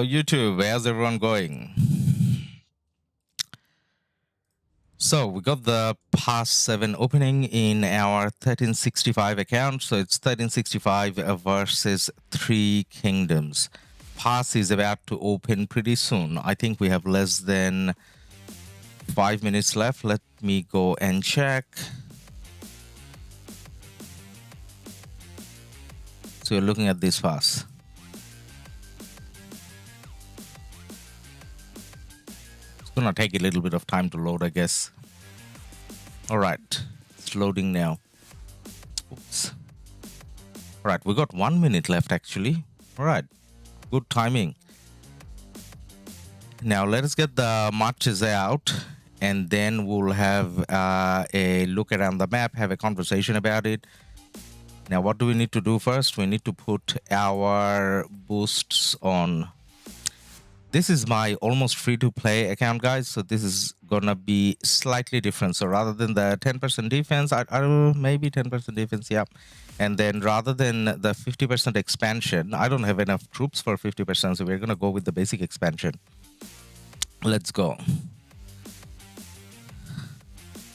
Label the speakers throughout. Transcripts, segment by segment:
Speaker 1: Hello YouTube, how's everyone going? So we got the Pass 7 opening in our 1365 account. So it's 1365 versus 3 Kingdoms. Pass is about to open pretty soon. I think we have less than 5 minutes left. Let me go and check. So you're looking at this pass. It's gonna take a little bit of time to load, I guess. All right, it's loading now. Oops. All right, we got 1 minute left actually. All right, good timing. Now let us get the marches out, and then we'll have a look around the map, have a conversation about it. Now, what do we need to do first? We need to put our boosts on. This is my almost free-to-play account, guys, so this is gonna be slightly different. So rather than the 10% defense, I'll maybe 10% defense, yeah. And then rather than the 50% expansion, I don't have enough troops for 50%, so we're gonna go with the basic expansion. Let's go.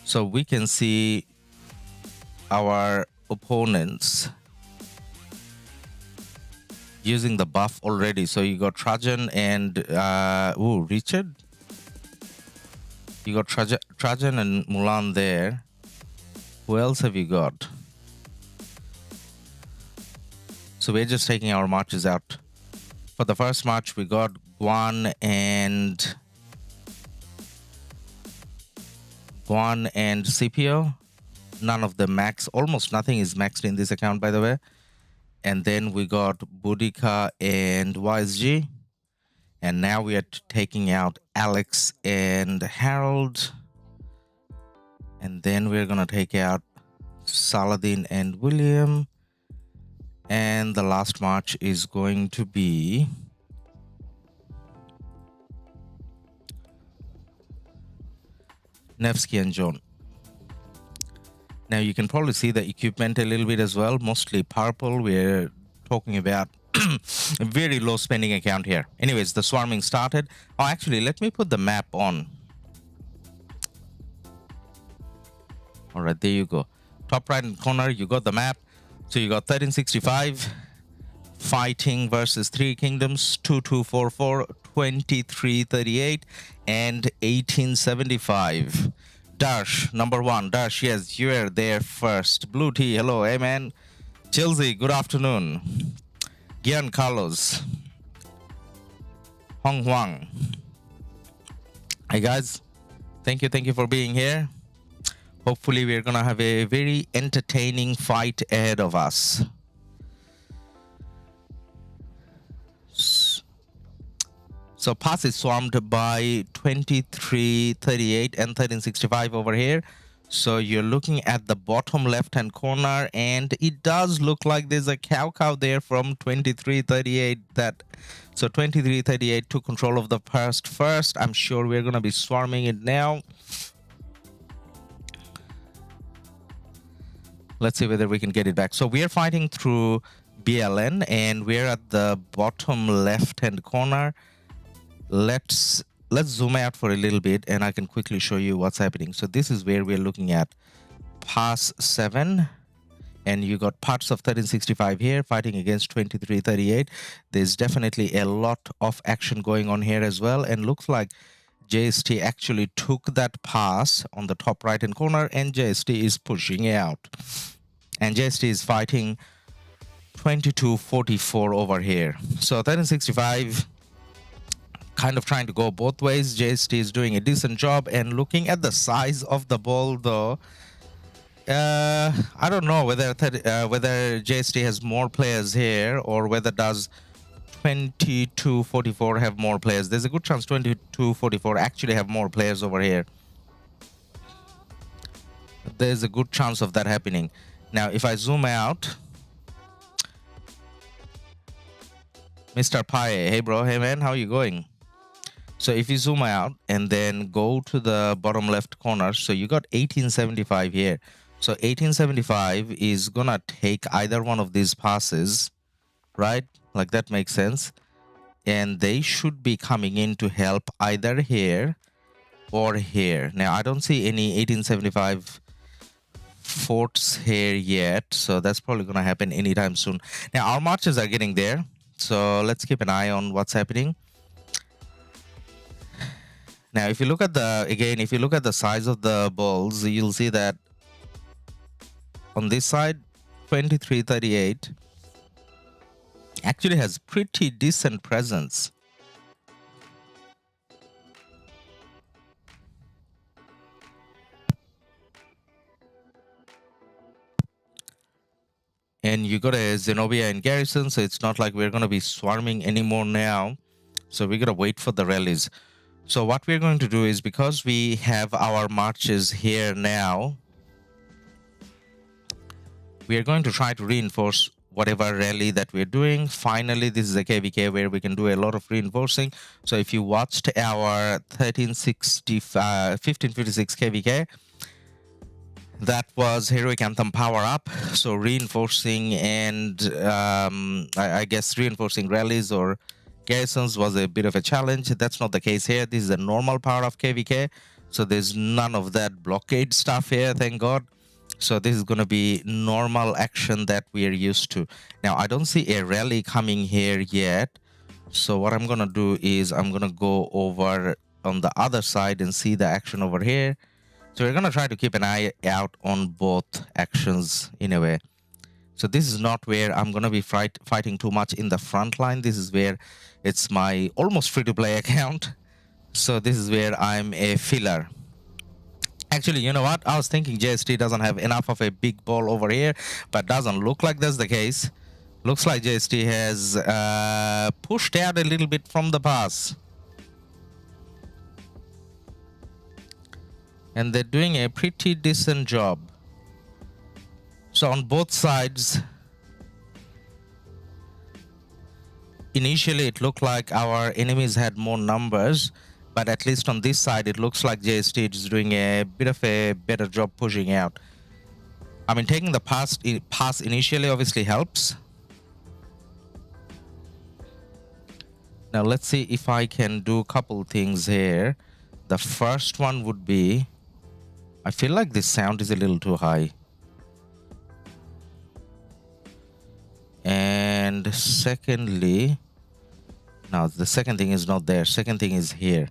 Speaker 1: So we can see our opponents using the buff already. So you got Trajan and Richard. You got Trajan and Mulan there. Who else have you got? So we're just taking our marches out. For the first march, we got Guan and Scipio. None of the max, almost nothing is maxed in this account, by the way. And then we got Boudica and YSG. And now we are taking out Alex and Harold. And then we're gonna take out Saladin and William. And the last march is going to be Nevsky and John. Now you can probably see the equipment a little bit as well, mostly purple. We're talking about a very low spending account here. Anyways, the swarming started. Oh, actually, let me put the map on. All right, there you go. Top right hand corner, you got the map. So you got 1365 fighting versus 3 Kingdoms, 2244, 2338, and 1875. Dash, number 1. Dash, yes, you are there first. Blue Tea, hello, hey man. Chelsea, good afternoon. Gian Carlos. Hong Huang. Hey guys, thank you for being here. Hopefully we're gonna have a very entertaining fight ahead of us. So Pass is swarmed by 2338 and 1365 over here. So you're looking at the bottom left hand corner, and it does look like there's a cow there from 2338. So 2338 took control of the first. I'm sure we're gonna be swarming it now. Let's see whether we can get it back. So we are fighting through BLN, and we're at the bottom left hand corner. Let's zoom out for a little bit, and I can quickly show you what's happening. So this is where we're looking at Pass 7, and you got parts of 1365 here fighting against 2338. There's definitely a lot of action going on here as well, and looks like JST actually took that pass on the top right hand corner, and JST is pushing out. And JST is fighting 2244 over here. So 1365 kind of trying to go both ways. JST is doing a decent job, and looking at the size of the ball though, I don't know whether JST has more players here, or whether does 2244 have more players. There's a good chance 2244 actually have more players over here. There's a good chance of that happening. Now if I zoom out, Mr. Pai, hey bro, hey man, how you going? So if you zoom out and then go to the bottom left corner, so you got 1875 here. So 1875 is gonna take either one of these passes, right? Like that makes sense. and they should be coming in to help either here or here. Now I don't see any 1875 forts here yet, so that's probably gonna happen anytime soon. Now our marches are getting there, so let's keep an eye on what's happening. Now if you look at the size of the balls, you'll see that on this side 2338 actually has pretty decent presence. And you got a Zenobia in garrison, so it's not like we're going to be swarming anymore now. So we got to wait for the rallies. So what we're going to do is, because we have our marches here now, we are going to try to reinforce whatever rally that we're doing. Finally, this is a KvK where we can do a lot of reinforcing. So if you watched our 1556 KvK, that was Heroic Anthem Power Up. So reinforcing and I guess reinforcing rallies or garrisons was a bit of a challenge. That's not the case here. This is a normal power of KvK. So there's none of that blockade stuff here, thank God. So this is going to be normal action that we are used to. Now, I don't see a rally coming here yet. So what I'm going to do is I'm going to go over on the other side and see the action over here. So we're going to try to keep an eye out on both actions in a way. So this is not where I'm going to be fighting too much in the front line. This is where it's my almost free-to-play account. So this is where I'm a filler. Actually, you know what? I was thinking JST doesn't have enough of a big ball over here, but doesn't look like that's the case. Looks like JST has pushed out a little bit from the pass. And they're doing a pretty decent job. So on both sides, initially it looked like our enemies had more numbers, but at least on this side, it looks like JST is doing a bit of a better job pushing out. I mean, taking the pass initially obviously helps. Now let's see if I can do a couple things here. The first one would be, I feel like this sound is a little too high. And secondly, now the second thing is not there. Second thing is here.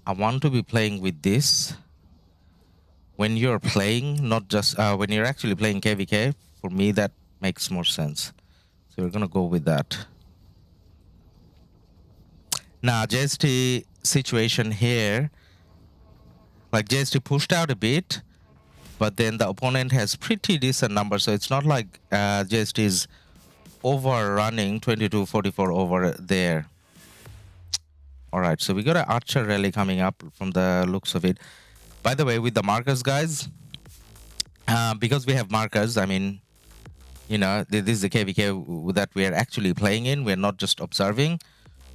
Speaker 1: I want to be playing with this. When you're playing, not just when you're actually playing KvK, for me that makes more sense. So we're gonna go with that. Now JST situation here, like JST pushed out a bit, but then the opponent has pretty decent numbers, so it's not like JST is overrunning 2244 over there. All right, so we got an archer rally coming up from the looks of it. By the way, with the markers, guys, because we have markers, I mean, you know, this is the KvK that we are actually playing in. We're not just observing.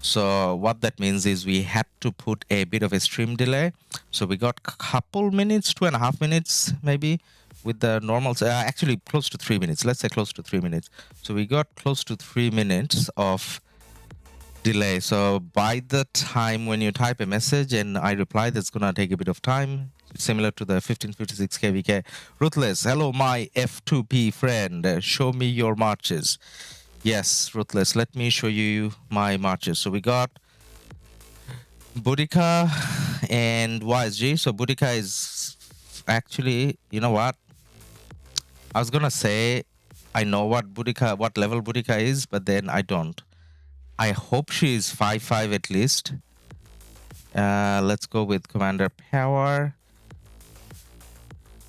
Speaker 1: So what that means is we had to put a bit of a stream delay. So we got a couple minutes, 2.5 minutes maybe, with the normals, actually close to 3 minutes. Let's say close to 3 minutes. So we got close to 3 minutes of delay. So by the time when you type a message and I reply, that's gonna take a bit of time, similar to the 1556 KvK. Ruthless, hello my F2P friend, show me your marches. Yes, Ruthless, let me show you my marches. So we got Boudica and YSG. So Boudica is actually, you know what? I was gonna say I know what level Boudica is, but then I don't. I hope she is 5-5 at least. Let's go with Commander Power.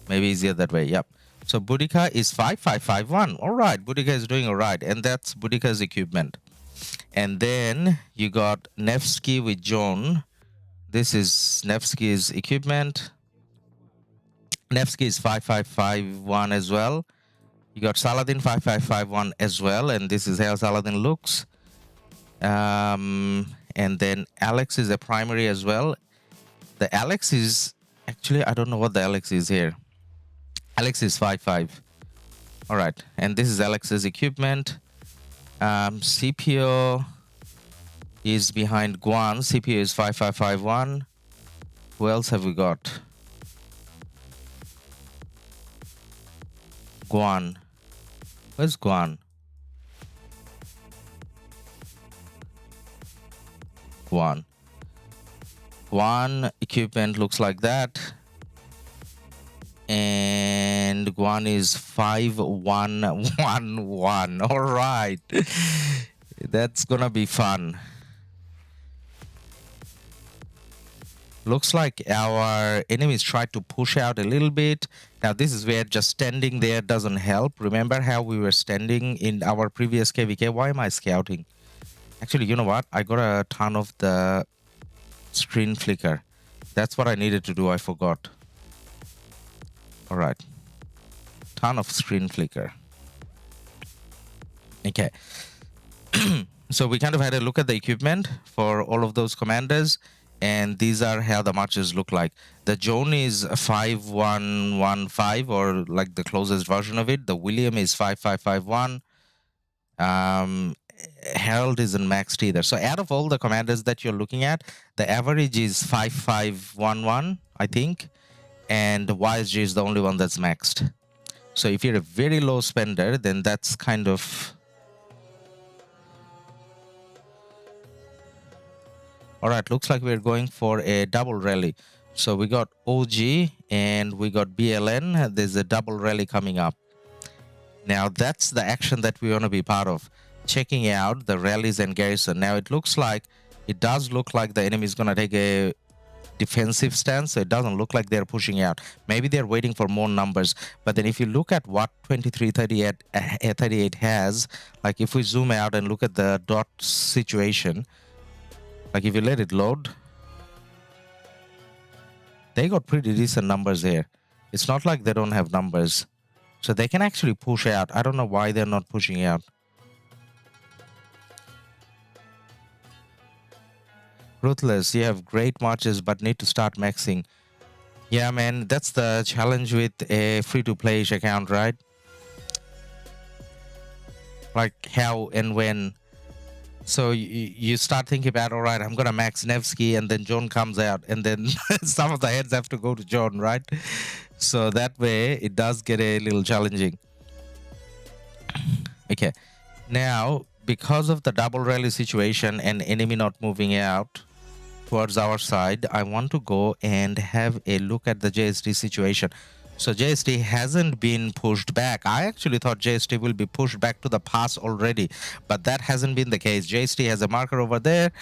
Speaker 1: Maybe easier that way. Yep. So Boudica is 5551. All right, Boudica is doing all right, and that's Boudica's equipment. And then you got Nevsky with John. This is Nevsky's equipment. Nevsky is 5551 as well. You got Saladin 5551 as well, and this is how Saladin looks. And then Alex is a primary as well. The Alex is actually, I don't know what the Alex is here. Alex is 5-5. All right, and this is Alex's equipment. CPO. is behind Guan. CPU is 5551. Who else have we got? Guan. Where's Guan? Guan. Guan equipment looks like that. And Guan is 5111. All right. That's gonna be fun. Looks like our enemies tried to push out a little bit. Now this is where just standing there doesn't help. Remember how we were standing in our previous KvK? Why am I scouting? Actually, you know what? I gotta turn off the screen flicker. That's what I needed to do. I forgot. All right. Turn off screen flicker. Okay. So we kind of had a look at the equipment for all of those commanders. And these are how the marches look like. The Joan is 5115, or like the closest version of it. The William is 5551. Harold isn't maxed either. So out of all the commanders that you're looking at, the average is 5511, I think. And YSG is the only one that's maxed. So if you're a very low spender, then that's kind of... All right, looks like we're going for a double rally. So we got OG and we got BLN. There's a double rally coming up. Now that's the action that we want to be part of. Checking out the rallies and garrison. Now it looks like, it does look like the enemy is going to take a defensive stance. So it doesn't look like they're pushing out. Maybe they're waiting for more numbers. But then if you look at what 2338 has, like if we zoom out and look at the dot situation, like if you let it load, they got pretty decent numbers here. It's not like they don't have numbers. So they can actually push out. I don't know why they're not pushing out. Ruthless, you have great marches but need to start maxing. Yeah, man, that's the challenge with a free-to-play-ish account, right? Like how and when. So you start thinking about, all right, I'm going to max Nevsky, and then John comes out, and then some of the heads have to go to John, right? So that way, it does get a little challenging. Okay. Now, because of the double rally situation and enemy not moving out towards our side, I want to go and have a look at the JST situation. So JST hasn't been pushed back. I actually thought JST will be pushed back to the pass already, but that hasn't been the case. JST has a marker over there,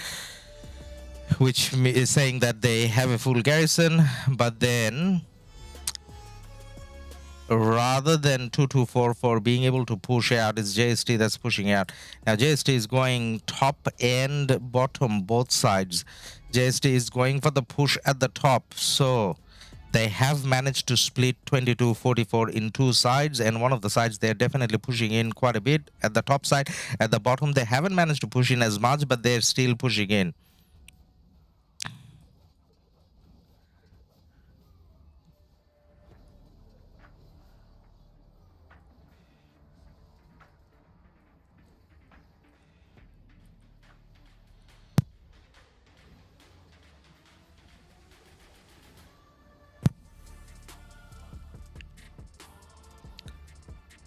Speaker 1: which is saying that they have a full garrison, but then rather than 2244 being able to push out, it's JST that's pushing out. Now JST is going top and bottom, both sides. JST is going for the push at the top. So they have managed to split 2244 in two sides, and one of the sides they're definitely pushing in quite a bit at the top side. At the bottom, they haven't managed to push in as much, but they're still pushing in.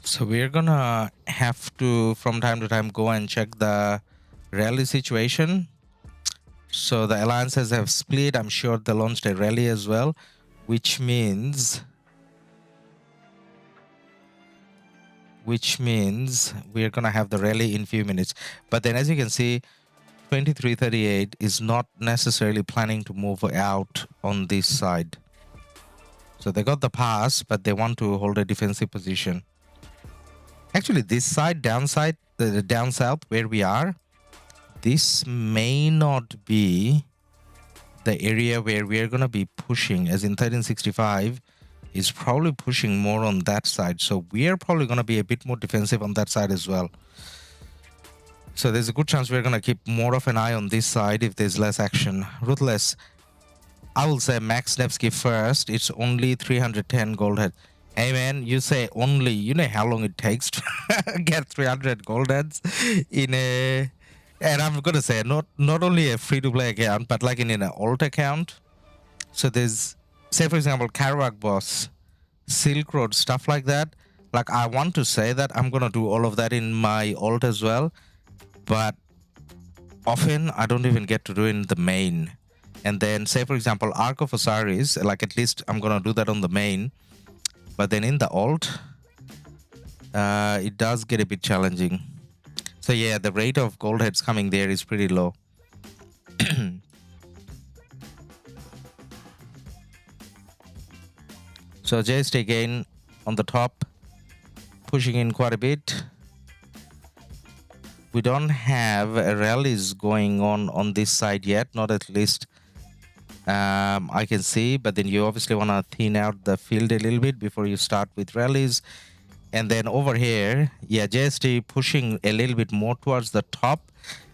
Speaker 1: So we're gonna have to, from time to time, go and check the rally situation. So the alliances have split. I'm sure they launched a rally as well, which means we're gonna have the rally in few minutes. But then, as you can see, 2338 is not necessarily planning to move out on this side. So they got the pass, but they want to hold a defensive position. Actually, this side, downside, the down south where we are, this may not be the area where we are going to be pushing, as in 1365 is probably pushing more on that side. So we are probably going to be a bit more defensive on that side as well. So there's a good chance we're going to keep more of an eye on this side if there's less action. Ruthless, I will say Max Nevsky first. It's only 310 gold head. Hey man, you say only, you know how long it takes to get 300 gold heads in a And I'm gonna say not only a free-to-play account, but like in an alt account. So there's, say for example, Karak Boss, Silk Road, stuff like that. Like I want to say that I'm gonna do all of that in my alt as well, but often I don't even get to do it in the main. And then say for example, Ark of Osiris, like at least I'm gonna do that on the main, but then in the alt, it does get a bit challenging. So yeah, the rate of gold heads coming there is pretty low. So just again on the top, pushing in quite a bit. We don't have rallies going on this side yet, not at least I can see, but then you obviously want to thin out the field a little bit before you start with rallies. And then over here, yeah, JST pushing a little bit more towards the top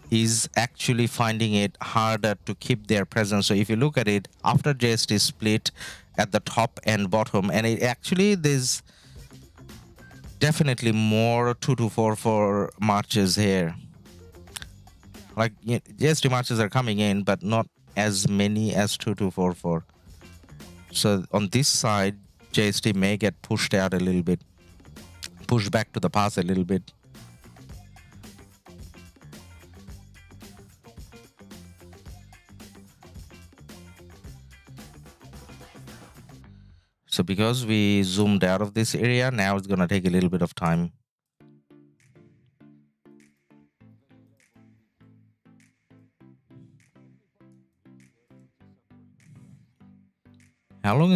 Speaker 1: is actually finding it harder to keep their presence. So if you look at it, after JST split at the top and bottom, and it actually, there's definitely more 2244 marches here. Like JST marches are coming in, but not as many as 2244. So on this side, JST may get pushed out a little bit, pushed back to the pass a little bit. So because we zoomed out of this area, now it's gonna take a little bit of time. How long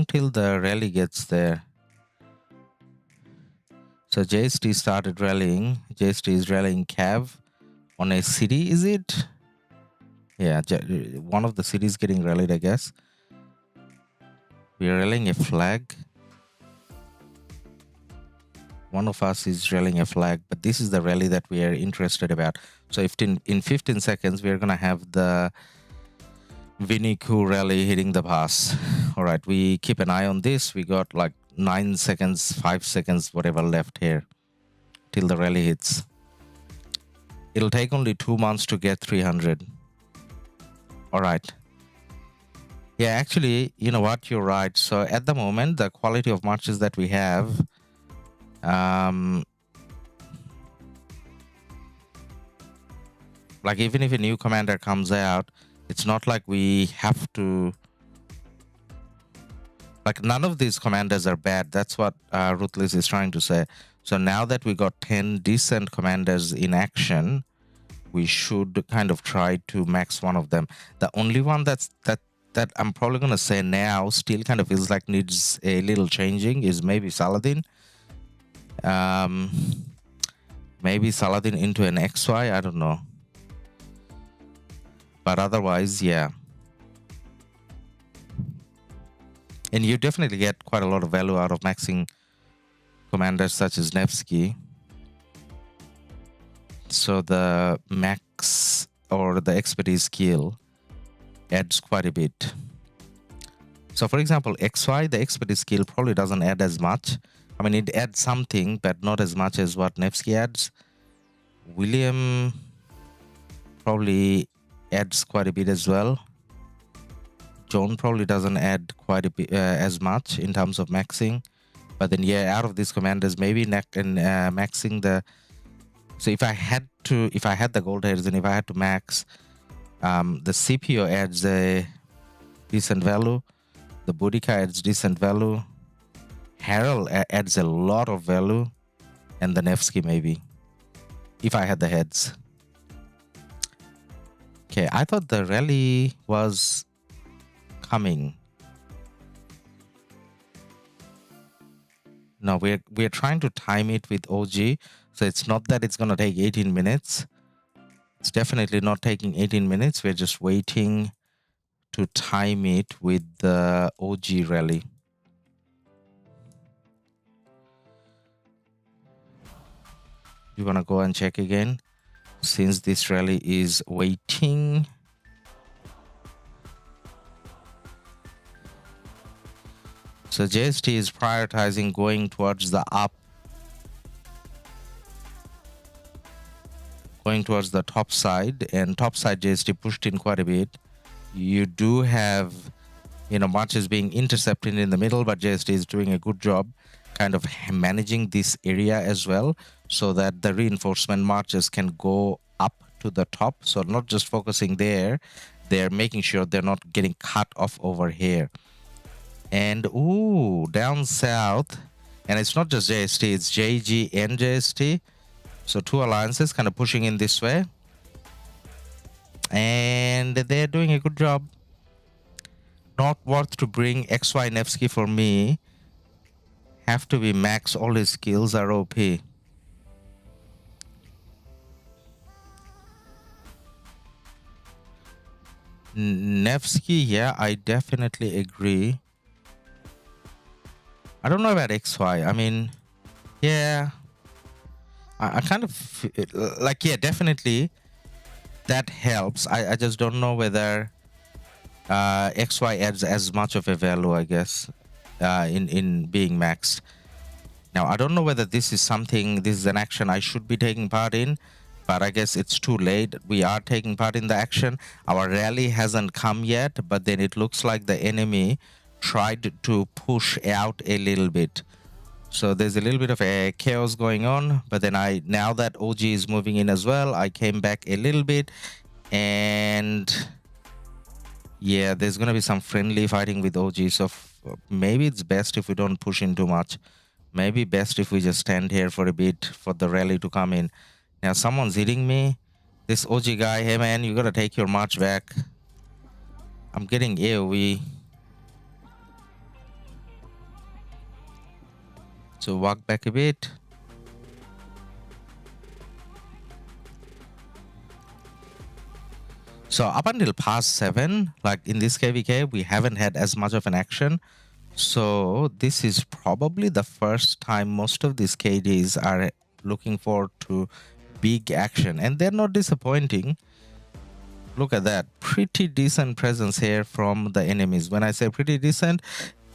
Speaker 1: till the rally gets there? So JST started rallying. JST is rallying Cav on a city, is it? Yeah, one of the cities getting rallied, I guess. We're rallying a flag. One of us is rallying a flag, but this is the rally that we are interested about. So if in 15 seconds, we're gonna have the Viniku rally hitting the pass. All right, we keep an eye on this. We got like 9 seconds, 5 seconds, whatever left here till the rally hits. It'll take only 2 months to get 300. All right. Yeah, actually, you know what? You're right. So at the moment, the quality of marches that we have, like even if a new commander comes out, it's not like we have to, like none of these commanders are bad. That's what Ruthless is trying to say. So now that we got 10 decent commanders in action, we should kind of try to max one of them. The only one that I'm probably gonna say now still kind of feels like needs a little changing is maybe Saladin. Maybe Saladin into an XY, I don't know. But otherwise, yeah. And you definitely get quite a lot of value out of maxing commanders such as Nevsky. So the max or the expertise skill adds quite a bit. So for example, XY, the expertise skill probably doesn't add as much. I mean, it adds something, but not as much as what Nevsky adds. William probably adds quite a bit as well. Joan probably doesn't add quite a bit as much in terms of maxing. But then, yeah, out of these commanders, maybe maxing the... So if I had the gold heads and if I had to max, the CPO adds a decent value. The Boudica adds decent value. Harold adds a lot of value. And the Nevsky maybe, if I had the heads. Okay, I thought the rally was coming. No, we're trying to time it with OG. So it's not that it's going to take 18 minutes. It's definitely not taking 18 minutes. We're just waiting to time it with the OG rally. You want to go and check again since this rally is waiting. So JST is prioritizing going towards the up. going towards the top side, and top side JST pushed in quite a bit. You do have, you know, marches being intercepted in the middle, but JST is doing a good job kind of managing this area as well, so that the reinforcement marches can go up to the top. So not just focusing there, they're making sure they're not getting cut off over here. And ooh, down south, and it's not just JST, it's JG and JST. So two alliances kind of pushing in this way, and they're doing a good job. Not worth to bring XY Nevsky for me. Have to be max, all his skills are OP. Nevsky, yeah, I definitely agree. I don't know about XY. I mean, yeah, I kind of like, yeah, definitely that helps. I just don't know whether XY adds as much of a value, I guess, in being maxed. Now, I don't know whether this is an action I should be taking part in, but I guess it's too late. We are taking part in the action. Our rally hasn't come yet, but then it looks like the enemy tried to push out a little bit. So there's a little bit of a chaos going on, but then now that OG is moving in as well, I came back a little bit, and yeah, there's gonna be some friendly fighting with OG. So maybe it's best if we don't push in too much. Maybe best if we just stand here for a bit for the rally to come in. Now someone's hitting me. This OG guy, hey man, you gotta take your march back. I'm getting AoE. So walk back a bit. So up until past 7, like in this KvK, we haven't had as much of an action. So this is probably the first time most of these KDs are looking forward to big action, and they're not disappointing. Look at that, pretty decent presence here from the enemies. When I say pretty decent,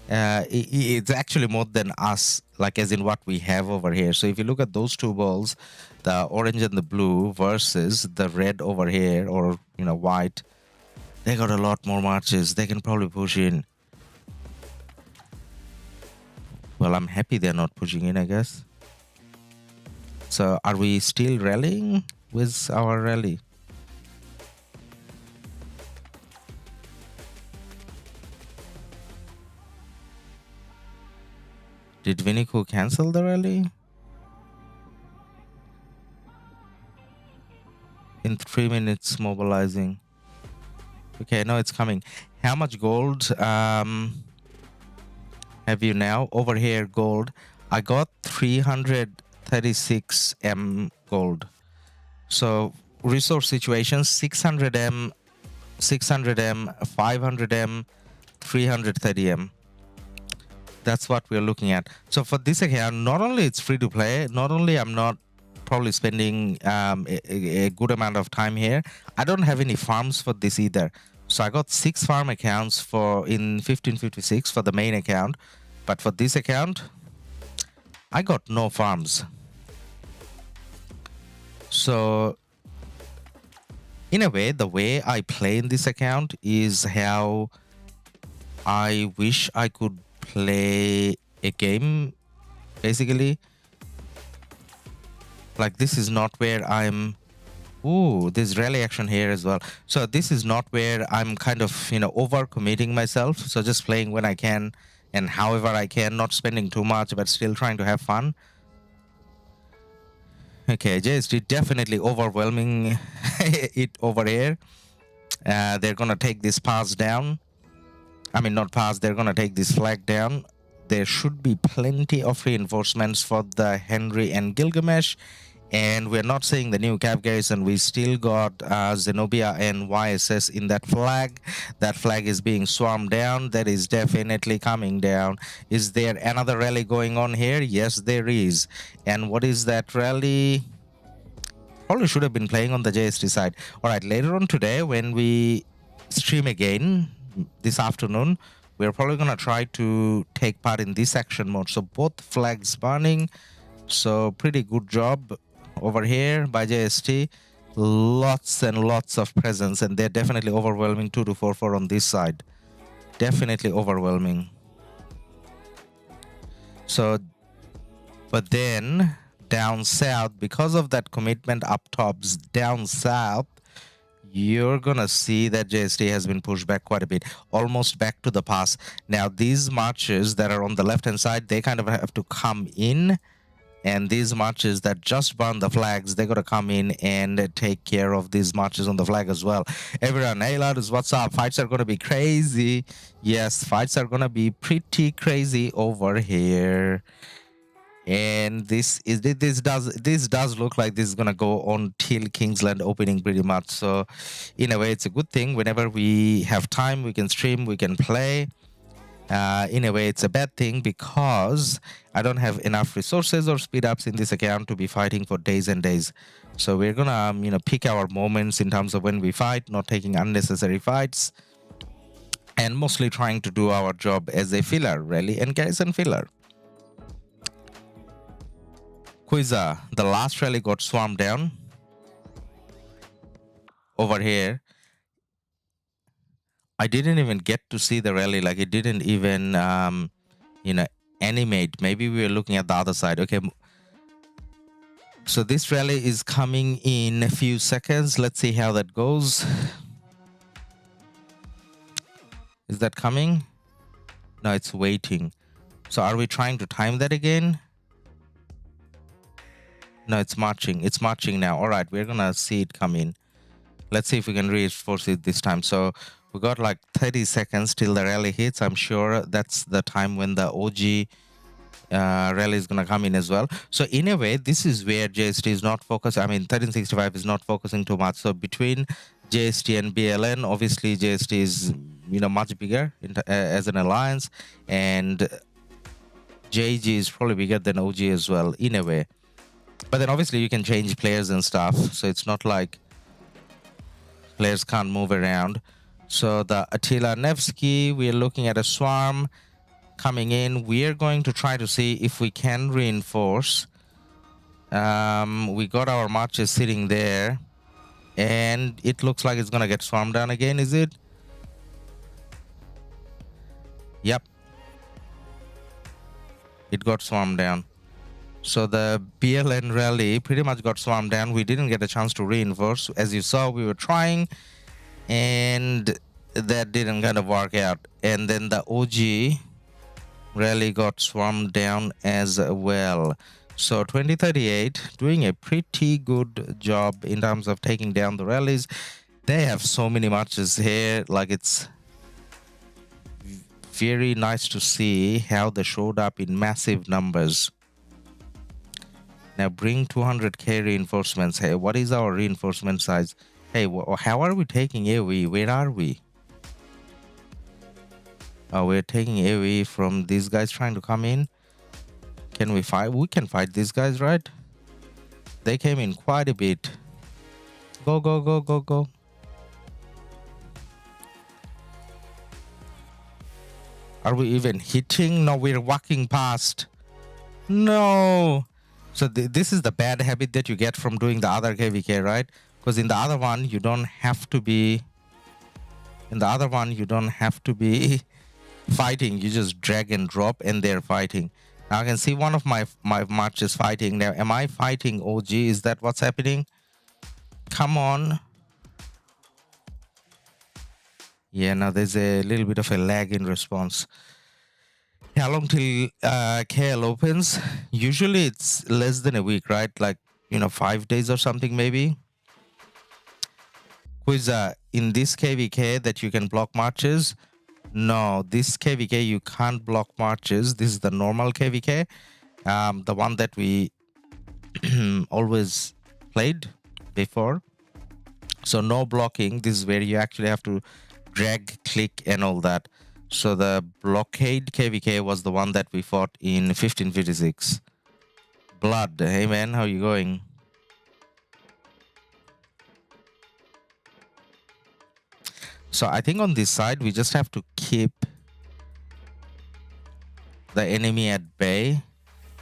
Speaker 1: it's actually more than us, like as in what we have over here. So if you look at those two balls, the orange and the blue versus the red over here, or you know, white, they got a lot more marches. They can probably push in. Well, I'm happy they're not pushing in, I guess. So are we still rallying with our rally? Did Viniku cancel the rally? In 3 minutes mobilizing. Okay, no, it's coming. How much gold have you now? Over here, gold. I got 336 M gold. So resource situation, 600 M, 600 M, 500 M, 330 M. That's what we're looking at. So for this account, not only it's free to play, not only I'm not probably spending a good amount of time here, I don't have any farms for this either. So I got 6 farm accounts in 1556 for the main account, but for this account, I got no farms. So in a way, the way I play in this account is how I wish I could play a game, basically. Like, this is not where I'm... Ooh, there's rally action here as well. So this is not where I'm kind of, you know, over committing myself. So just playing when I can and however I can, not spending too much, but still trying to have fun. Okay, JST definitely overwhelming it over here. They're gonna take this pass down. I mean, not pass, they're gonna take this flag down. There should be plenty of reinforcements for the Henry and Gilgamesh. And we're not seeing the new cap garrison. We still got Zenobia and YSS in that flag. That flag is being swarmed down. That is definitely coming down. Is there another rally going on here? Yes, there is. And what is that rally? Probably should have been playing on the JST side. All right, later on today, when we stream again this afternoon, we're probably going to try to take part in this action mode. So both flags burning. So pretty good job over here by JST. Lots and lots of presence, and they're definitely overwhelming 2 to 4 on this side. Definitely overwhelming. So, but then down south, because of that commitment up tops down south, you're gonna see that JST has been pushed back quite a bit, almost back to the pass. Now, these marches that are on the left-hand side, they kind of have to come in, and these marches that just burn the flags, they gotta come in and take care of these marches on the flag as well. Everyone, hey LADUS, what's up? Fights are gonna be crazy. Yes, fights are gonna be pretty crazy over here. And this does look like this is gonna go on till Kingsland opening pretty much. So in a way, it's a good thing. Whenever we have time, we can stream, we can play. In a way, it's a bad thing because I don't have enough resources or speed ups in this account to be fighting for days and days. So we're gonna pick our moments in terms of when we fight, not taking unnecessary fights, and mostly trying to do our job as a filler rally and garrison filler. Quiza, the last rally got swarmed down over here. I didn't even get to see the rally, like it didn't even animate. Maybe we were looking at the other side. Okay, so this rally is coming in a few seconds. Let's see how that goes. Is that coming? No, it's waiting. So are we trying to time that again? No, it's marching. It's marching now. All right, we're gonna see it come in. Let's see if we can reinforce it this time. So we got like 30 seconds till the rally hits. I'm sure that's the time when the OG rally is gonna come in as well. So in a way, this is where JST is not focused. I mean, 1365 is not focusing too much. So between JST and BLN, obviously JST is much bigger as an alliance, and JG is probably bigger than OG as well in a way. But then obviously you can change players and stuff, so it's not like players can't move around. So the Attila Nevsky, we are looking at a swarm coming in. We are going to try to see if we can reinforce. We got our marches sitting there, and it looks like it's gonna get swarmed down again, is it? Yep. It got swarmed down. So the BLN rally pretty much got swarmed down. We didn't get a chance to reinforce. As you saw, we were trying, and that didn't kind of work out. And then the OG rally got swarmed down as well. So 2038 doing a pretty good job in terms of taking down the rallies. They have so many marches here, like it's very nice to see how they showed up in massive numbers. Now bring 200k reinforcements. Hey, what is our reinforcement size? Hey, how are we taking AoE? Where are we? Oh, we're taking AoE from these guys trying to come in. Can we fight? We can fight these guys, right? They came in quite a bit. Go, go, go, go, go. Are we even hitting? No, we're walking past. No. So this is the bad habit that you get from doing the other KvK, right? Because in the other one, you don't have to be... In the other one, you don't have to be fighting. You just drag and drop and they're fighting. Now I can see one of my marches fighting. Now, am I fighting OG? Is that what's happening? Come on. Yeah, now there's a little bit of a lag in response. How long till KL opens? Usually it's less than a week, right? Like, 5 days or something maybe. Quiz, in this KvK that you can block marches? No, this KvK you can't block marches. This is the normal KvK, the one that we always played before. So no blocking. This is where you actually have to drag, click, and all that. So the blockade KvK was the one that we fought in 1556. Blood, hey man, how you going? So I think on this side, we just have to keep the enemy at bay.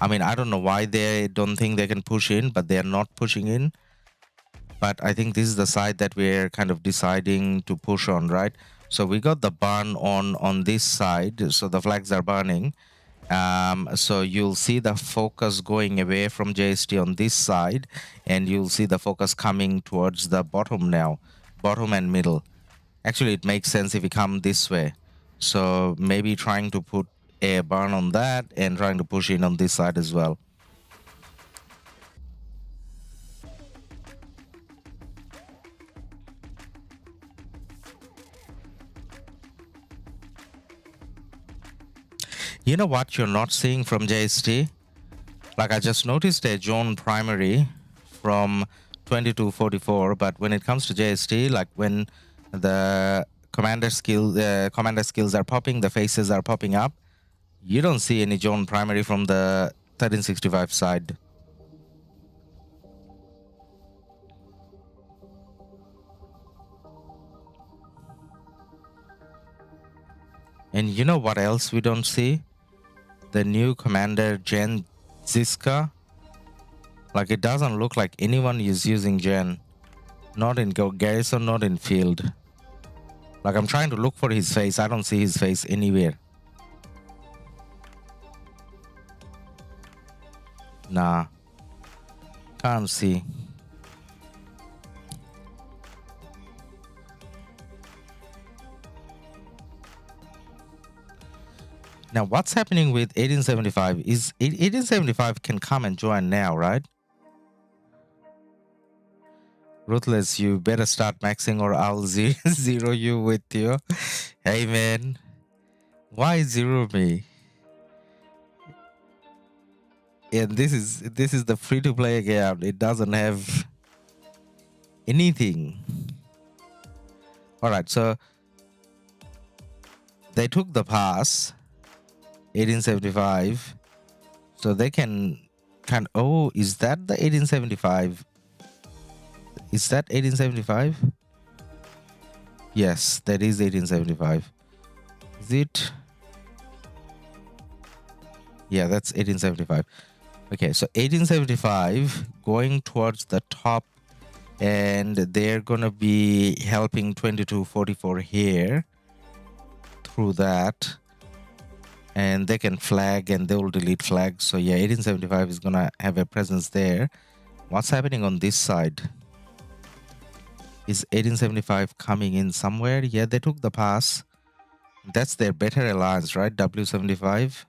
Speaker 1: I mean, I don't know why they don't think they can push in, but they're not pushing in. but I think this is the side that we're kind of deciding to push on, right? So we got the burn on this side, so the flags are burning. So you'll see the focus going away from JST on this side, and you'll see the focus coming towards the bottom now, bottom and middle. Actually, it makes sense if we come this way. So maybe trying to put a burn on that and trying to push in on this side as well. You know what you're not seeing from JST? Like I just noticed a zone primary from 2244, but when it comes to JST, like when the commander skills are popping, the faces are popping up, you don't see any zone primary from the 1365 side. And you know what else we don't see? The new commander Gen Ziska. Like it doesn't look like anyone is using Gen. Not in garrison, not in field. Like I'm trying to look for his face. I don't see his face anywhere. Nah. Can't see. Now what's happening with 1875 is 1875 can come and join now, right? Ruthless, you better start maxing or I'll zero you with you. Hey man, why zero me? And this is the free-to-play game. It doesn't have anything. All right, so they took the pass, 1875, so they can oh, is that the 1875? Is that 1875? Yes, that is 1875. Is it? Yeah, that's 1875. Okay, so 1875 going towards the top, and they're gonna be helping 2244 here through that, and they can flag and they will delete flags. So yeah, 1875 is gonna have a presence there. What's happening on this side? Is 1875 coming in somewhere? Yeah, they took the pass. That's their better alliance, right? W75.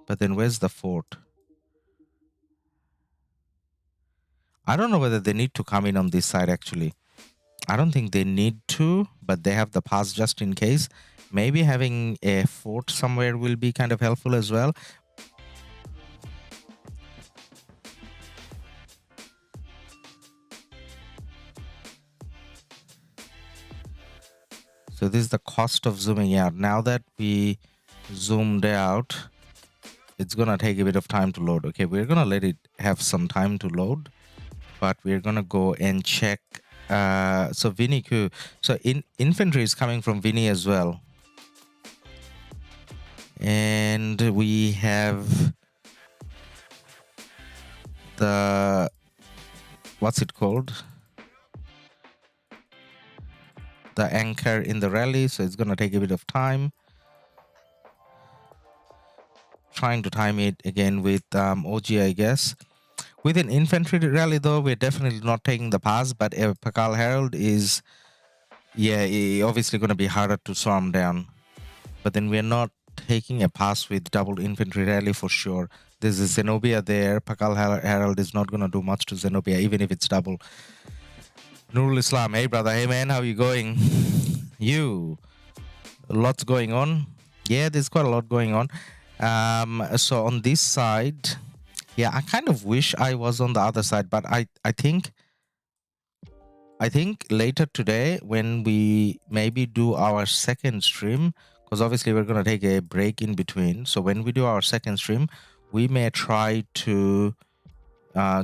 Speaker 1: But then where's the fort? I don't know whether they need to come in on this side actually. I don't think they need to, but they have the pass just in case. Maybe having a fort somewhere will be kind of helpful as well. So this is the cost of zooming out. Now that we zoomed out, it's gonna take a bit of time to load. Okay, we're gonna let it have some time to load, but we're gonna go and check. So Vinny Q. So infantry is coming from Vinny as well. And we have the, what's it called? The anchor in the rally, so it's gonna take a bit of time. Trying to time it again with OG, I guess. With an infantry rally though, we're definitely not taking the pass, but a Pakal Herald is, yeah, obviously gonna be harder to storm down. But then we're not taking a pass with double infantry rally for sure. There's a Zenobia there. Pakal Herald is not gonna do much to Zenobia, even if it's double. Nurul Islam, hey brother, hey man, how you going? Lots going on. Yeah, there's quite a lot going on. So on this side, yeah, I kind of wish I was on the other side, but I think later today when we maybe do our second stream, because obviously we're gonna take a break in between. So when we do our second stream, we may try to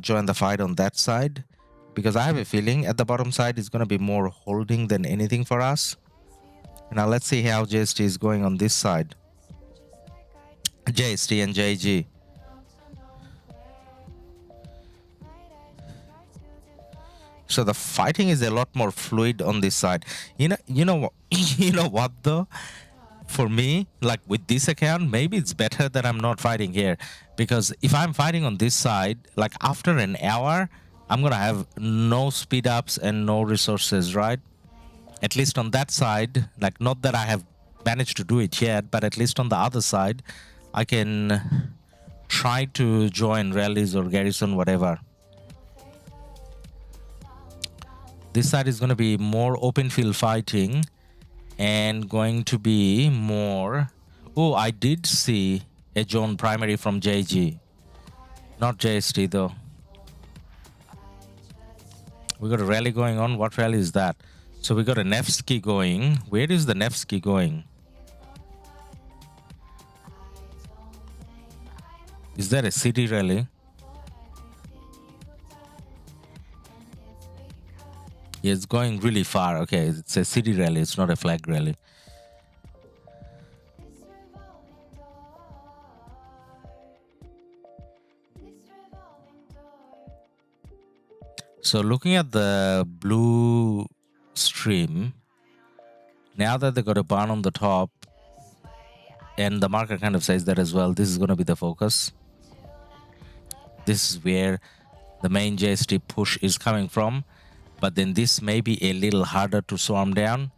Speaker 1: join the fight on that side, because I have a feeling at the bottom side is gonna be more holding than anything for us. Now let's see how JST is going on this side. JST and JG. So the fighting is a lot more fluid on this side. You know what? You know what though? For me, like with this account, maybe it's better that I'm not fighting here, because if I'm fighting on this side, like after an hour, I'm gonna have no speed ups and no resources, right? At least on that side, like not that I have managed to do it yet, but at least on the other side, I can try to join rallies or garrison, whatever. This side is going to be more open field fighting and going to be more... Oh, I did see a zone primary from JG. Not JST though. We got a rally going on. What rally is that? So we got a Nevsky going. Where is the Nevsky going? Is that a city rally? Yeah, it's going really far. Okay, it's a city rally. It's not a flag rally. So looking at the blue stream, now that they got a barn on the top, and the marker kind of says that as well, this is going to be the focus. This is where the main JST push is coming from. But then this may be a little harder to swarm down.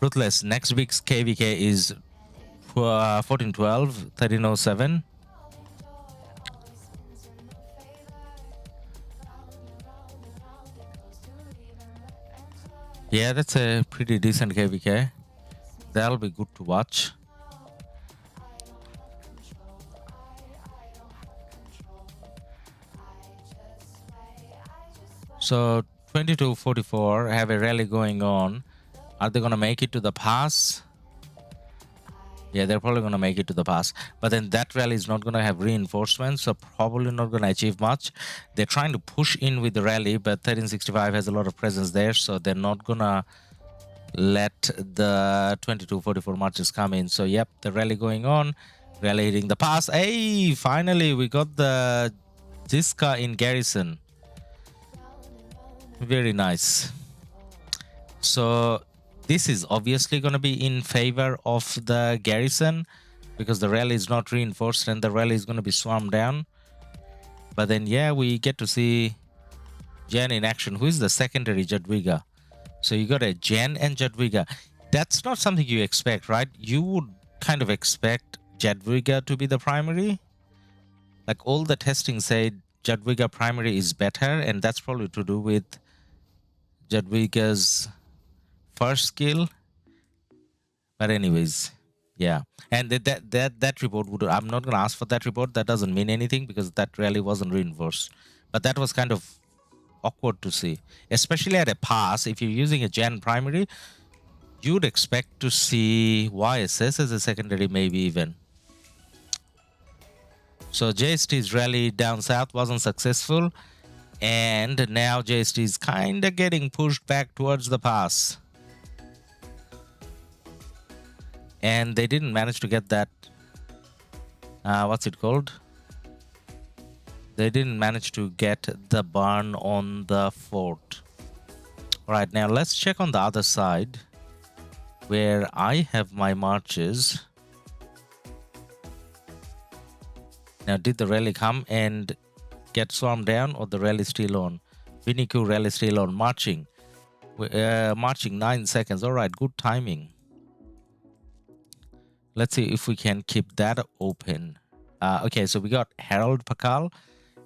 Speaker 1: Ruthless, next week's KvK is 1412, 1307. Yeah, that's a pretty decent KvK. That'll be good to watch. So 2244 have a rally going on. Are they gonna make it to the pass? Yeah, they're probably gonna make it to the pass. But then that rally is not gonna have reinforcements, so probably not gonna achieve much. They're trying to push in with the rally, but 1365 has a lot of presence there, so they're not gonna let the 2244 marches come in. So yep, the rally going on, rally hitting the pass. Hey, finally we got the Ziska in garrison. Very nice. So this is obviously going to be in favor of the garrison, because the rally is not reinforced and the rally is going to be swarmed down. But then yeah, we get to see Jen in action. Who is the secondary Jadwiga? So you got a Jen and Jadwiga. That's not something you expect, right? You would kind of expect Jadwiga to be the primary. Like all the testing said Jadwiga primary is better, and that's probably to do with Jadwiga's first skill. But anyways, yeah. And that report would... I'm not gonna ask for that report. That doesn't mean anything because that rally wasn't reinforced. But that was kind of awkward to see, especially at a pass. If you're using a Jan primary, you'd expect to see YSS as a secondary, maybe even. So JST's rally down south wasn't successful, and now JST is kind of getting pushed back towards the pass. And they didn't manage to get that... what's it called? They didn't manage to get the barn on the fort. Alright, now let's check on the other side, where I have my marches. Now, did the rally come and get swarmed down, or the rally still on? Viniku rally still on. Marching. Marching 9 seconds. Alright, good timing. Let's see if we can keep that open. Okay, so we got Harold Pakal,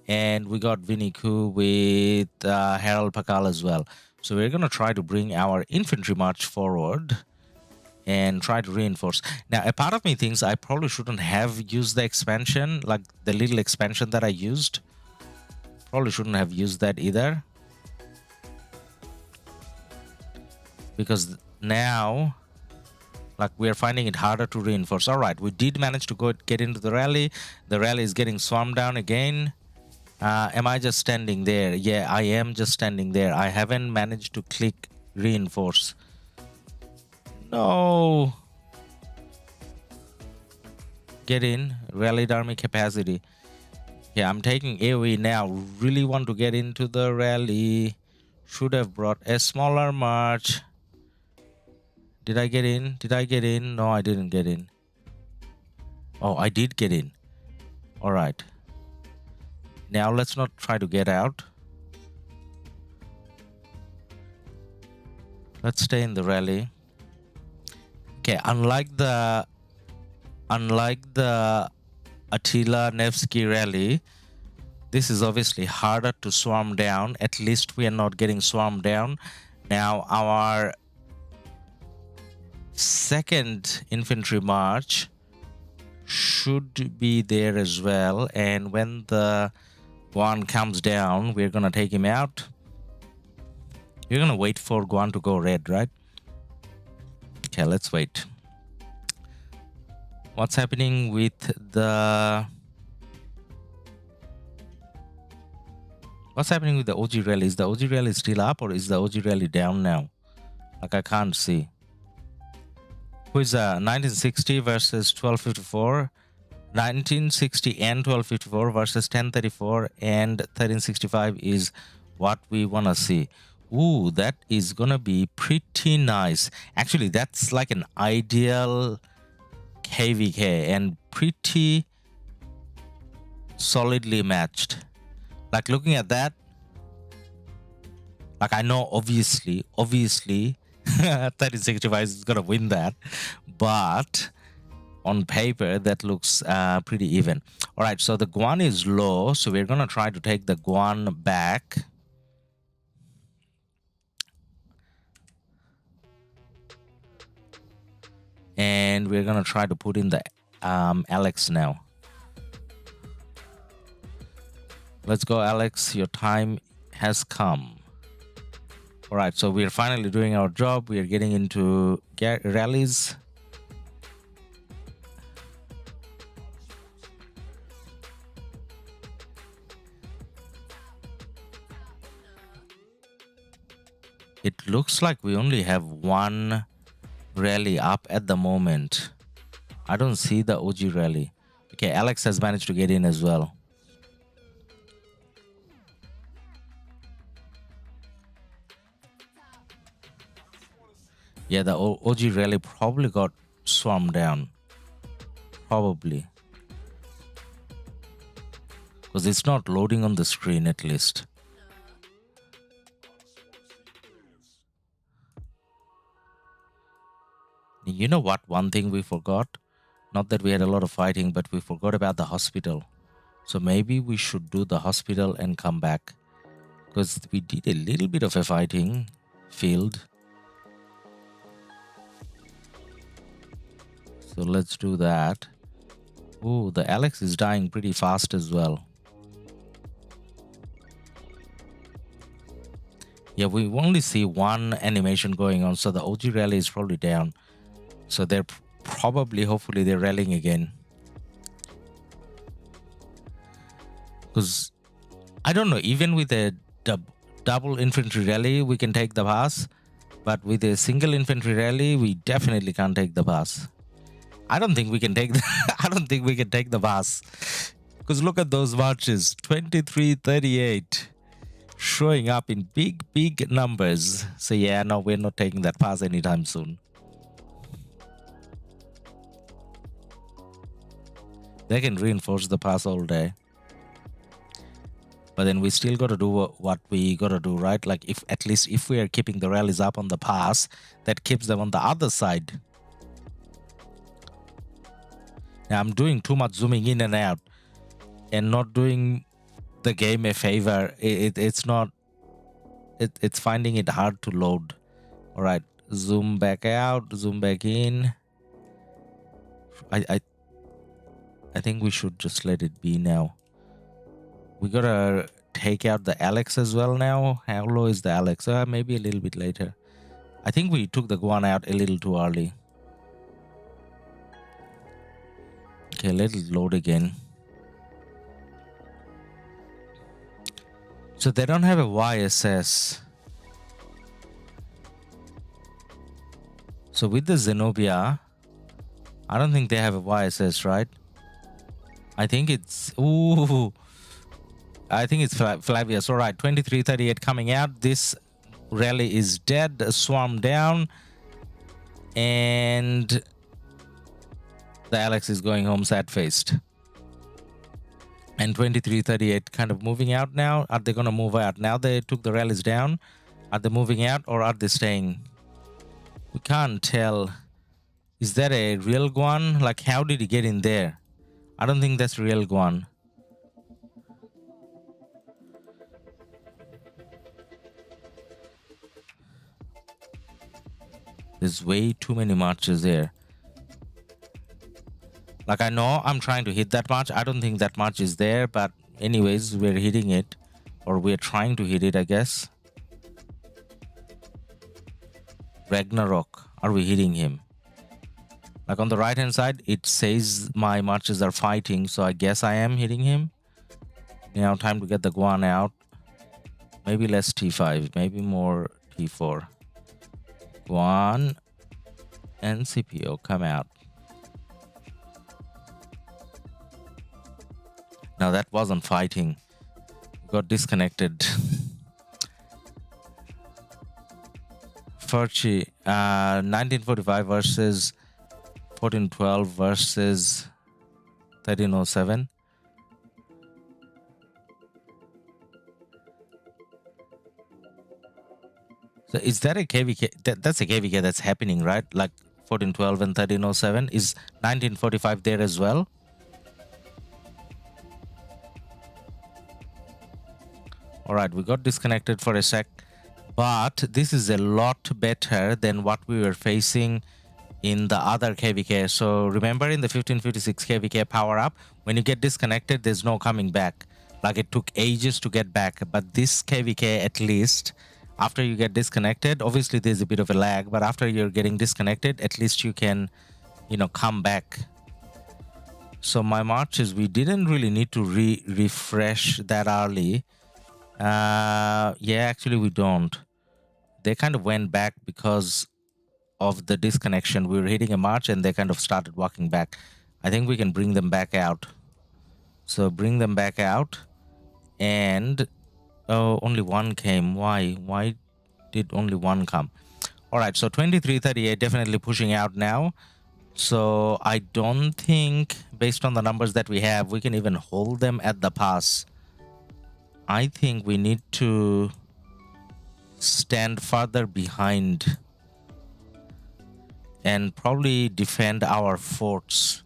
Speaker 1: and we got Viniku with Harold Pakal as well. So we're going to try to bring our infantry march forward and try to reinforce. Now, a part of me thinks I probably shouldn't have used the expansion, like the little expansion that I used. Probably shouldn't have used that either. Because now, like, we're finding it harder to reinforce. All right, we did manage to get into the rally. The rally is getting swarmed down again. Am I just standing there? Yeah, I am just standing there. I haven't managed to click reinforce. No. Get in. Rallied army capacity. Yeah, I'm taking AoE now. Really want to get into the rally. Should have brought a smaller march. Did I get in? Did I get in? No, I didn't get in. Oh, I did get in. All right. Now let's not try to get out. Let's stay in the rally. Okay, unlike the Attila Nevsky rally, this is obviously harder to swarm down. At least we are not getting swarmed down. Now our second infantry march should be there as well, and when the Guan comes down, we're gonna take him out. You're gonna wait for Guan to go red, right? Okay, let's wait. What's happening with the OG rally? Is the OG rally still up, or is the OG rally down now? Like, I can't see. Who is 1960 versus 1254? 1960 and 1254 versus 1034 and 1365 is what we want to see. Ooh, that is gonna be pretty nice. Actually, that's like an ideal KvK and pretty solidly matched. Like, looking at that, like, I know obviously 1365 is gonna win that, but on paper that looks pretty even. All right, so the Guan is low, so we're gonna try to take the Guan back. And we're gonna try to put in the Alex now. Let's go, Alex, your time has come. All right, so we're finally doing our job. We are getting into rallies. It looks like we only have one rally up at the moment. I don't see the OG rally. Okay, Alex has managed to get in as well. Yeah, the OG rally probably got swarmed down. Probably. Because it's not loading on the screen, at least. You know what? One thing we forgot. Not that we had a lot of fighting, but we forgot about the hospital. So maybe we should do the hospital and come back. Because we did a little bit of a fighting field. So let's do that. Oh, the Alex is dying pretty fast as well. Yeah, we only see one animation going on, so the OG rally is probably down. So they're probably, hopefully, they're rallying again. Because, I don't know, even with a double infantry rally, we can take the pass. But with a single infantry rally, we definitely can't take the pass. I don't think we can take the pass. Because look at those marches, 23-38. Showing up in big numbers. So yeah, no, we're not taking that pass anytime soon. They can reinforce the pass all day. But then we still got to do what we got to do, right? Like, if at least if we are keeping the rallies up on the pass, that keeps them on the other side. Now, I'm doing too much zooming in and out and not doing the game a favor. It's finding it hard to load. All right, zoom back out, zoom back in. I think we should just let it be now. We gotta take out the Alex as well now. How low is the Alex? Maybe a little bit later. I think we took the Guan out a little too early. Okay, let it load again. So they don't have a YSS. So with the Zenobia, I don't think they have a YSS, right? I think it's... Ooh. I think it's Flavius. All right, 23-38 coming out. This rally is dead, swarm down, and the Alex is going home sad-faced. And 2338 kind of moving out now. Are they going to move out? Now they took the rallies down. Are they moving out or are they staying? We can't tell. Is that a real Guan? Like, how did he get in there? I don't think that's real Guan. There's way too many marches there. Like, I know I'm trying to hit that march. I don't think that march is there, but anyways, we're hitting it. Or we're trying to hit it, I guess. Ragnarok. Are we hitting him? Like, on the right hand side, it says my marches are fighting, so I guess I am hitting him. Now, time to get the Guan out. Maybe less T5, maybe more T4. Guan and CPO come out. Now that wasn't fighting. Got disconnected. Furchi, 1945 versus 1412 versus 1307. So is that a KvK? That's a KvK that's happening, right? Like 1412 and 1307. Is 1945 there as well? All right, we got disconnected for a sec, but this is a lot better than what we were facing in the other KvK. So remember in the 1556 KvK power up, when you get disconnected, there's no coming back. Like, it took ages to get back, but this KvK, at least after you get disconnected, obviously there's a bit of a lag, but after you're getting disconnected, at least you can, you know, come back. So my marches, we didn't really need to refresh that early. Yeah, actually we don't. They kind of went back because of the disconnection. We were hitting a march and they kind of started walking back. I think we can bring them back out. So bring them back out. And oh, only one came. Why did only one come? All right, so 2338 definitely pushing out now. So I don't think, based on the numbers that we have, we can even hold them at the pass. I think we need to stand further behind and probably defend our forts.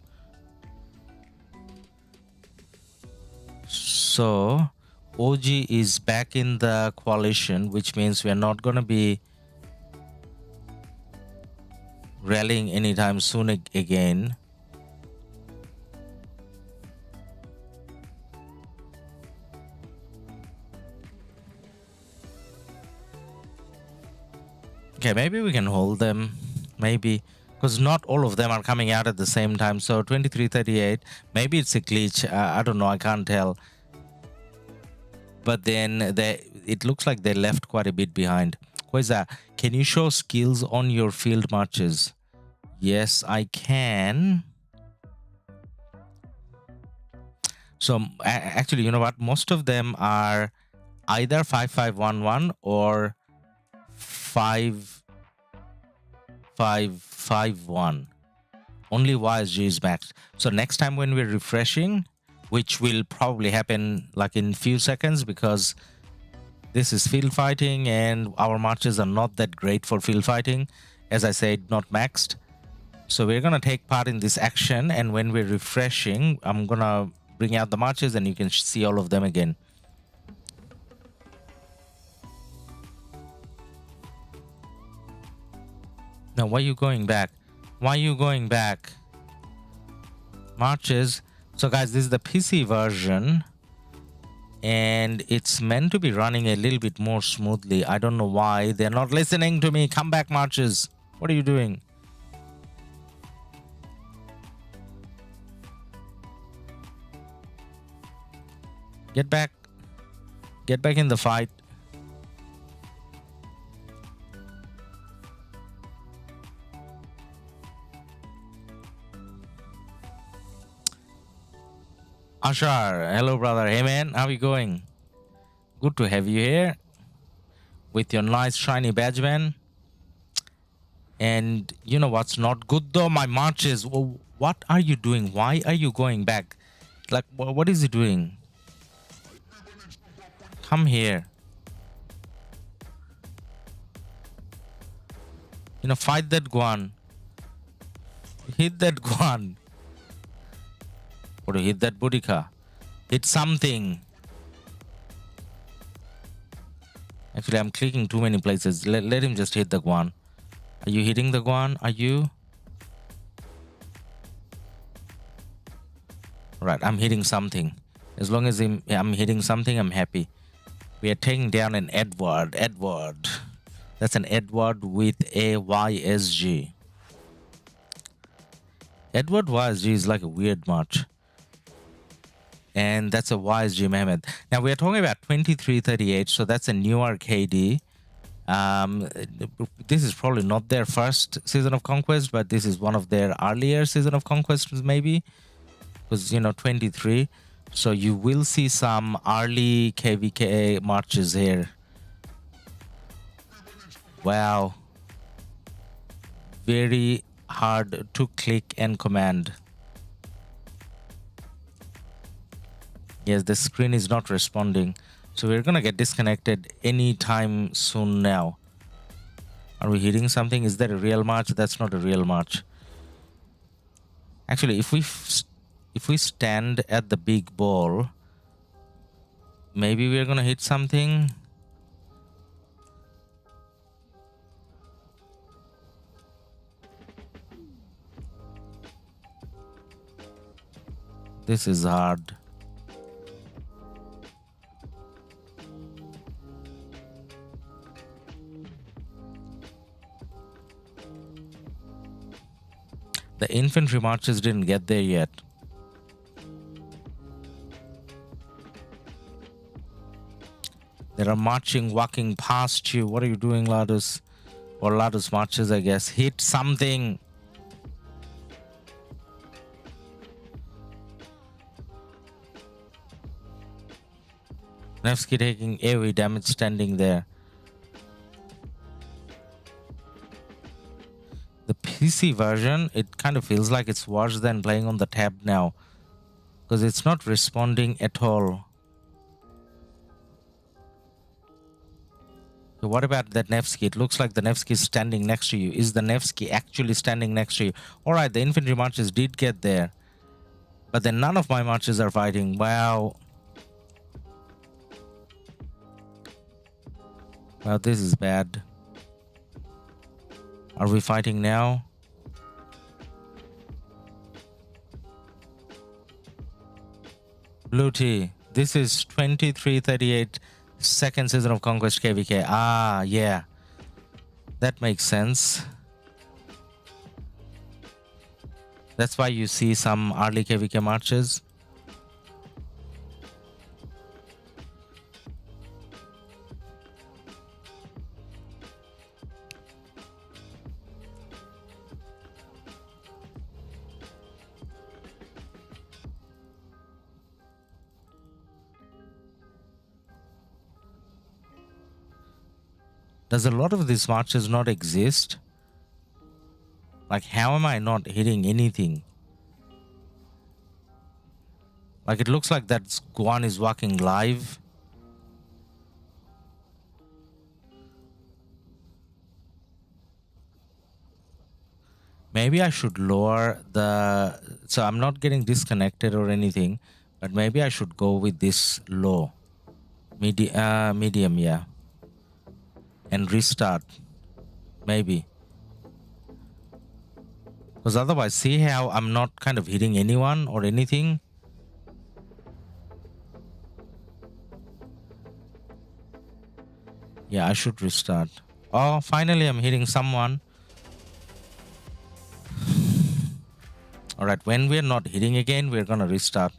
Speaker 1: So OG is back in the coalition, which means we are not going to be rallying anytime soon again. Okay, maybe we can hold them. Maybe. Because not all of them are coming out at the same time. So 2338, maybe it's a glitch. I don't know. I can't tell. But then it looks like they left quite a bit behind. Kweza, can you show skills on your field marches? Yes, I can. So actually, you know what? Most of them are either 5511 or 5551. Only YSG is maxed. So next time when we're refreshing, which will probably happen like in few seconds, because this is field fighting and our marches are not that great for field fighting. As I said, not maxed. So we're going to take part in this action, and when we're refreshing, I'm going to bring out the marches and you can see all of them again. Now, why are you going back? Why are you going back? Marches. So guys, this is the PC version and it's meant to be running a little bit more smoothly. I don't know why they're not listening to me. Come back, marches. What are you doing? Get back. Get back in the fight. Ashar, hello brother. Hey man, how you going? Good to have you here. with your nice shiny badge, man. And you know what's not good though? My marches. Well, what are you doing? Why are you going back? Like, what is he doing? Come here. You know, fight that Guan. Hit that Guan. Or hit that Boudica. Hit something. Actually, I'm clicking too many places. Let him just hit the Guan. Are you hitting the Guan? Are you? Right, I'm hitting something. As long as I'm hitting something, I'm happy. We are taking down an Edward. Edward. That's an Edward with a YSG. Edward YSG is like a weird march. And that's a YSG Mehmet. Now we are talking about 2338, so that's a new arcade. This is probably not their first season of conquest, but this is one of their earlier season of conquest, maybe, because you know 23. So you will see some early KvK marches here. Wow, very hard to click and command. Yes, the screen is not responding. So we're gonna get disconnected anytime soon now. Are we hitting something? Is that a real march? That's not a real march. Actually, if we stand at the big ball, maybe we're gonna hit something. This is hard. The infantry marches didn't get there yet. They are marching, walking past you. What are you doing, Ladus? Or Ladus marches, I guess. Hit something. Nevsky taking AoE damage standing there. The PC version, it kind of feels like it's worse than playing on the tab now, because it's not responding at all. So what about that Nevsky? It looks like the Nevsky is standing next to you. Is the Nevsky actually standing next to you? Alright, the infantry marches did get there, but then none of my marches are fighting. Wow. Wow, this is bad. Are we fighting now? Blue T, this is 2338 second season of Conquest KvK. Ah, yeah. That makes sense. That's why you see some early KvK marches. Does a lot of these marches not exist? Like, how am I not hitting anything? Like, it looks like that Guan is walking live. Maybe I should lower the... So I'm not getting disconnected or anything, but maybe I should go with this low. Medium, yeah. And restart. Maybe. Because otherwise, see how I'm not kind of hitting anyone or anything? Yeah, I should restart. Oh, finally I'm hitting someone. Alright, when we're not hitting again, we're gonna restart.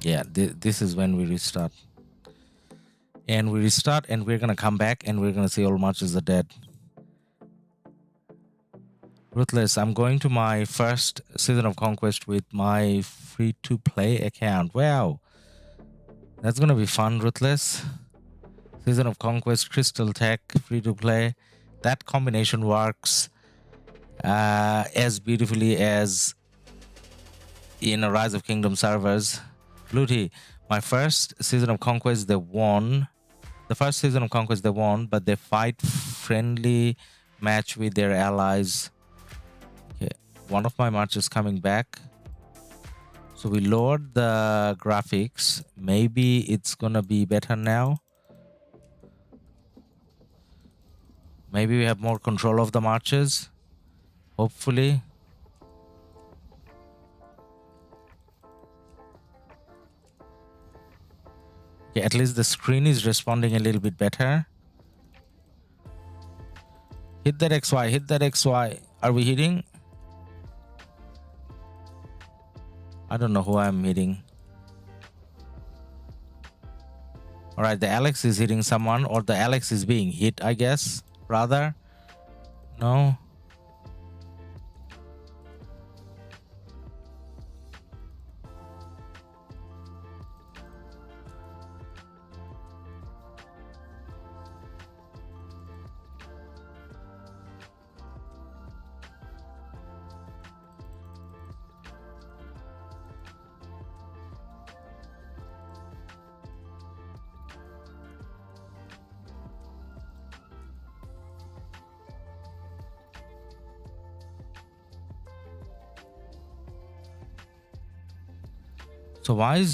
Speaker 1: Yeah, this is when we restart. And we restart and we're gonna come back and we're gonna see all marches are dead. Ruthless, I'm going to my first Season of Conquest with my free-to-play account. Wow. That's going to be fun, Ruthless. Season of Conquest, Crystal Tech, free-to-play. That combination works as beautifully as in a Rise of Kingdom servers. Fluty, my first Season of Conquest, they won. The first Season of Conquest, they won, but they fight friendly match with their allies. Okay, one of my marches coming back. So we lowered the graphics. Maybe it's gonna be better now. Maybe we have more control of the marches. Hopefully. Okay, at least the screen is responding a little bit better. Hit that XY, hit that XY. Are we hitting? I don't know who I'm hitting. Alright, the Alex is hitting someone, or the Alex is being hit, I guess. Rather. No. So why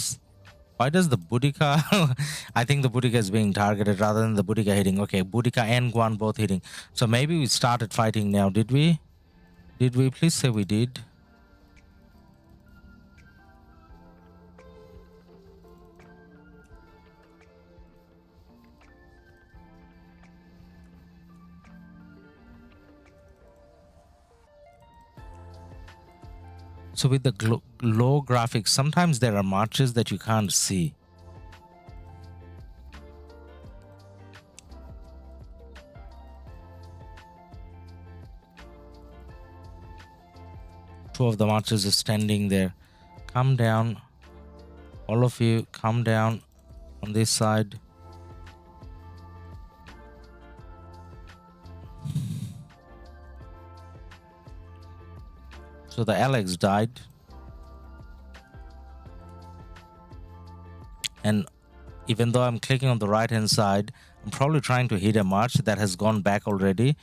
Speaker 1: does the Boudica I think the Boudica is being targeted rather than the Boudica hitting. Okay, Boudica and Guan both hitting. So maybe we started fighting now. Did we? Did we? Please say we did. So with the low graphics, sometimes there are marches that you can't see. Two of the marches are standing there. Come down. All of you, come down on this side. So the Alex died. And even though I'm clicking on the right hand side, I'm probably trying to hit a march that has gone back already.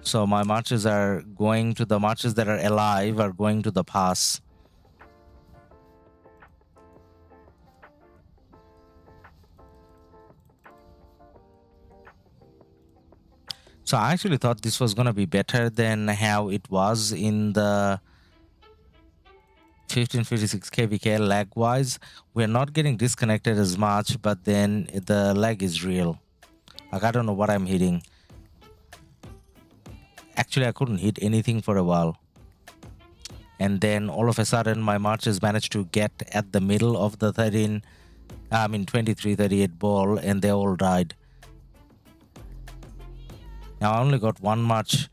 Speaker 1: So my marches are going to the marches that are alive are going to the pass. So I actually thought this was going to be better than how it was in the 1556 KvK lag wise. We're not getting disconnected as much, but then the lag is real. Like, I don't know what I'm hitting. Actually, I couldn't hit anything for a while. And then all of a sudden my marches managed to get at the middle of the 2338 ball, and they all died. Now I only got one march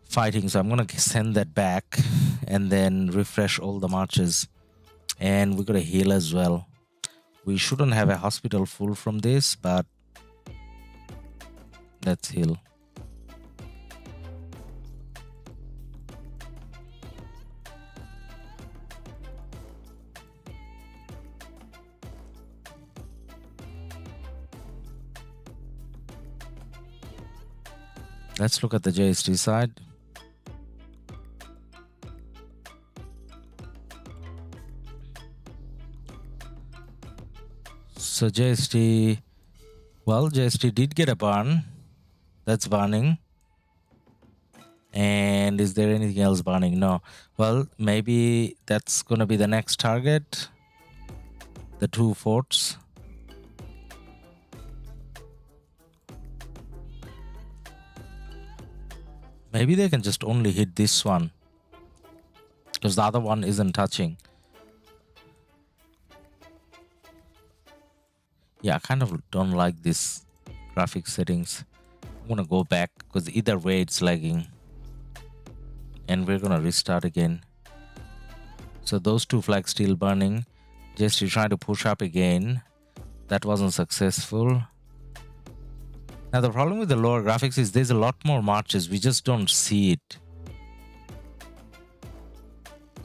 Speaker 1: fighting, so I'm gonna send that back and then refresh all the marches. And we got a heal as well. We shouldn't have a hospital full from this, but let's heal. Let's look at the JST side. So JST, well, JST did get a burn. That's burning. And is there anything else burning? No. Well, maybe that's going to be the next target. The 2 forts. Maybe they can just only hit this one, because the other one isn't touching. Yeah, I kind of don't like this graphic settings. I'm gonna go back because either way it's lagging. and we're gonna restart again. So those two flags still burning. Just to try to push up again. That wasn't successful. Now the problem with the lower graphics is there's a lot more marches. We just don't see it.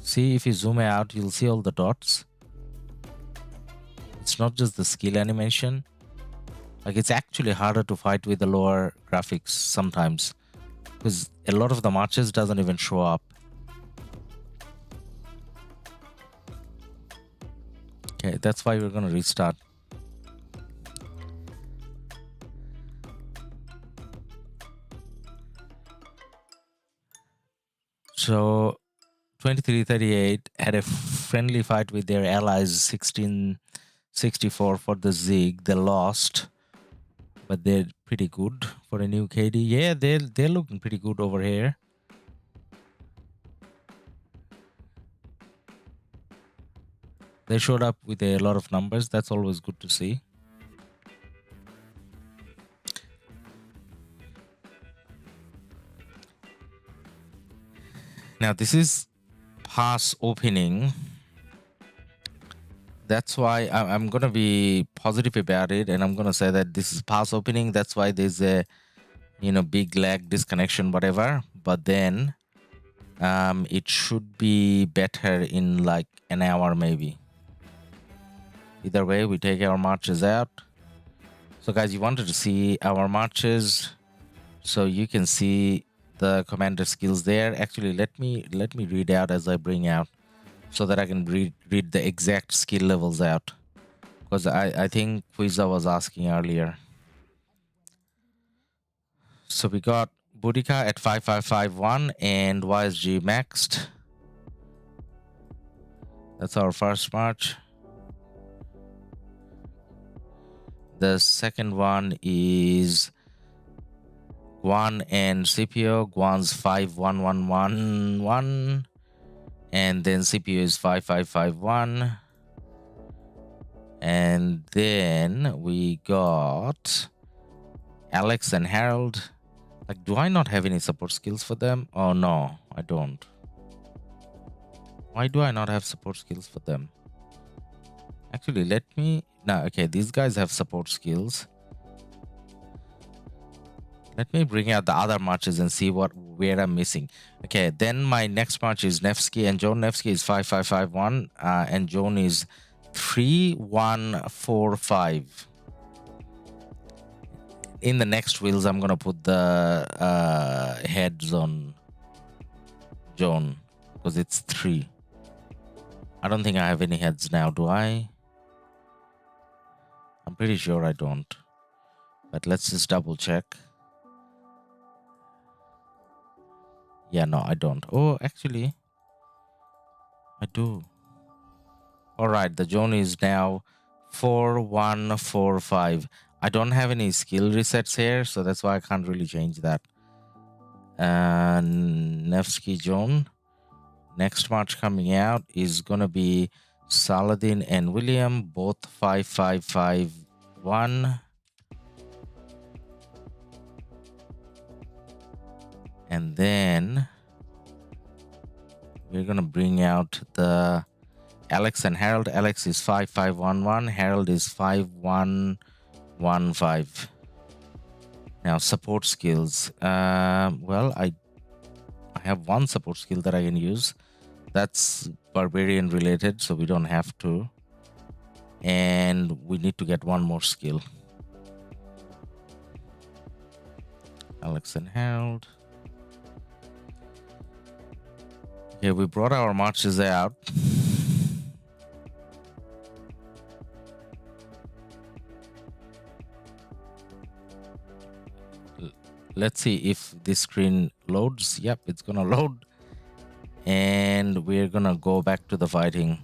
Speaker 1: See, if you zoom out, you'll see all the dots. It's not just the skill animation. Like, it's actually harder to fight with the lower graphics sometimes, because a lot of the marches doesn't even show up. Okay, that's why we're gonna restart. So 2338 had a friendly fight with their allies 1664 for the Zig. They lost, but they're pretty good for a new KD. Yeah, they're looking pretty good over here. They showed up with a lot of numbers. That's always good to see. Now this is pass opening. That's why I'm gonna be positive about it, and I'm gonna say that this is pass opening. That's why there's a big lag, disconnection, whatever. But then it should be better in like an hour maybe. Either way, we take our marches out. So guys, you wanted to see our marches, so you can see the commander skills there. Actually, let me read out as I bring out, so that I can read the exact skill levels out, because I think Quiza was asking earlier. So we got Boudica at 5551 and YSG maxed. That's our first march. The second one is Guan and Scipio. Guan's 51111, and then Scipio is 5551. And then we got Alex and Harold. Like, do I not have any support skills for them? Oh no, I don't. Why do I not have support skills for them? Actually, let me... No, okay, these guys have support skills. Let me bring out the other marches and see where I'm missing. Okay, then my next march is Nevsky, and Joan Nevsky is 5551, and Joan is 3145. In the next wheels, I'm gonna put the heads on Joan, because it's 3. I don't think I have any heads now, do I? I'm pretty sure I don't, but let's just double check. Yeah, no, I don't. Oh, actually, I do. All right, the Joan is now 4145. I don't have any skill resets here, so that's why I can't really change that. Nevsky Joan. Next march coming out is gonna be Saladin and William, both 5551. And then we're gonna bring out the Alex and Harold. Alex is 5511. Harold is 5115. Now support skills. Well, I have one support skill that I can use. That's barbarian related, so we don't have to. And we need to get one more skill. Alex and Harold. Okay, we brought our marches out. Let's see if this screen loads. Yep, it's gonna load. And we're gonna go back to the fighting.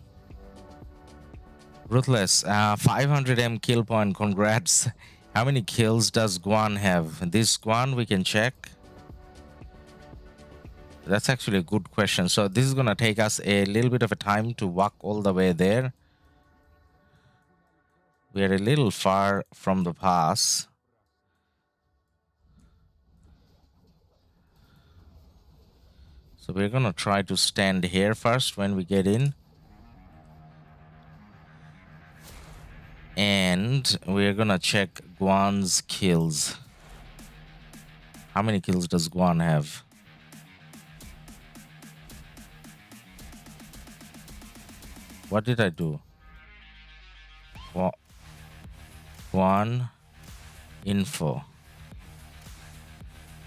Speaker 1: Ruthless, 500M kill point, congrats. How many kills does Guan have? This Guan, we can check. That's actually a good question. So this is gonna take us a little bit of a time to walk all the way there. We're a little far from the pass. So we're gonna try to stand here first when we get in. And we're gonna check Guan's kills. How many kills does Guan have? What did I do? Guan info.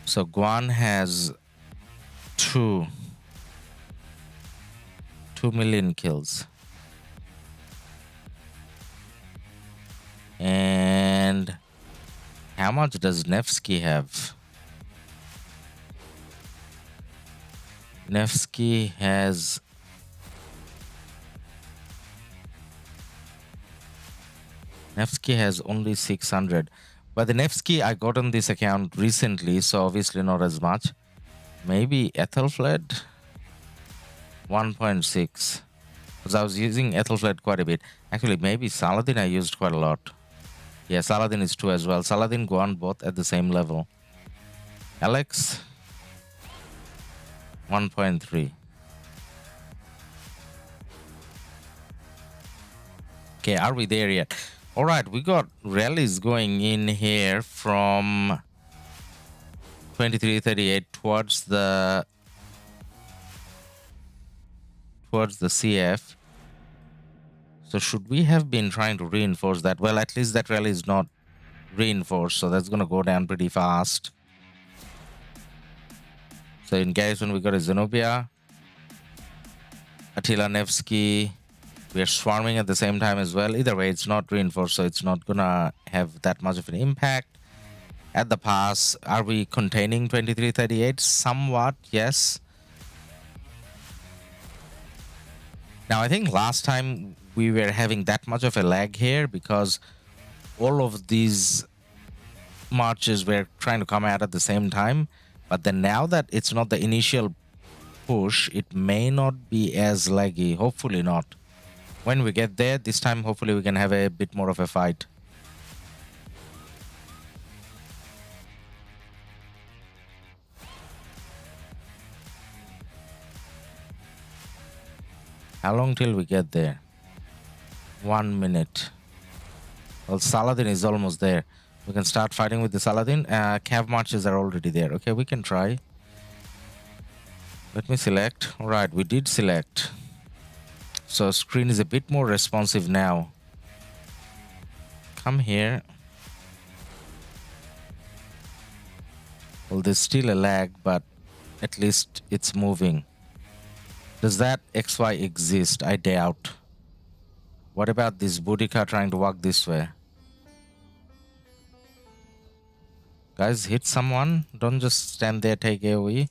Speaker 1: So Guan has 2 million kills. And how much does Nevsky have? Nevsky has only 600. But the Nevsky I got on this account recently, so obviously not as much. Maybe Ethelfled 1.6, because I was using Ethelfled quite a bit. Actually, maybe Saladin I used quite a lot. Yeah, Saladin is 2 as well. Saladin, Guan, both at the same level. Alex 1.3. Okay, are we there yet? All right, we got rallies going in here from 2338 towards the CF. So should we have been trying to reinforce that? Well, at least that rally is not reinforced, so that's gonna go down pretty fast. So in garrison we got a Zenobia, Attila Nevsky. We are swarming at the same time as well. Either way, it's not reinforced, so it's not gonna have that much of an impact. At the pass, are we containing 2338? Somewhat, yes. Now, I think last time we were having that much of a lag here because all of these marches were trying to come out at the same time. But then now that it's not the initial push, it may not be as laggy. Hopefully not. When we get there, this time hopefully we can have a bit more of a fight. How long till we get there? 1 minute. Well, Saladin is almost there. We can start fighting with the Saladin. Cav marches are already there. Okay, we can try. Let me select. All right, we did select. So screen is a bit more responsive now. Come here. Well, there's still a lag, but at least it's moving. Does that XY exist? I doubt. What about this Boudica trying to walk this way? Guys, hit someone. Don't just stand there, take AoE.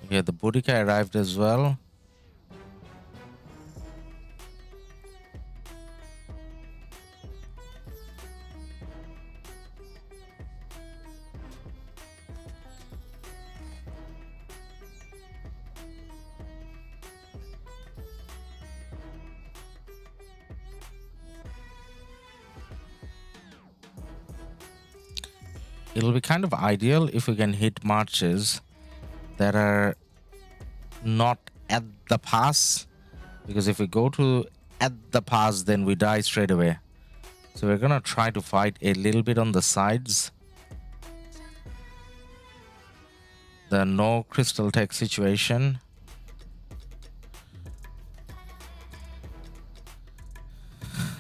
Speaker 1: Okay, the Boudica arrived as well. It'll be kind of ideal if we can hit marches that are not at the pass, because if we go to at the pass, then we die straight away. So we're gonna try to fight a little bit on the sides. The no crystal tech situation.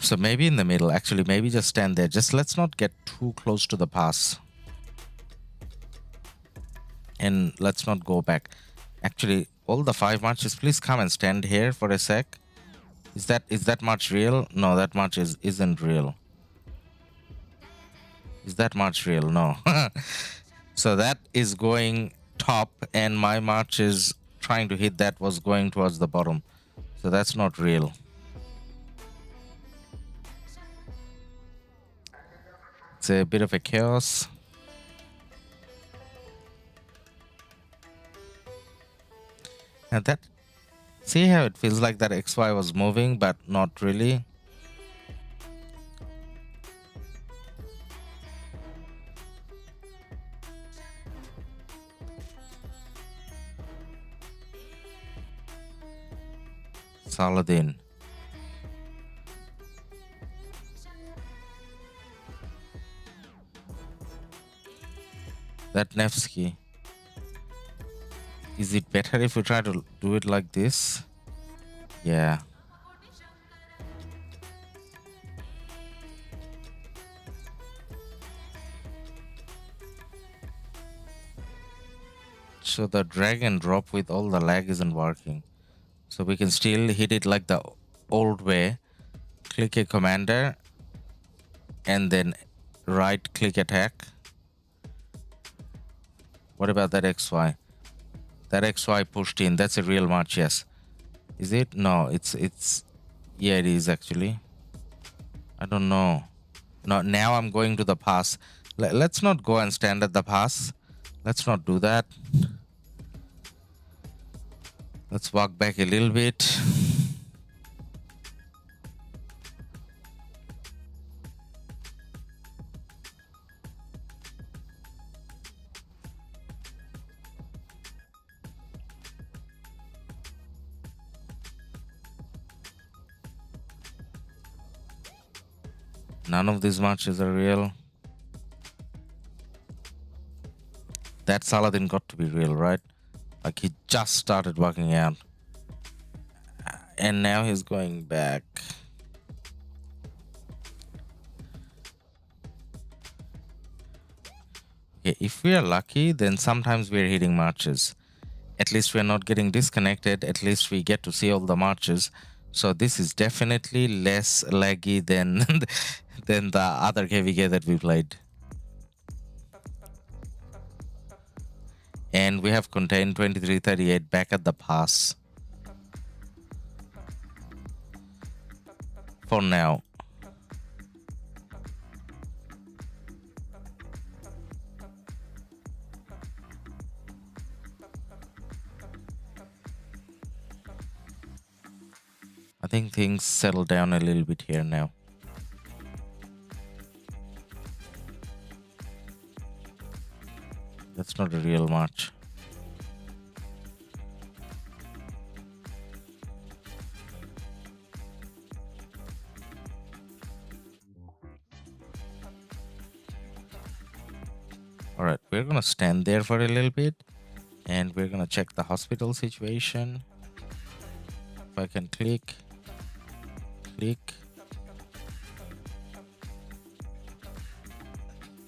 Speaker 1: So maybe in the middle, actually, maybe just stand there. Just let's not get too close to the pass. And let's not go back. Actually, all the 5 marches, please come and stand here for a sec. Is that march real? No, that march isn't real. Is that march real? No. So that is going top, and my march is trying to hit that was going towards the bottom. So that's not real. It's a bit of a chaos. And that, see how it feels like that XY was moving, but not really. Saladin. That Nevsky. Is it better if we try to do it like this? Yeah. So the drag and drop with all the lag isn't working. So we can still hit it like the old way. Click a commander and then right click attack. What about that XY? That XY pushed in. That's a real march, yes. Is it? No, it's yeah, it is actually. I don't know. No, now I'm going to the pass. Let's not go and stand at the pass. Let's not do that. Let's walk back a little bit. None of these marches are real. That Saladin got to be real, right? Like he just started working out. And now he's going back. Okay, if we are lucky, then sometimes we're hitting marches. At least we're not getting disconnected. At least we get to see all the marches. So this is definitely less laggy than than the other KvK that we played. And we have contained 2338 back at the pass. For now. I think things settle down a little bit here now. That's not a real march. Alright, we're gonna stand there for a little bit and we're gonna check the hospital situation. If I can click.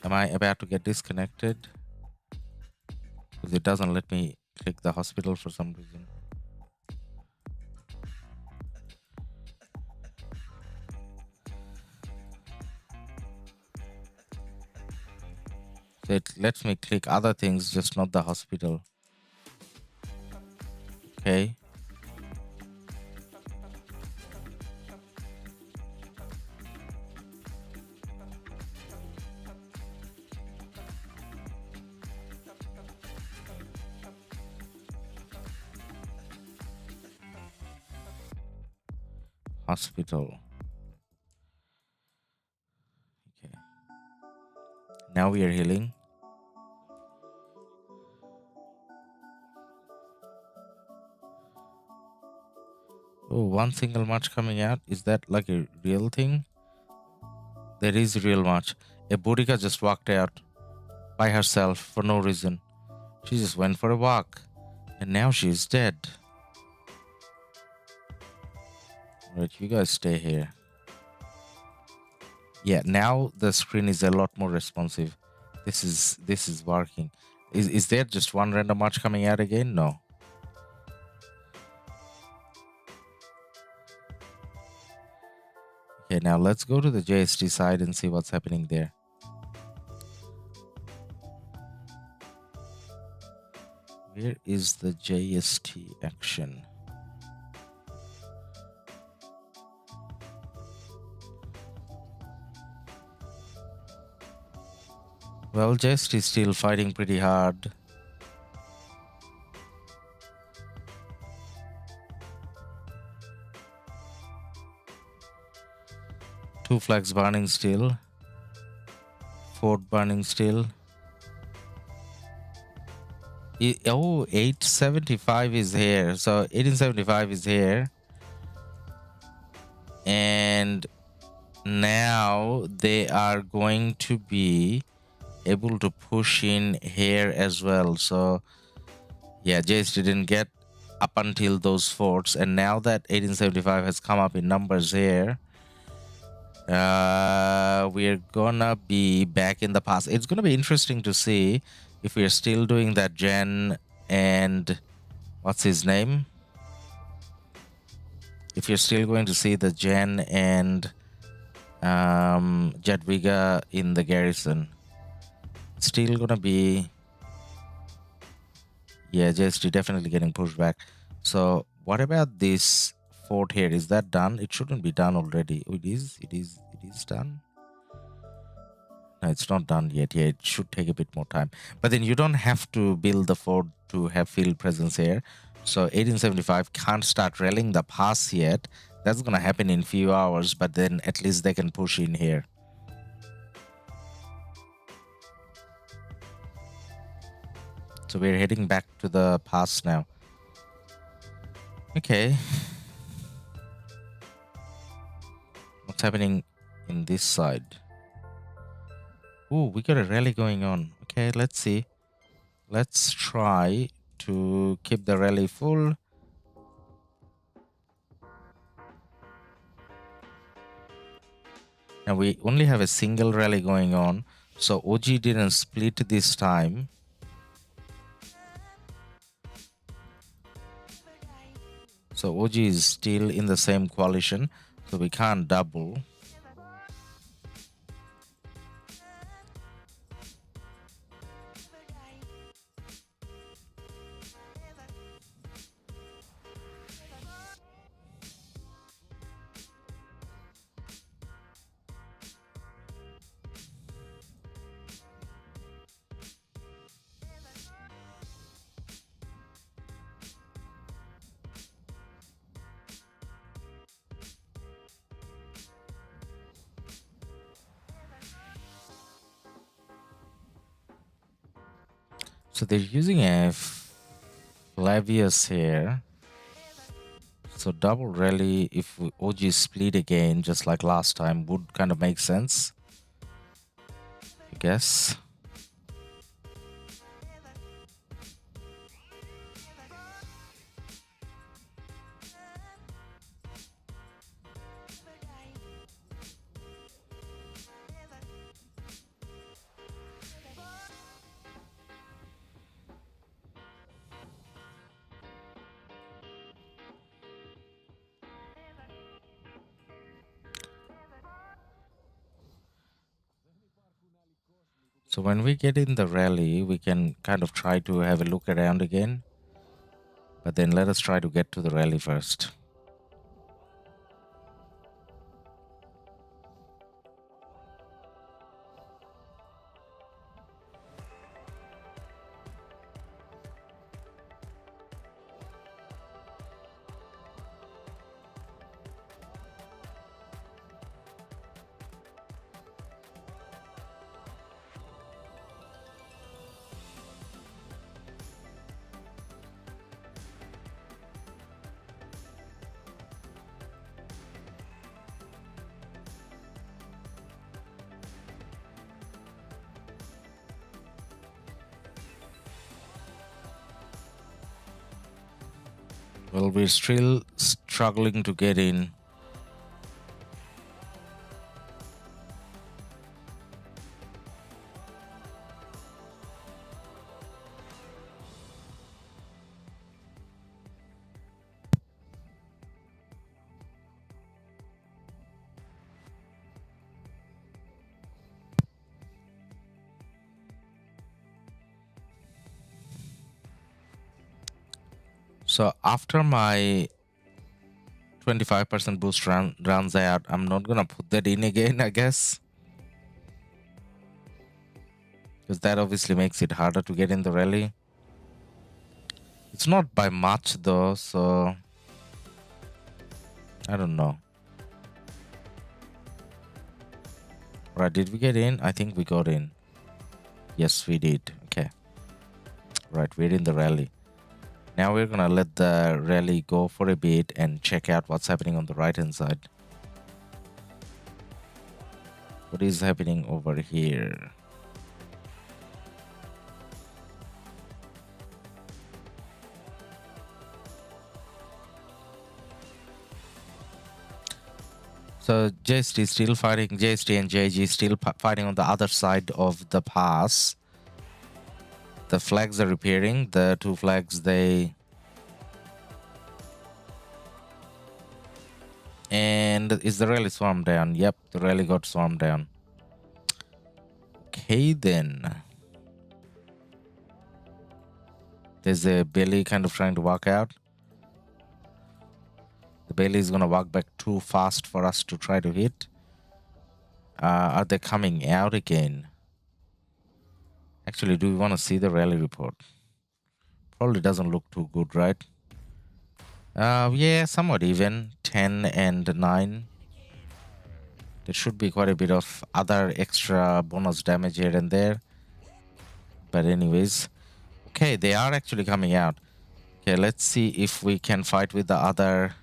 Speaker 1: Am I about to get disconnected? Because it doesn't let me click the hospital for some reason. So it lets me click other things, just not the hospital. Okay. Hospital. Okay. Now we are healing. Oh, one single match coming out. Is that like a real thing? There is a real match. A Boudica just walked out by herself for no reason. She just went for a walk. And now she's dead. Alright, you guys stay here. Yeah, now the screen is a lot more responsive. This is working. Is there just one random match coming out again? No. Okay, now let's go to the JST side and see what's happening there. Where is the JST action? Well, JST is still fighting pretty hard. 2 flags burning still. Fort burning still. Oh, 875 is here. So 1875 is here. And now they are going to be able to push in here as well. So yeah, Jace didn't get up until those forts, and now that 1875 has come up in numbers here, we're gonna be back in the past. It's gonna be interesting to see if we're still doing that Gen and what's his name, if you're still going to see the Gen and Jadwiga in the garrison. Still gonna be, yeah, JST definitely getting pushed back. So what about this fort here? Is that done? It shouldn't be done already. Oh, it is done. No, it's not done yet. Yeah, it should take a bit more time. But then you don't have to build the fort to have field presence here. So 1875 can't start rallying the pass yet. That's gonna happen in few hours, but then at least they can push in here. So we're heading back to the pass now. Okay. What's happening in this side? Ooh, we got a rally going on. Okay, let's see. Let's try to keep the rally full. And we only have a single rally going on. So OG didn't split this time. So OG is still in the same coalition. So we can't double. So they're using a Flavius here. So double rally, if OG split again, just like last time, would kind of make sense, I guess. So when we get in the rally, we can kind of try to have a look around again. But then let us try to get to the rally first. Well, we're still struggling to get in. So after my 25% boost runs out, I'm not gonna put that in again, I guess. Because that obviously makes it harder to get in the rally. It's not by much though, so I don't know. Right, did we get in? I think we got in. Yes, we did. Okay. Right, we're in the rally. Now we're gonna let the rally go for a bit and check out what's happening on the right hand side. What is happening over here? So JST is still fighting, JST and JG still fighting on the other side of the pass. The flags are repairing. The two flags, they... And is the rally swarmed down? Yep, the rally got swarmed down. Okay then. There's a Bailey kind of trying to walk out. The Bailey is gonna walk back too fast for us to try to hit. Are they coming out again? Actually, do we want to see the rally report? Probably doesn't look too good, right? Yeah, somewhat even. 10 and 9. There should be quite a bit of other extra bonus damage here and there. But anyways. Okay, they are actually coming out. Okay, let's see if we can fight with the other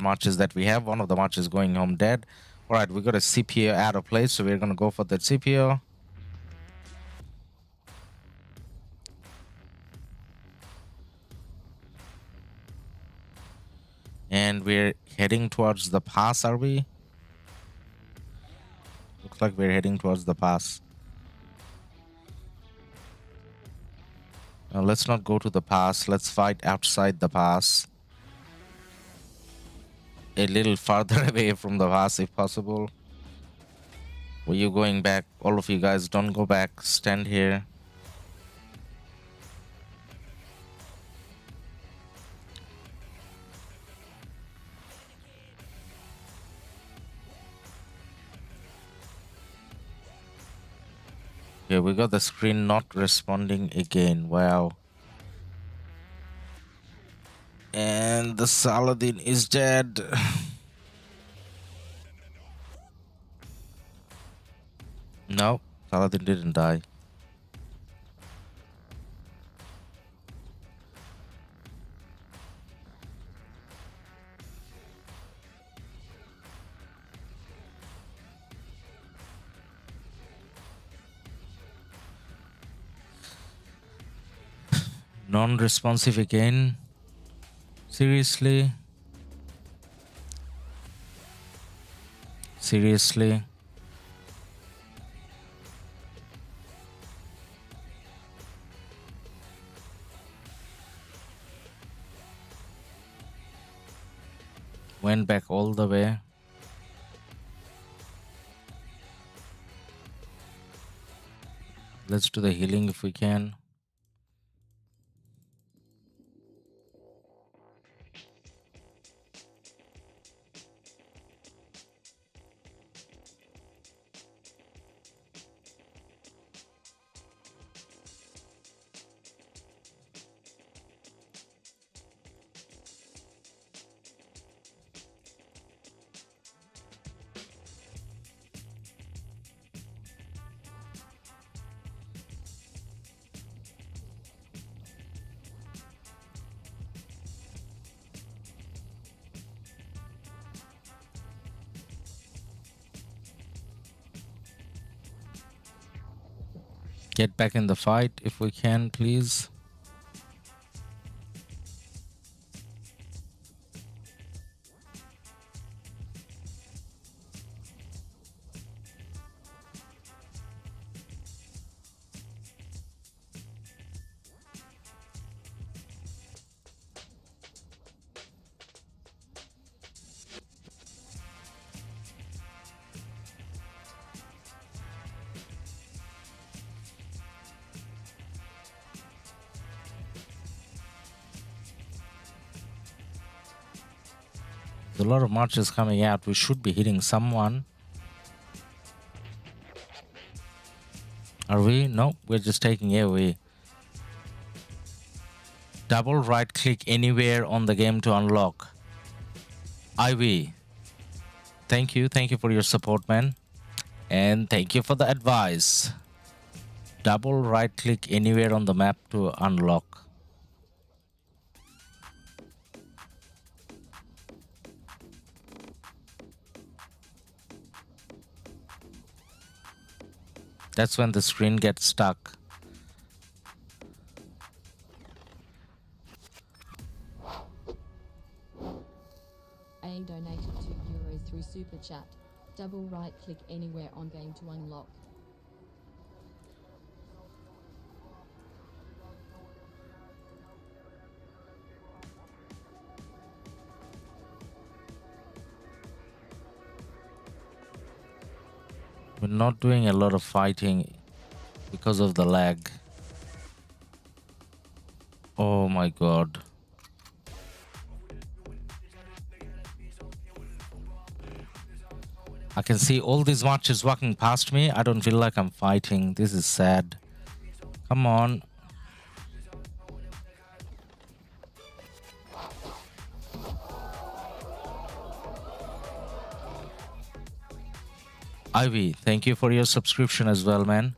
Speaker 1: marches that we have. One of the marches going home dead. Alright, we got a CPO out of place, so we're gonna go for that CPO. And we're heading towards the pass, are we? Looks like we're heading towards the pass. Now let's not go to the pass. Let's fight outside the pass. A little farther away from the pass if possible. Were you going back? All of you guys, don't go back. Stand here. Okay, we got the screen not responding again. Wow. And the Saladin is dead. No, Saladin didn't die. Non-responsive again. Seriously? Seriously? Went back all the way. Let's do the healing if we can. Get back in the fight if we can, please. There's a lot of marches coming out. We should be hitting someone. Are we? No, we're just taking AoE. Double right click anywhere on the game to unlock. IV. Thank you for your support, man. And thank you for the advice. Double right click anywhere on the map to unlock. That's when the screen gets stuck.
Speaker 2: A donated €2 through Super Chat. Double right click anywhere on game to unlock.
Speaker 1: We're not doing a lot of fighting because of the lag. Oh my god. I can see all these marches walking past me. I don't feel like I'm fighting. This is sad. Come on. Ivy, thank you for your subscription as well, man.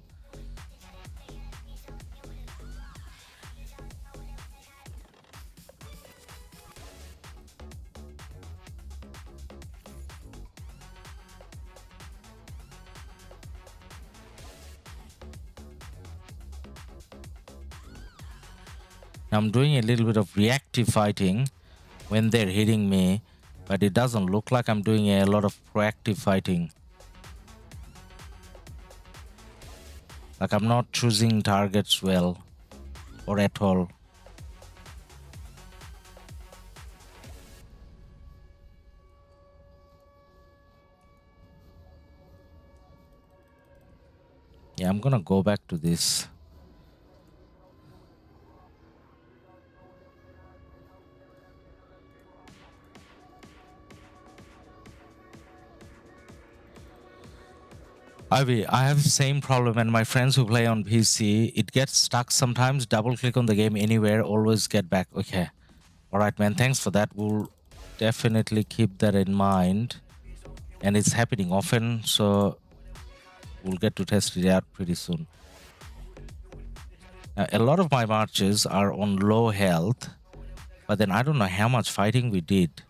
Speaker 1: I'm doing a little bit of reactive fighting when they're hitting me, but it doesn't look like I'm doing a lot of proactive fighting. Like I'm not choosing targets well or at all. Yeah, I'm gonna go back to this. Ivy, I have the same problem, and my friends who play on PC, it gets stuck sometimes. Double click on the game anywhere, always get back. Okay. All right, man. Thanks for that. We'll definitely keep that in mind. And it's happening often, so we'll get to test it out pretty soon. Now, a lot of my marches are on low health, but then I don't know how much fighting we did.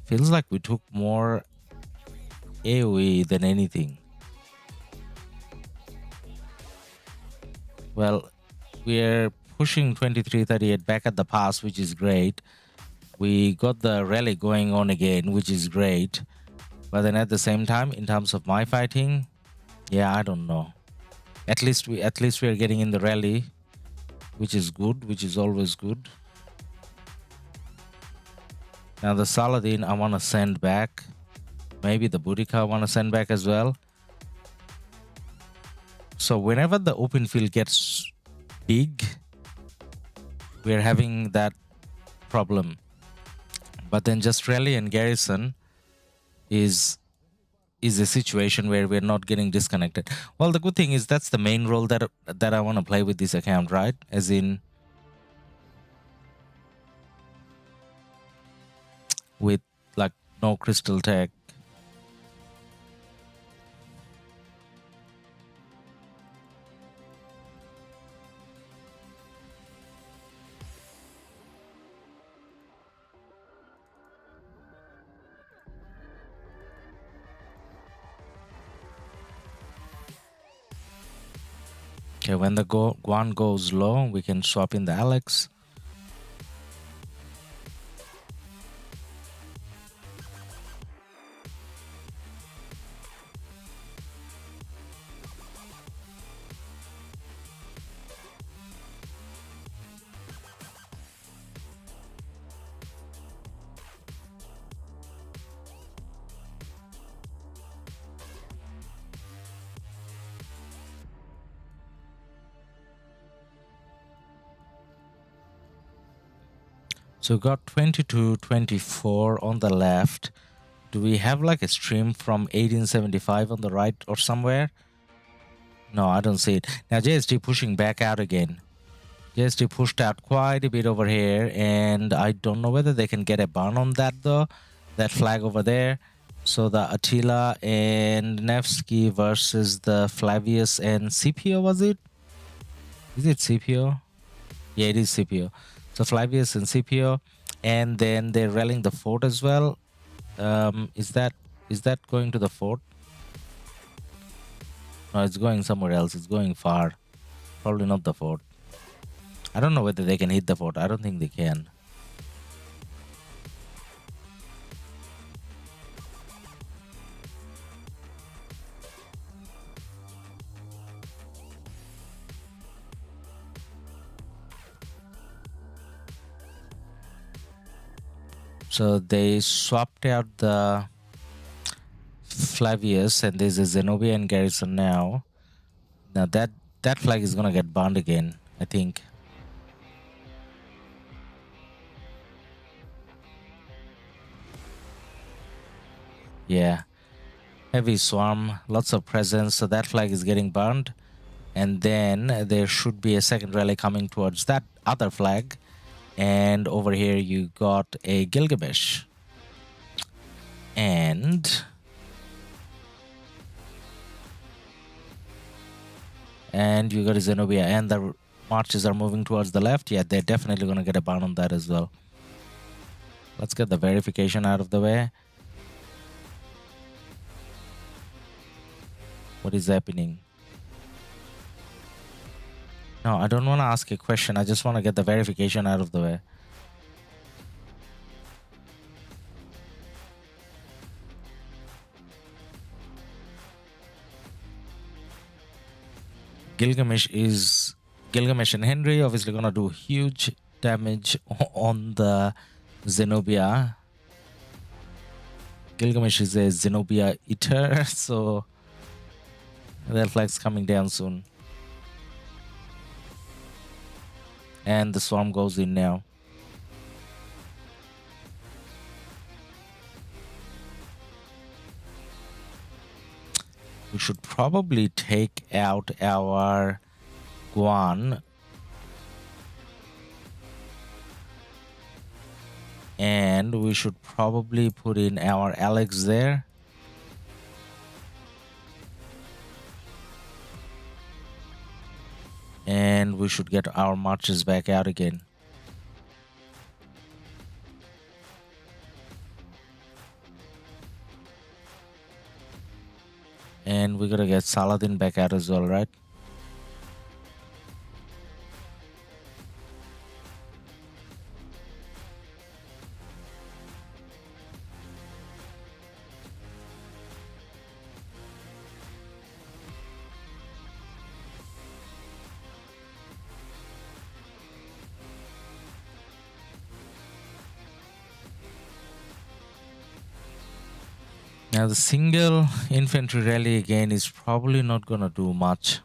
Speaker 1: Feels like we took more AoE than anything. Well, we're pushing 2338 back at the pass, which is great. We got the rally going on again, which is great. But then at the same time, in terms of my fighting, yeah, I don't know. At least we are getting in the rally, which is good, which is always good. Now the Saladin I want to send back. Maybe the Boudica I want to send back as well. So whenever the open field gets big, we're having that problem. But then just rally and garrison is a situation where we're not getting disconnected. Well, the good thing is that's the main role that I want to play with this account, right? As in with like no crystal tech. Okay, when the Guan goes low, we can swap in the Alex. So we got 2224 on the left. Do we have like a stream from 1875 on the right or somewhere? No, I don't see it. Now JSD pushing back out again. JSD pushed out quite a bit over here, and I don't know whether they can get a burn on that though. That flag over there. So the Attila and Nevsky versus the Flavius and Scipio, was it? Is it Scipio? Yeah, it is Scipio. So Flavius and Scipio, and then they're rallying the fort as well. Is that going to the fort? No, it's going somewhere else. It's going far. Probably not the fort. I don't know whether they can hit the fort. I don't think they can. So they swapped out the Flavius, and there's a Zenobian garrison now. Now that flag is gonna get burned again, I think. Yeah. Heavy swarm, lots of presence, so that flag is getting burned. And then there should be a second rally coming towards that other flag. And over here you got a Gilgamesh. And you got a Zenobia, and the marches are moving towards the left. Yeah, they're definitely going to get a burn on that as well. Let's get the verification out of the way. What is happening? No, I don't want to ask a question. I just want to get the verification out of the way. Gilgamesh and Henry obviously gonna do huge damage on the Zenobia. Gilgamesh is a Zenobia eater, so that flag's coming down soon. And the swarm goes in now. We should probably take out our Guan. And we should probably put in our Alex there. And we should get our marches back out again. And we gotta get Saladin back out as well, right? Now the single infantry rally again is probably not gonna do much.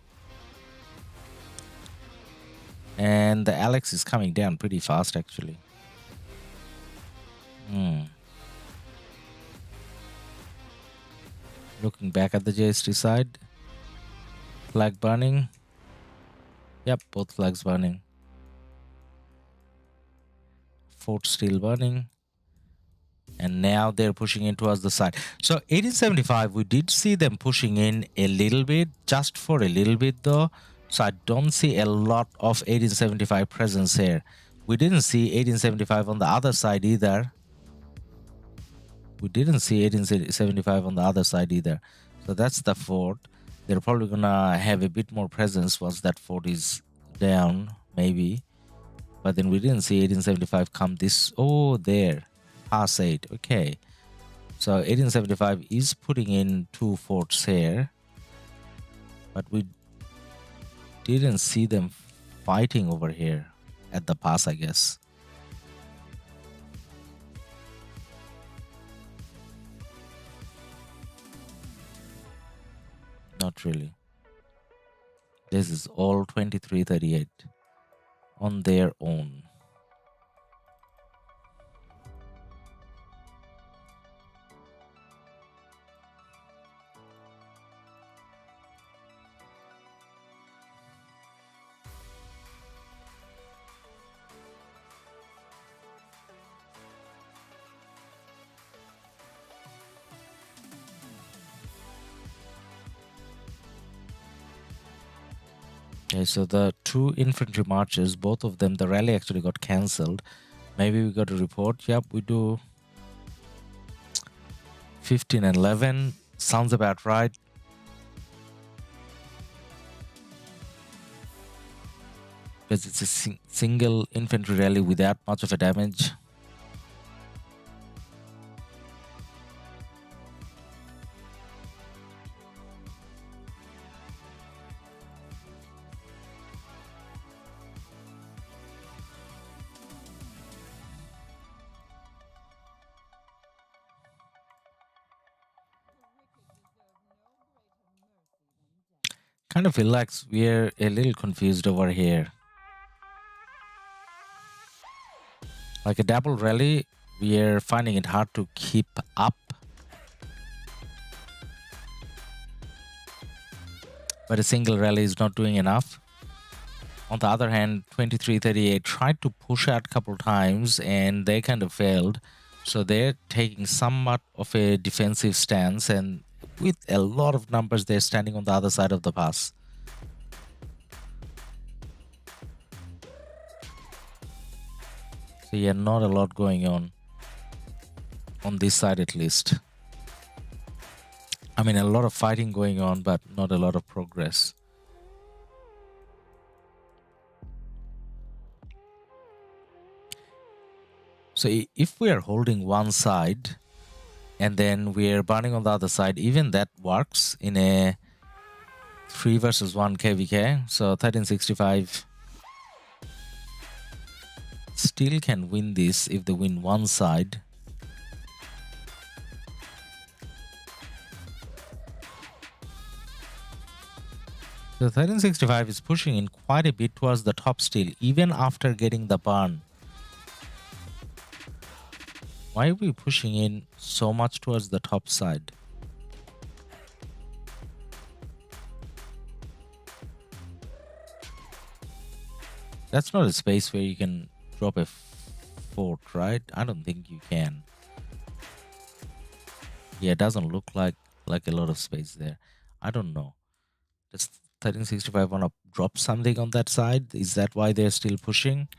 Speaker 1: And the Alex is coming down pretty fast actually. Looking back at the JST side. Flag burning. Yep, both flags burning. Fort still burning. And now they're pushing in towards the side. So 1875, we did see them pushing in a little bit, just for a little bit though. So I don't see a lot of 1875 presence here. We didn't see 1875 on the other side either. We didn't see 1875 on the other side either. So that's the fort. They're probably gonna have a bit more presence once that fort is down, maybe. But then we didn't see 1875 come this. Oh, there. Pass 8. Okay. So 1875 is putting in 2 forts here. But we didn't see them fighting over here at the pass, I guess. Not really. This is all 2338 on their own. Okay, so the 2 infantry marches, both of them, the rally actually got cancelled. Maybe we got a report. Yep, we do. 15 and 11. Sounds about right. Because it's a single infantry rally without much of a damage. Kind of feel like we're a little confused over here. Like a double rally, we're finding it hard to keep up. But a single rally is not doing enough. On the other hand, 2338 tried to push out a couple times and they kind of failed. So they're taking somewhat of a defensive stance, and with a lot of numbers, they're standing on the other side of the pass. So yeah, not a lot going on this side at least. I mean, a lot of fighting going on, but not a lot of progress. So if we are holding one side and then we're burning on the other side, even that works in a 3 versus 1 KvK. So 1365 still can win this if they win one side. So 1365 is pushing in quite a bit towards the top still, even after getting the burn. Why are we pushing in so much towards the top side? That's not a space where you can drop a fort, right? I don't think you can. Yeah, it doesn't look like a lot of space there. I don't know. Does 1365 want to drop something on that side? Is that why they're still pushing?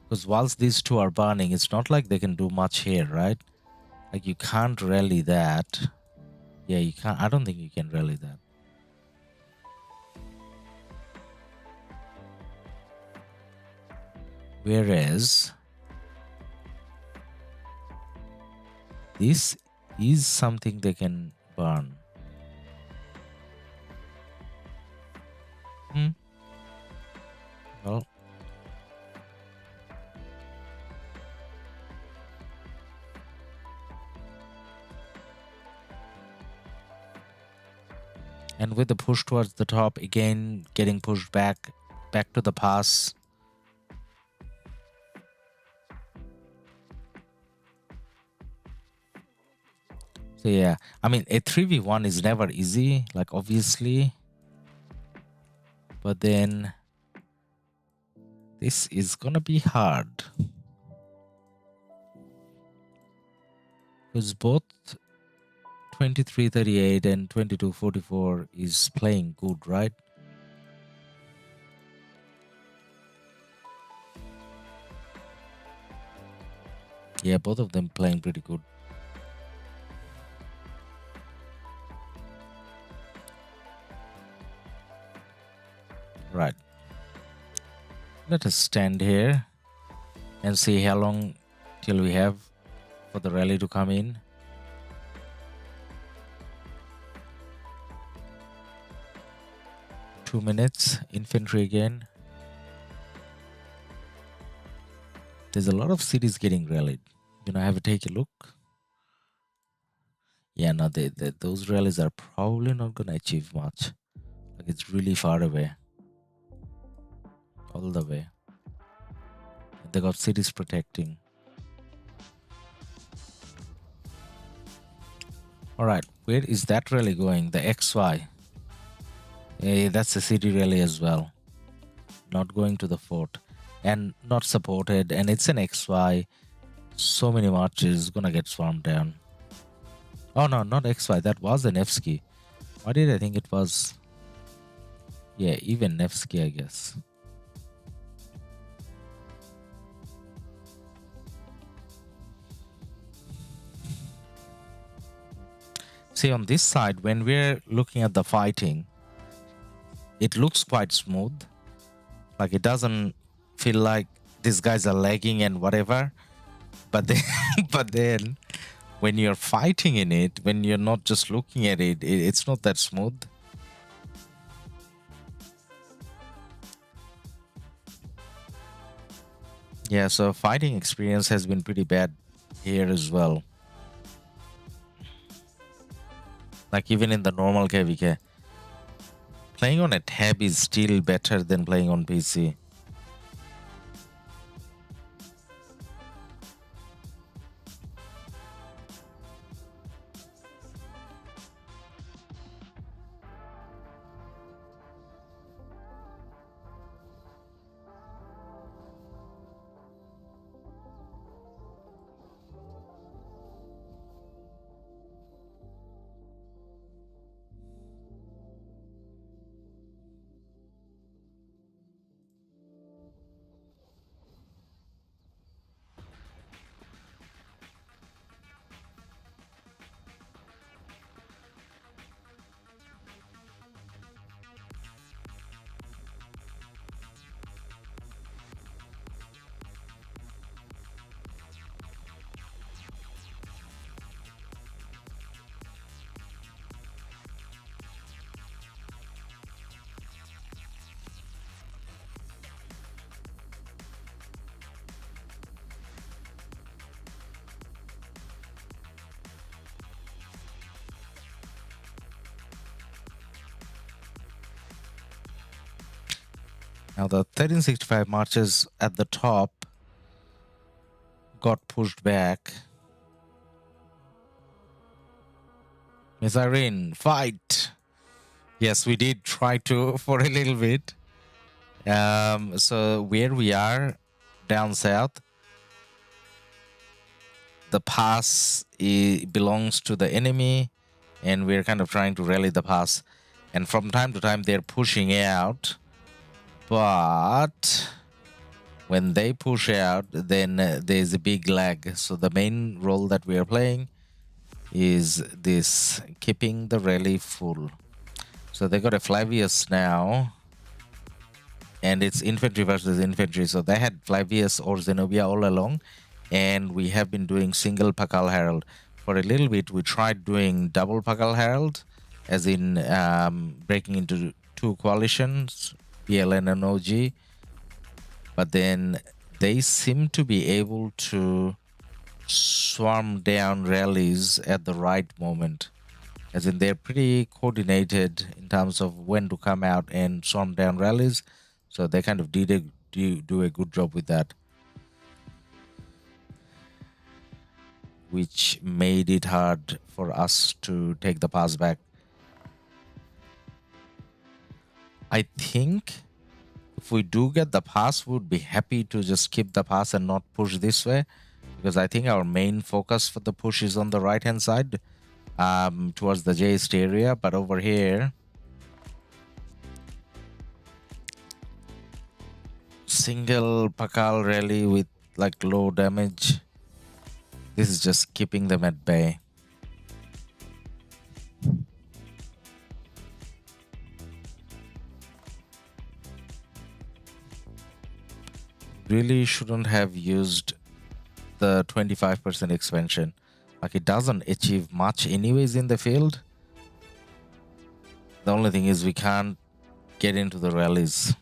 Speaker 1: Because whilst these two are burning, it's not like they can do much here, right? Like, you can't rally that. Yeah, you can't. I don't think you can rally that. Whereas this is something they can burn. Well, and with the push towards the top, again getting pushed back to the pass. So yeah, I mean, a 3v1 is never easy, like, obviously. But then this is gonna be hard. Because both 2338 and 2244 is playing good, right? Yeah, both of them playing pretty good. Right. Let us stand here and see how long till we have for the rally to come in. Two minutes. Infantry again. There's a lot of cities getting rallied. You know, have a take a look. Yeah, no, those rallies are probably not gonna achieve much. Like, it's really far away. All the way. They got cities protecting. Alright, where is that rally going? The XY. Hey, that's a city rally as well. Not going to the fort. And not supported. And it's an XY. So many marches. Gonna get swarmed down. Oh no, not XY. That was an Nevsky. Why did I think it was? Yeah, even Nevsky, I guess. See, on this side, when we're looking at the fighting, it looks quite smooth. Like, it doesn't feel like these guys are lagging and whatever. But then, but then when you're fighting in it, when you're not just looking at it, it's not that smooth. Yeah, so fighting experience has been pretty bad here as well. Like, even in the normal KvK, playing on a tab is still better than playing on PC. Now the 1365 marches at the top got pushed back. Miss Irene, fight! Yes, we did try to for a little bit. So where we are, down south, the pass belongs to the enemy, and we're kind of trying to rally the pass. And from time to time, they're pushing out. But when they push out, then there's a big lag. So the main role that we are playing is this, keeping the rally full. So they got a Flavius now, and it's infantry versus infantry. So they had Flavius or Zenobia all along, and we have been doing single Pakal Herald. For a little bit, we tried doing double Pakal Herald, as in breaking into two coalitions, PLN and OG. But then they seem to be able to swarm down rallies at the right moment. As in, they're pretty coordinated in terms of when to come out and swarm down rallies. So they kind of do a good job with that, which made it hard for us to take the pass back. I think if we do get the pass, we would be happy to just keep the pass and not push this way, because I think our main focus for the push is on the right hand side, towards the J-East area. But over here, single Pakal rally with like low damage, this is just keeping them at bay. Really shouldn't have used the 25% expansion. Like, it doesn't achieve much anyways in the field. The only thing is we can't get into the rallies.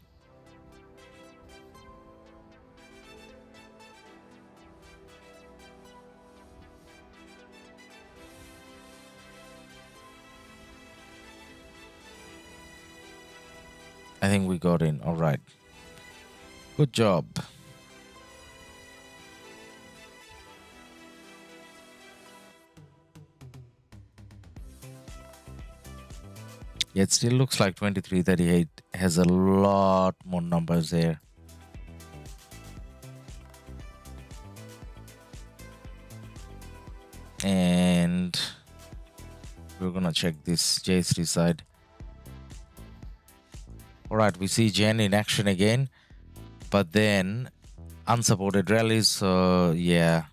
Speaker 1: I think we got in. All right. Good job. Yeah, it still looks like 2338 has a lot more numbers there. And we're gonna check this JST side. All right, we see Jen in action again, but then unsupported rallies. So yeah,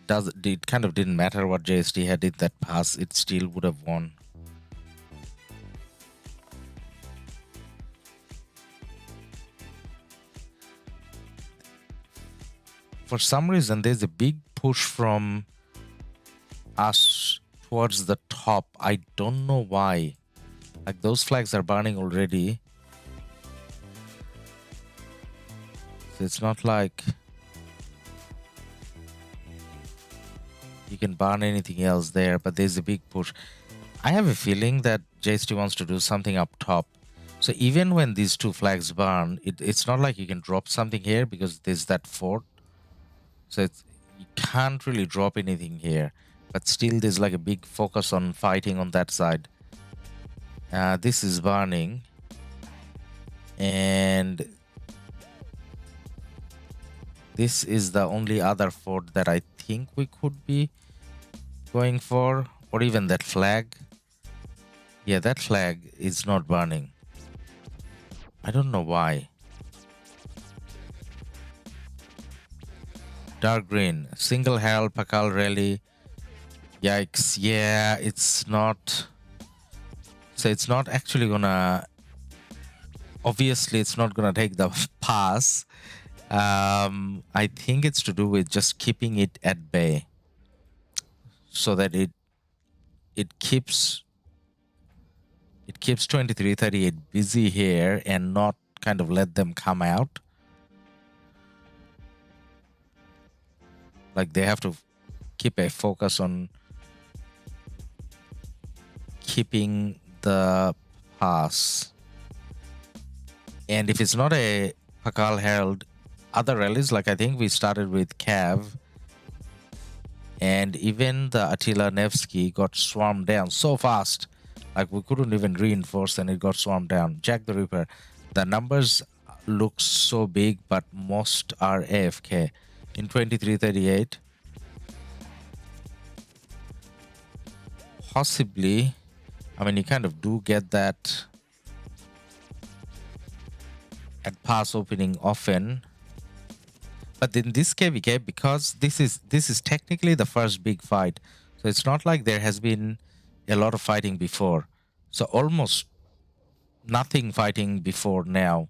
Speaker 1: it kind of didn't matter what JST had in that pass. It still would have won. For some reason, there's a big push from us towards the top. I don't know why. Like, those flags are burning already. So it's not like you can burn anything else there, but there's a big push. I have a feeling that JST wants to do something up top. So even when these two flags burn, it's not like you can drop something here because there's that fort. So you can't really drop anything here. But still, there's like a big focus on fighting on that side. This is burning. And this is the only other fort that I think we could be going for. Or even that flag. Yeah, that flag is not burning. I don't know why. Dark green, single herald, Pakal rally. Yikes, yeah, it's not. So it's not actually gonna. Obviously, it's not gonna take the pass. I think it's to do with just keeping it at bay, so that it keeps 2338 busy here and not kind of let them come out. Like, they have to keep a focus on keeping the pass. And if it's not a Pakal Herald, other rallies, like I think we started with Cav, and even the Attila Nevsky got swarmed down so fast. Like, we couldn't even reinforce and it got swarmed down. Jack the Ripper. The numbers look so big, but most are AFK. In 2338, possibly, I mean, you kind of do get that at pass opening often, but in this KvK, because this is technically the first big fight, so it's not like there has been a lot of fighting before, so almost nothing fighting before now.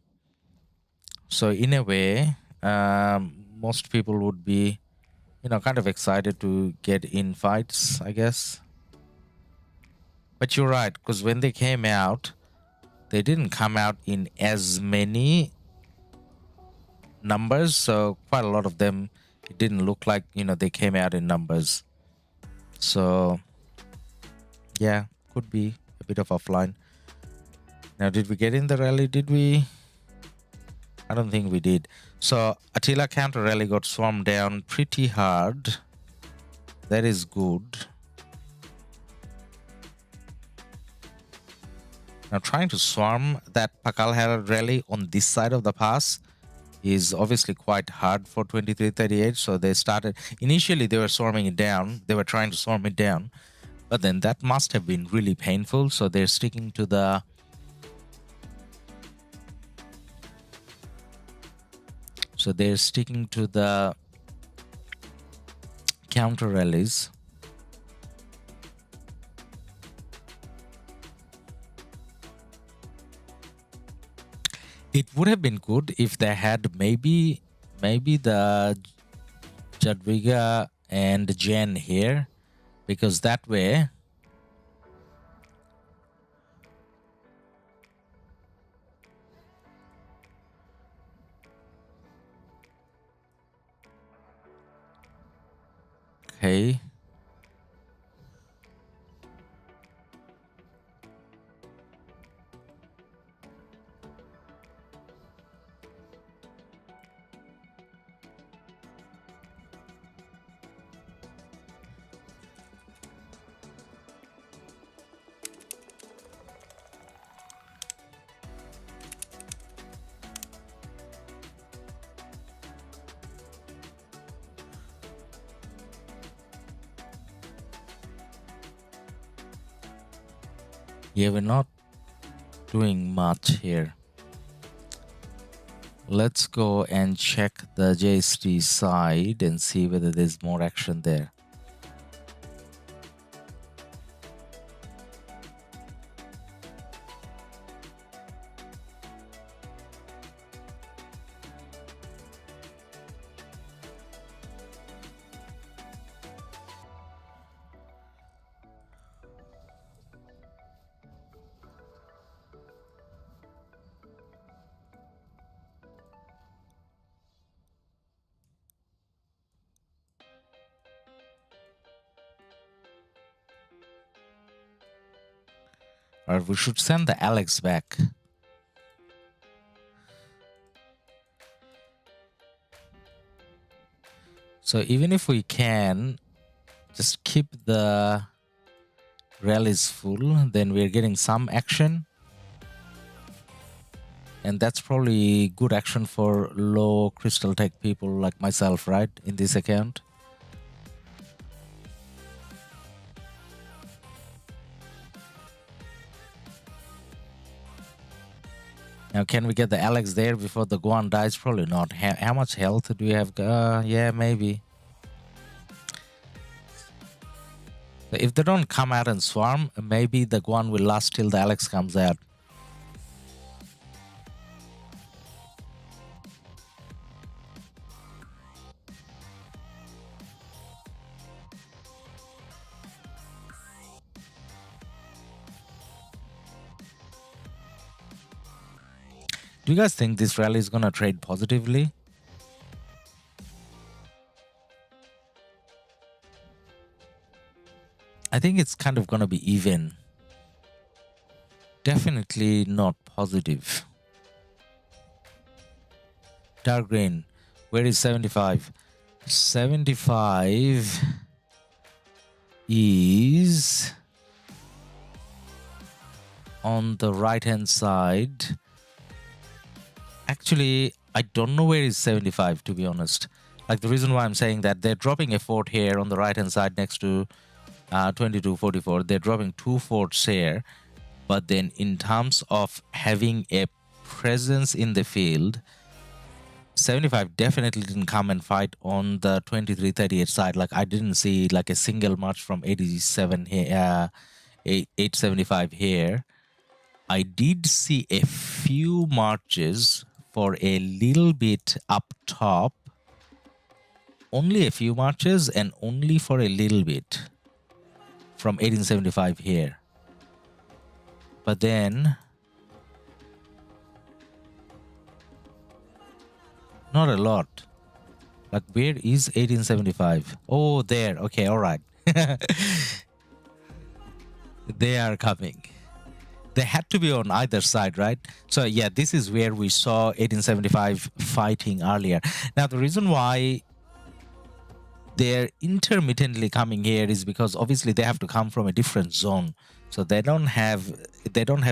Speaker 1: So in a way, most people would be, kind of excited to get in fights, I guess. But you're right, because when they came out, they didn't come out in as many numbers, so quite a lot of them, it didn't look like, they came out in numbers. So yeah, could be a bit of offline. Now, did we get in the rally? Did we? I don't think we did. So Attila counter rally got swarmed down pretty hard. That is good. Now, trying to swarm that Pakal Herald rally on this side of the pass is obviously quite hard for 2338. So they started, initially they were swarming it down. They were trying to swarm it down, but then that must have been really painful. So they're sticking to the counter rallies. It would have been good if they had maybe the Jadwiga and Jen here, because that way okay. Yeah, we're not doing much here. Let's go and check the JST side and see whether there's more action there. Or we should send the Alex back. So even if we can just keep the rallies full, then we're getting some action. And that's probably good action for low crystal tech people like myself, right? In this account. Now, can we get the Alex there before the Guan dies? Probably not. How much health do we have? Yeah, maybe. If they don't come out and swarm, maybe the Guan will last till the Alex comes out. Do you guys think this rally is going to trade positively? I think it's kind of going to be even. Definitely not positive. Dark green. Where is 75? 75 is on the right hand side. Actually, I don't know where is 75, to be honest. Like, the reason why I'm saying that, they're dropping a fort here on the right hand side next to 2244. They're dropping 2 forts here. But then in terms of having a presence in the field, 75 definitely didn't come and fight on the 2338 side. Like, I didn't see like a single march from 87 here, 875 here. I did see a few marches for a little bit up top. Only a few marches and only for a little bit from 1875 here. But then not a lot. Like, where is 1875? Oh, there. Okay, all right. They are coming. They had to be on either side, right? So yeah, this is where we saw 1875 fighting earlier. Now, the reason why they're intermittently coming here is because obviously they have to come from a different zone. So they don't have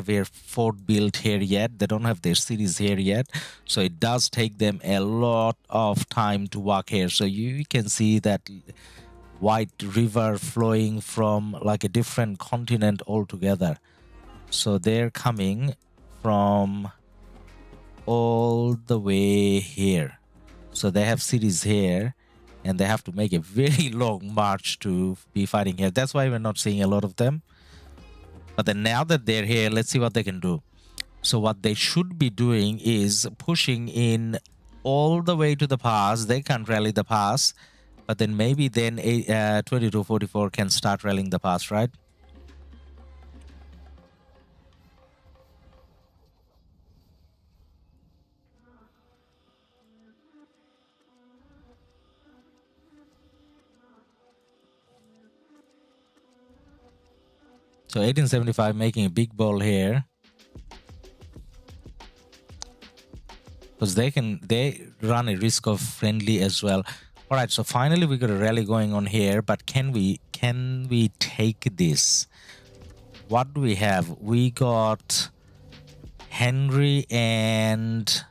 Speaker 1: their fort built here yet. They don't have their cities here yet. So it does take them a lot of time to walk here. So you can see that white river flowing from like a different continent altogether. So they're coming from all the way here. So they have cities here and they have to make a very long march to be fighting here. That's why we're not seeing a lot of them. But then now that they're here, let's see what they can do. So what they should be doing is pushing in all the way to the pass. They can't rally the pass, but then maybe then 2244 can start rallying the pass, right? So 1875 making a big ball here. Because they run a risk of friendly as well. All right, so finally we got a rally going on here, but can we take this? What do we have? We got Henry and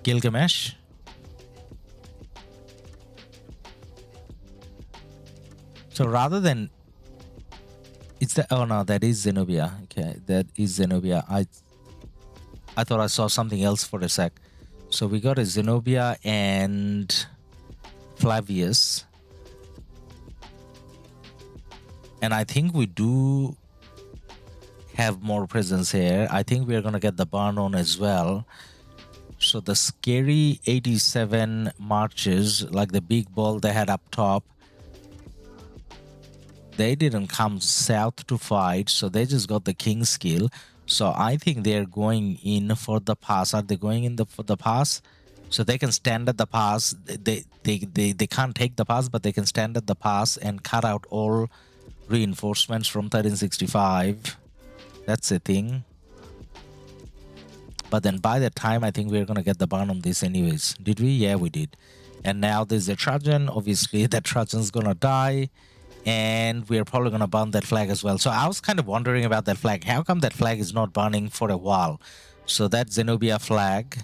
Speaker 1: Gilgamesh. So rather than It's the, oh no, that is Zenobia. Okay, that is Zenobia. I thought I saw something else for a sec. So we got a Zenobia and Flavius. And I think we do have more presence here. I think we're gonna get the barn on as well. So the scary 87 marches, like the big ball they had up top, they didn't come south to fight, so they just got the king skill. So I think they're going in for the pass. Are they going in for the pass? So they can stand at the pass. They can't take the pass, but they can stand at the pass and cut out all reinforcements from 1365. That's a thing. But then by the time, I think we're going to get the barn on this anyways. Did we? Yeah, we did. And now there's a Trajan. Obviously, that Trajan's going to die. And we're probably going to burn that flag as well. So I was kind of wondering about that flag. How come that flag is not burning for a while? So that Zenobia flag.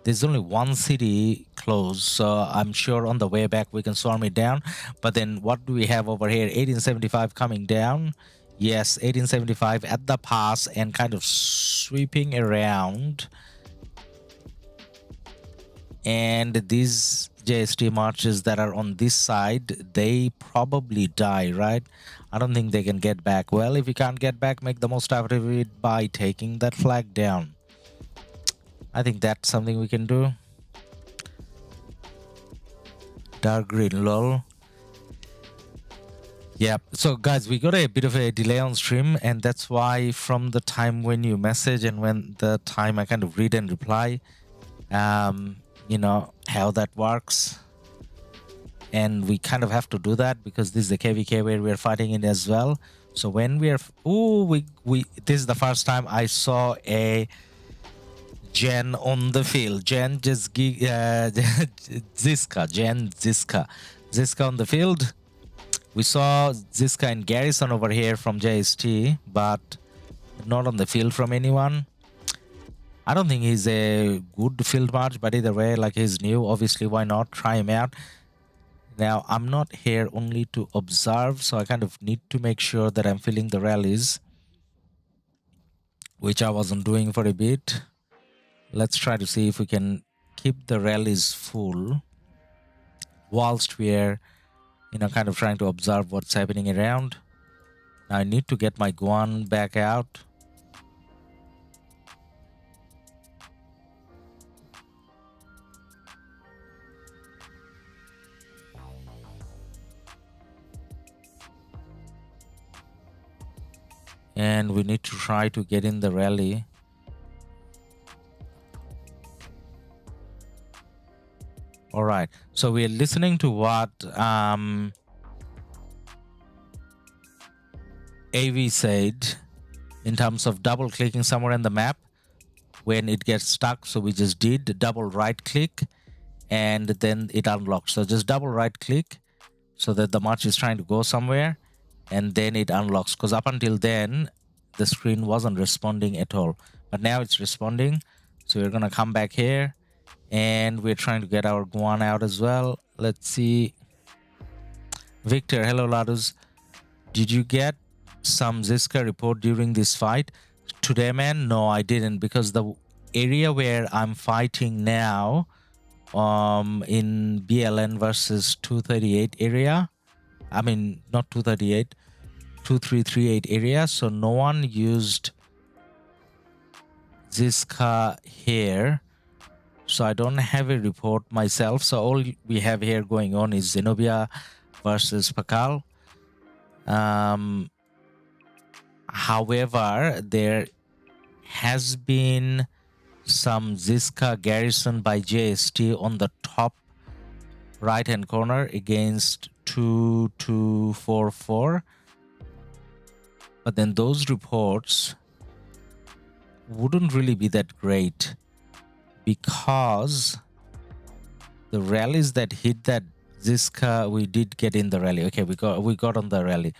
Speaker 1: There's only one city closed, so I'm sure on the way back we can storm it down. But then what do we have over here? 1875 coming down. Yes, 1875 at the pass and kind of sweeping around. And these JST marches that are on this side, they probably die, right? I don't think they can get back. Well, if you can't get back, make the most out of it by taking that flag down. I think that's something we can do. Dark green, lol. Yep. So guys, we got a bit of a delay on stream, and that's why from the time when you message and when the time I kind of read and reply, you know how that works. And we kind of have to do that because this is the KvK where we're fighting in as well. So when we're, this is the first time I saw a Jen on the field. Jen just Ziska on the field. We saw Ziska and Garrison over here from JST, but not on the field from anyone. I don't think he's a good field march, but either way, like he's new, obviously why not try him out. Now I'm not here only to observe, so I kind of need to make sure that I'm filling the rallies, which I wasn't doing for a bit. Let's try to see if we can keep the rallies full whilst we're, you know, kind of trying to observe what's happening around. Now I need to get my Guan back out. And we need to try to get in the rally. All right, so we're listening to what AV said in terms of double clicking somewhere in the map when it gets stuck. So we just did double right click and then it unlocks. So just double right click so that the march is trying to go somewhere and then it unlocks, because up until then the screen wasn't responding at all, but now it's responding. So we're gonna come back here and we're trying to get our Guan out as well. Let's see. Victor, hello Ladus. Did you get some Ziska report during this fight today, man? No, I didn't, because the area where I'm fighting now in BLN versus 238 area, I mean not 238, 2338 area, so no one used Ziska here. So I don't have a report myself. So all we have here going on is Zenobia versus Pakal. However, there has been some Ziska garrison by JST on the top right hand corner against 2244. But then those reports wouldn't really be that great, because the rallies that hit that Ziska, we did get in the rally. Okay, we got on the rally.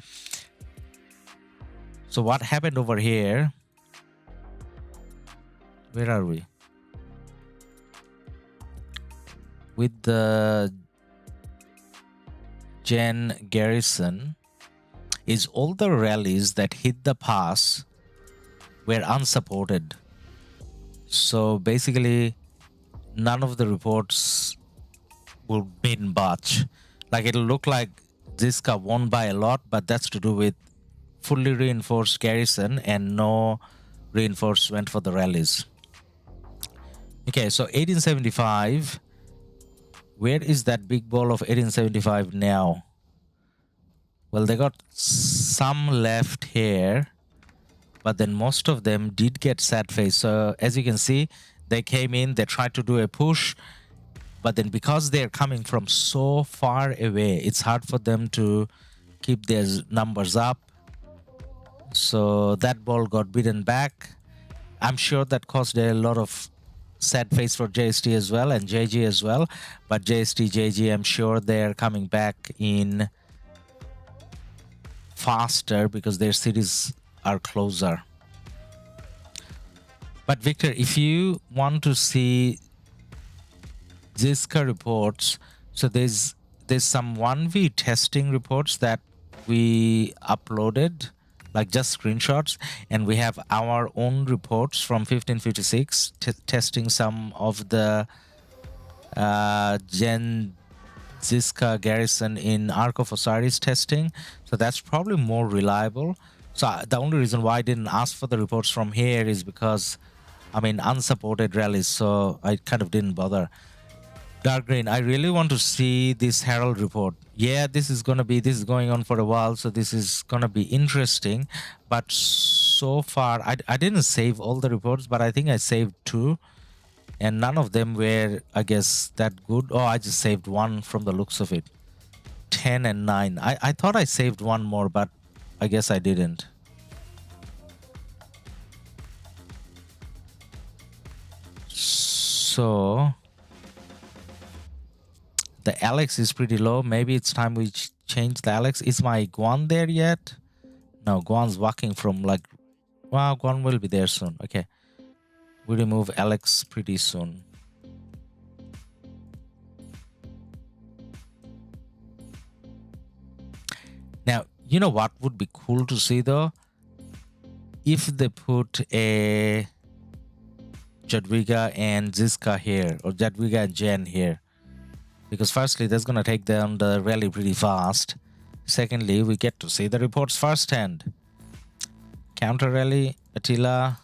Speaker 1: So what happened over here? Where are we? with the Gen garrison is all the rallies that hit the pass were unsupported. So basically, none of the reports will bin batch. Like it'll look like Ziska won by a lot, but that's to do with fully reinforced garrison and no reinforcement for the rallies. Okay, so 1875. Where is that big ball of 1875 now? Well, they got some left here, but then most of them did get sad face. So as you can see, they came in, they tried to do a push, but then because they're coming from so far away, it's hard for them to keep their numbers up. So that ball got beaten back. I'm sure that caused a lot of sad face for JST as well and JG as well. But JST, JG, I'm sure they're coming back in faster because their cities are closer. But Victor, if you want to see Ziska reports, so there's some 1v testing reports that we uploaded, like just screenshots, and we have our own reports from 1556 testing some of the Gen Ziska garrison in Ark of Osiris testing. So that's probably more reliable. So the only reason why I didn't ask for the reports from here is because, I mean, unsupported rallies, so I kind of didn't bother. Dark Green, I really want to see this Herald report. Yeah, this is going on for a while, so this is gonna be interesting. But so far, I didn't save all the reports, but I think I saved 2. And none of them were, I guess, that good. Oh, I just saved 1 from the looks of it. 10 and 9. I thought I saved 1 more, but I guess I didn't. So the Alex is pretty low. Maybe it's time we change the Alex. Is my Guan there yet? No, Guan's walking from like... Well, Guan will be there soon. Okay. We remove Alex pretty soon. Now, you know what would be cool to see though? If they put a Jadwiga and Ziska here, or Jadwiga and Jen here. Because firstly, that's going to take down the rally pretty fast. Secondly, we get to see the reports firsthand. Counter-rally, Attila.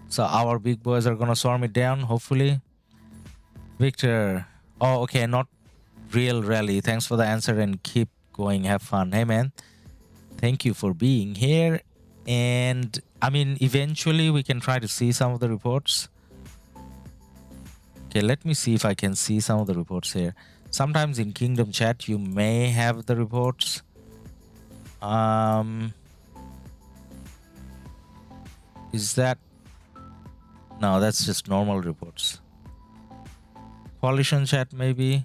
Speaker 1: So our big boys are going to swarm it down, hopefully. Victor. Oh, okay, not real rally. Thanks for the answer and keep going. Have fun. Hey, man. Thank you for being here. And, I mean, eventually we can try to see some of the reports. Okay, let me see if I can see some of the reports here. Sometimes in Kingdom Chat, you may have the reports. Is that... No, that's just normal reports. Coalition Chat, maybe.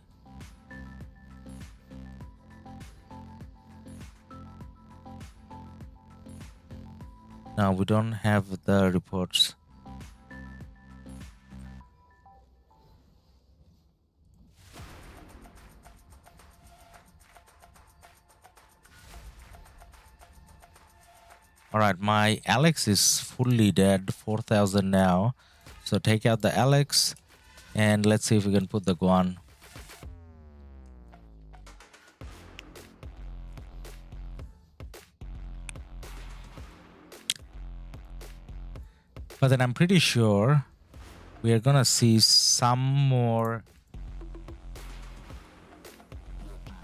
Speaker 1: No, we don't have the reports. Alright, my Alex is fully dead, 4,000 now. So take out the Alex and let's see if we can put the Guan. But then I'm pretty sure we are gonna see some more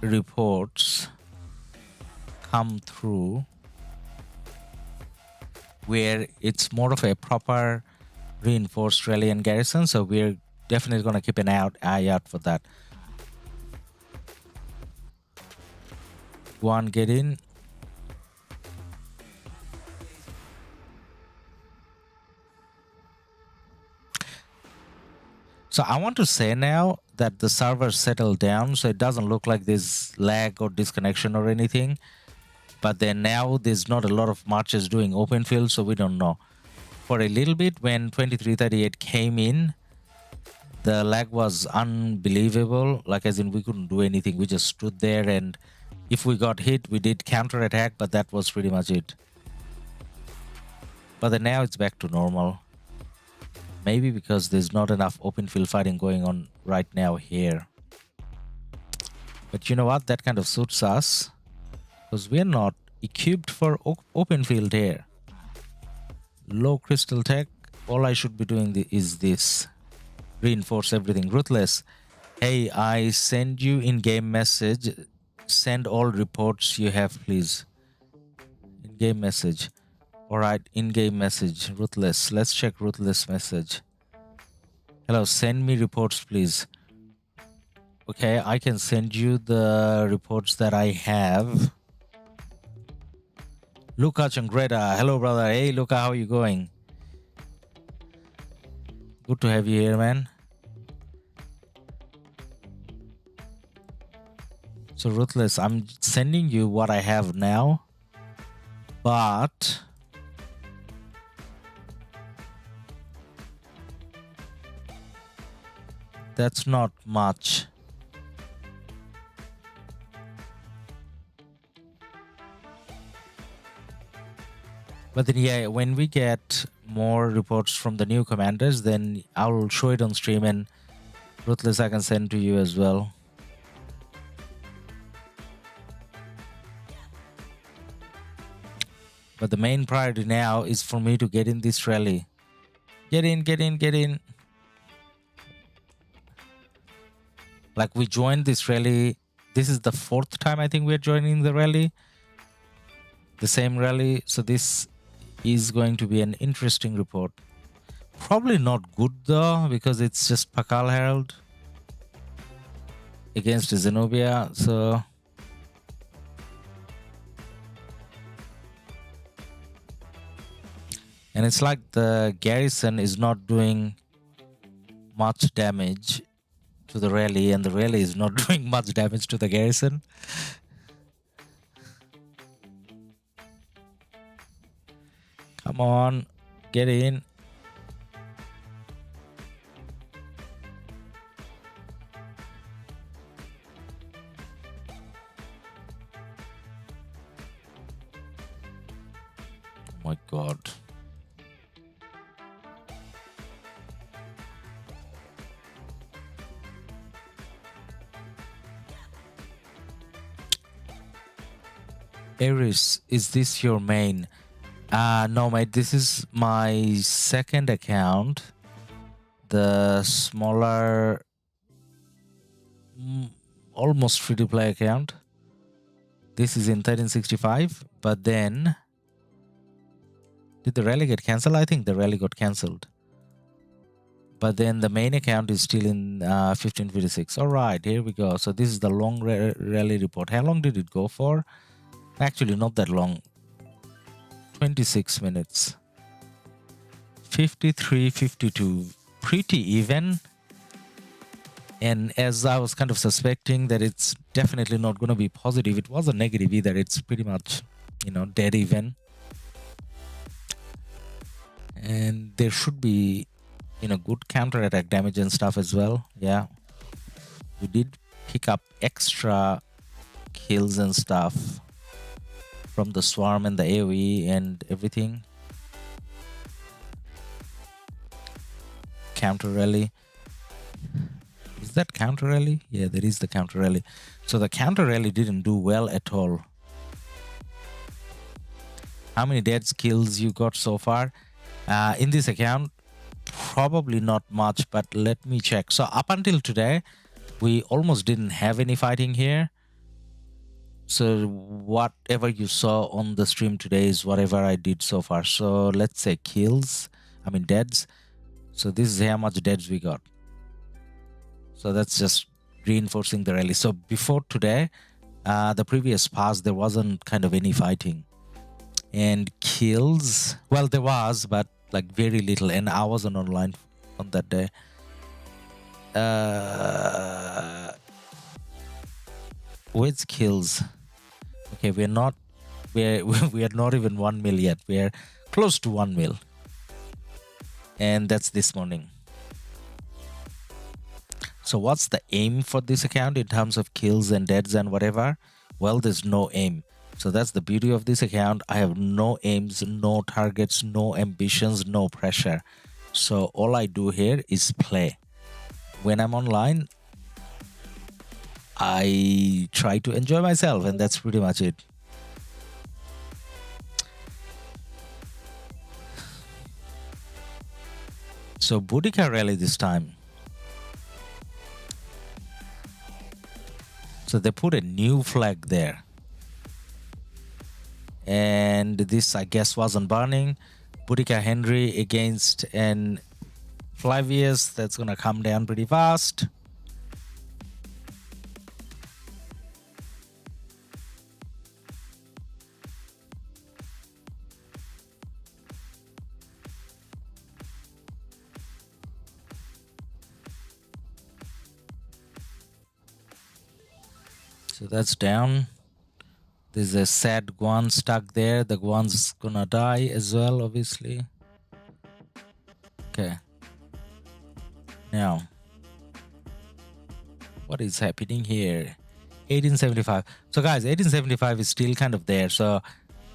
Speaker 1: reports come through where it's more of a proper reinforced rally and garrison, so we're definitely going to keep an eye out for that. Guan, get in. So I want to say now that the server settled down, so it doesn't look like there's lag or disconnection or anything. But then now there's not a lot of marches doing open field, so we don't know. For a little bit, when 2338 came in, The lag was unbelievable, like as in we couldn't do anything. We just stood there, and if we got hit, we did counter attack, but that was pretty much it. But then now it's back to normal. Maybe because there's not enough open field fighting going on right now here. But you know what? That kind of suits us because we're not equipped for open field here. Low crystal tech. All I should be doing is this. Reinforce everything. Ruthless. Hey, I send you in-game message. Send all reports you have, please. In-game message. Alright, in-game message. Ruthless. Let's check Ruthless message. Hello, send me reports, please. Okay, I can send you the reports that I have. Luca Changreta. Hello, brother. Hey, Luca, how are you going? Good to have you here, man. So, Ruthless, I'm sending you what I have now. But that's not much. But then, yeah, when we get more reports from the new commanders, then I'll show it on stream, and Ruthless I can send to you as well. But the main priority now is for me to get in this rally. Get in, get in, get in. Like, we joined this rally. This is the 4th time I think we're joining the rally. The same rally. So this is going to be an interesting report. Probably not good though, because it's just Pakal Herald against Zenobia. So and it's like the garrison is not doing much damage to the rally, and the rally is not doing much damage to the garrison. Come on, get in. Oh my God. Ares, is this your main? No, mate, this is my second account. The smaller, almost free-to-play account. This is in 1365, but then did the rally get cancelled? I think the rally got cancelled. But then the main account is still in 1556. All right, here we go. So this is the long rally report. How long did it go for? Actually, not that long. 26 minutes. 53-52. Pretty even. And as I was kind of suspecting that it's definitely not going to be positive, it wasn't negative either. It's pretty much, you know, dead even. And there should be, you know, good counter-attack damage and stuff as well. Yeah. We did pick up extra kills and stuff from the swarm and the AoE and everything. Counter rally. Is that counter rally? Yeah, there is the counter rally. So the counter rally didn't do well at all. How many dead kills you got so far? In this account, probably not much, but let me check. So up until today, we almost didn't have any fighting here. So whatever you saw on the stream today is whatever I did so far. So let's say kills, I mean deads. So this is how much deads we got. So that's just reinforcing the rally. So before today, the previous pass, there wasn't kind of any fighting. And kills, well, there was, but like very little. And I wasn't online on that day. Where's kills? Okay, we are not even 1 mil yet. We are close to 1 mil. And that's this morning. So what's the aim for this account in terms of kills and deads and whatever? Well, there's no aim. So that's the beauty of this account. I have no aims, no targets, no ambitions, no pressure. So all I do here is play. When I'm online, I try to enjoy myself, and that's pretty much it. So Boudica rally this time. So they put a new flag there. And this, I guess, wasn't burning. Boudica Henry against an Flavius. That's going to come down pretty fast. So that's down. There's a sad Guan stuck there. The Guan's gonna die as well, obviously. Okay. Now, what is happening here? 1875. So guys, 1875 is still kind of there. So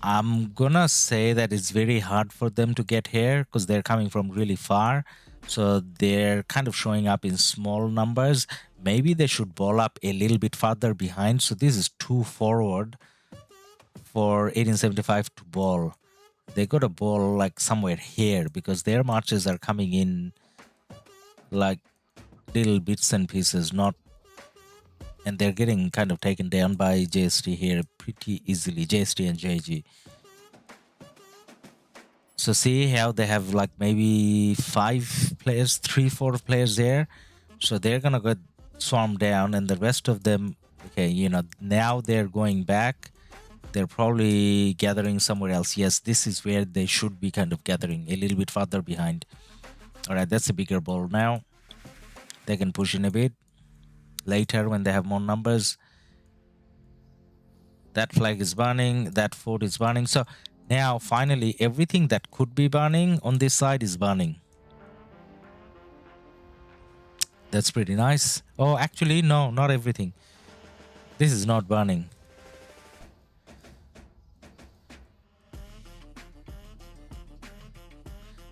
Speaker 1: I'm gonna say that it's very hard for them to get here because they're coming from really far. So they're kind of showing up in small numbers. Maybe they should ball up a little bit farther behind. So this is too forward for 1875 to ball. They got a ball like somewhere here because their marches are coming in like little bits and pieces, not, and they're getting kind of taken down by JST here pretty easily, JST and JG. So see how they have like maybe 5 players, 3-4 players there. So they're gonna get swarmed down, and the rest of them, okay, you know, now they're going back. They're probably gathering somewhere else. Yes, this is where they should be kind of gathering, a little bit farther behind. All right, that's a bigger ball now. They can push in a bit later when they have more numbers. That flag is burning, that fort is burning. So now finally everything that could be burning on this side is burning. That's pretty nice. Oh, actually, no, not everything. This is not burning.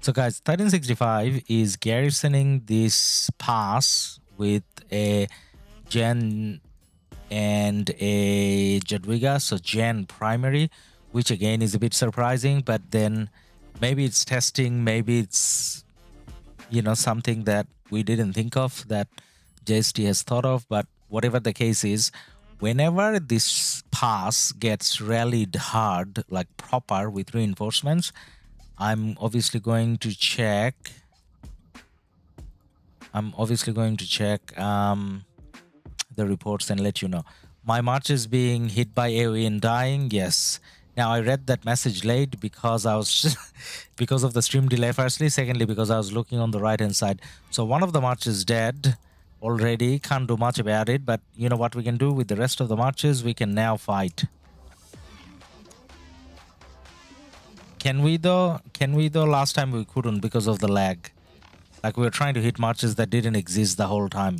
Speaker 1: So guys, 1365 is garrisoning this pass with a Gen and a Jadwiga, so Gen primary, which again is a bit surprising, but then maybe it's testing, maybe it's, you know, something that we didn't think of that JST has thought of. But whatever the case is, whenever this pass gets rallied hard, like proper with reinforcements, I'm obviously going to check. The reports and let you know. My march is being hit by AoE and dying. Yes. Now I read that message late because I was because of the stream delay. Firstly, secondly because I was looking on the right hand side. So one of the marches dead already. Can't do much about it. But you know what we can do with the rest of the marches? We can now fight. Can we though? Last time we couldn't because of the lag. Like we were trying to hit marches that didn't exist the whole time.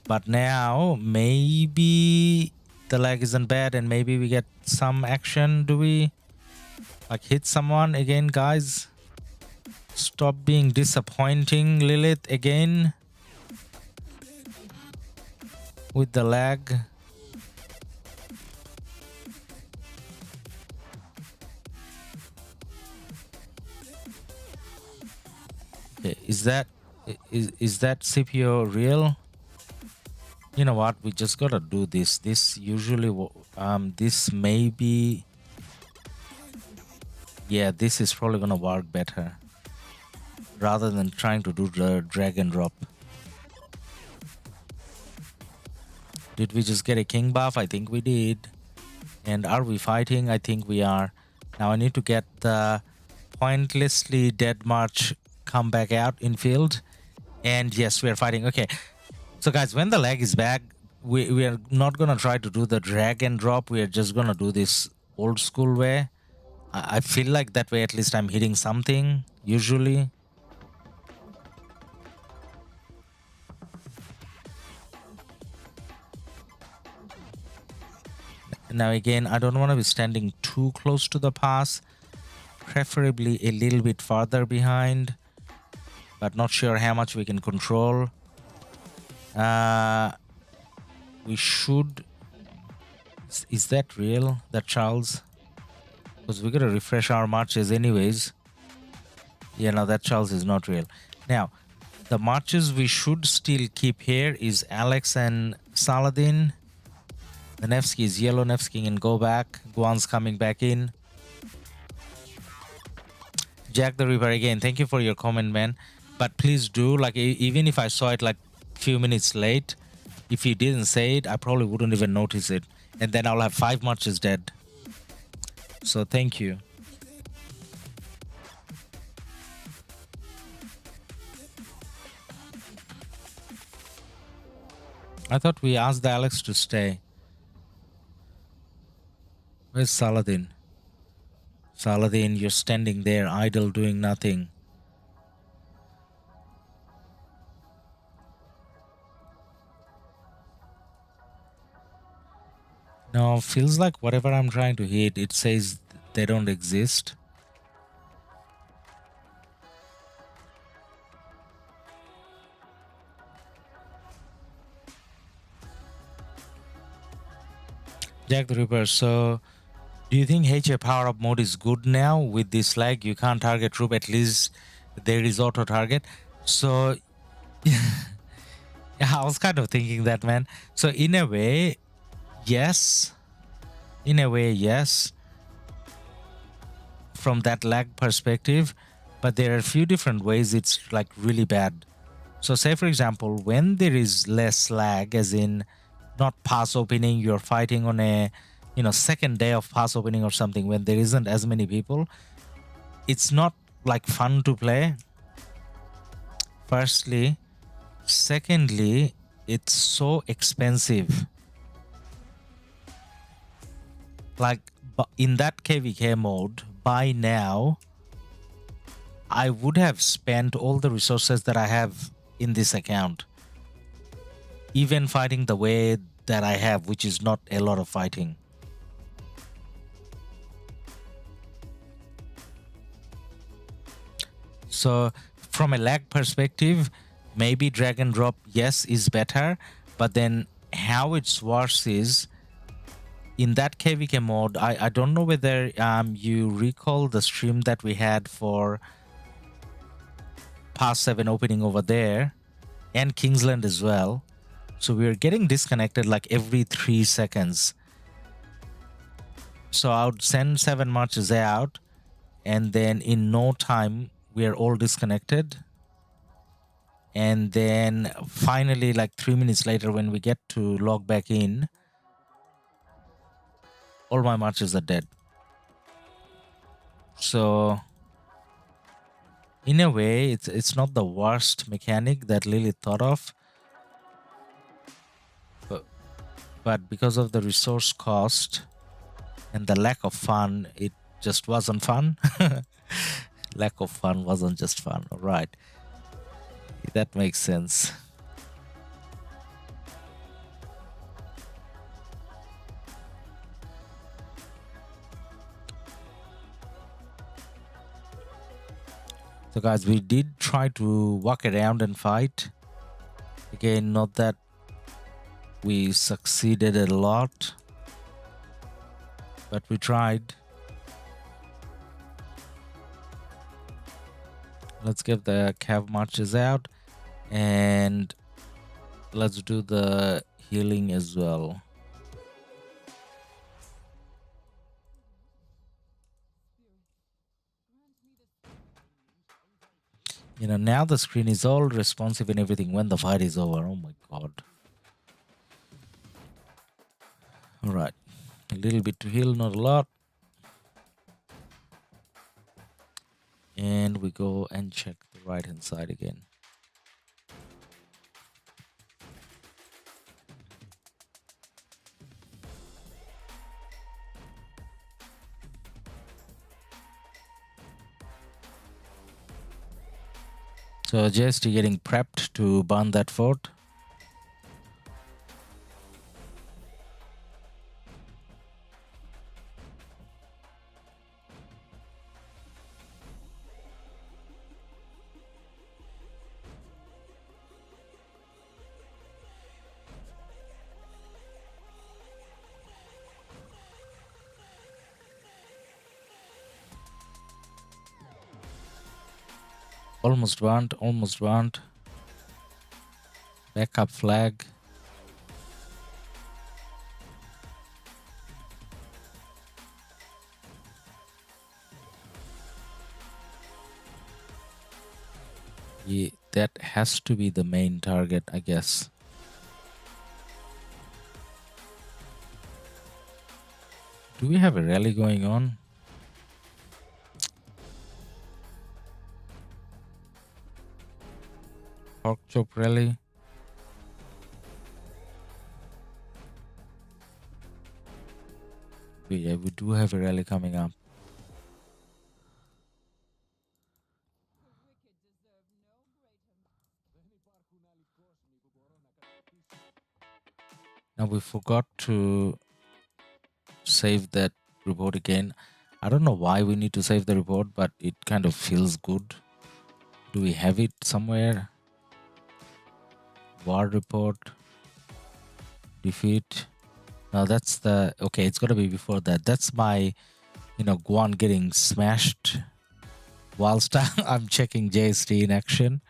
Speaker 1: But now maybe the lag isn't bad and maybe we get some action. Do we like hit someone again, guys? Stop being disappointing, Lilith, again with the lag. Okay, is that CPO real? You know what? We just gotta do this. This usually, this may be. Yeah, this is probably gonna work better rather than trying to do the drag and drop. Did we just get a king buff? I think we did. And are we fighting? I think we are. Now I need to get the pointlessly dead march come back out in field. And yes, we are fighting. Okay. So guys, when the lag is back, we are not going to try to do the drag and drop. We are just going to do this old school way. I feel like that way at least I'm hitting something, usually. Now again, I don't want to be standing too close to the pass, preferably a little bit farther behind, but not sure how much we can control. We should... Is that real, that Charles? Because we're going to refresh our marches anyways. Yeah, no, that Charles is not real. Now, the marches we should still keep here is Alex and Saladin. The Nevsky is yellow. Nevsky can go back. Guan's coming back in. Jack the Ripper, again, thank you for your comment, man. But please do, like, even if I saw it like a few minutes late, if you didn't say it, I probably wouldn't even notice it. And then I'll have 5 marches dead. So thank you. I thought we asked the Alex to stay. Where's Saladin? Saladin, you're standing there idle doing nothing. No, feels like whatever I'm trying to hit, it says they don't exist. Jack the Ripper, so do you think HA power-up mode is good now? With this lag, you can't target troop, at least there is auto-target. So, yeah, I was kind of thinking that, man. So in a way, yes. In a way, yes. From that lag perspective. But there are a few different ways it's like really bad. So say, for example, when there is less lag, as in not pass opening, you're fighting on a, you know, second day of pass opening or something, when there isn't as many people, it's not like fun to play. Firstly. Secondly, it's so expensive. Like in that KvK mode, by now, I would have spent all the resources that I have in this account. Even fighting the way that I have, which is not a lot of fighting. So from a lag perspective, maybe drag and drop, yes, is better. But then how it's worse is, in that KvK mode, I don't know whether you recall the stream that we had for Pass 7 opening over there, and Kingsland as well. So we were getting disconnected like every 3 seconds. So I would send 7 marches out, and then in no time, we are all disconnected. And then finally, like 3 minutes later, when we get to log back in, all my marches are dead. So in a way, it's not the worst mechanic that Lily thought of. But because of the resource cost and the lack of fun, it just wasn't fun. Lack of fun wasn't just fun. All right. That makes sense. So guys, we did try to walk around and fight. Again, not that we succeeded a lot, but we tried. Let's get the cav marches out, and let's do the healing as well. You know, now the screen is all responsive and everything when the fight is over. Oh my god. All right, a little bit to heal, not a lot. And we go and check the right hand side again. So just getting prepped to burn that fort. Almost burnt, almost burnt. Backup flag. Yeah, that has to be the main target, I guess. Do we have a rally going on? Pork chop rally. Yeah, we do have a rally coming up. Now we forgot to save that report again. I don't know why we need to save the report, but it kind of feels good. Do we have it somewhere? War report. Defeat. No, that's the... Okay, it's got to be before that. That's my, Guan getting smashed whilst I'm checking JST in action.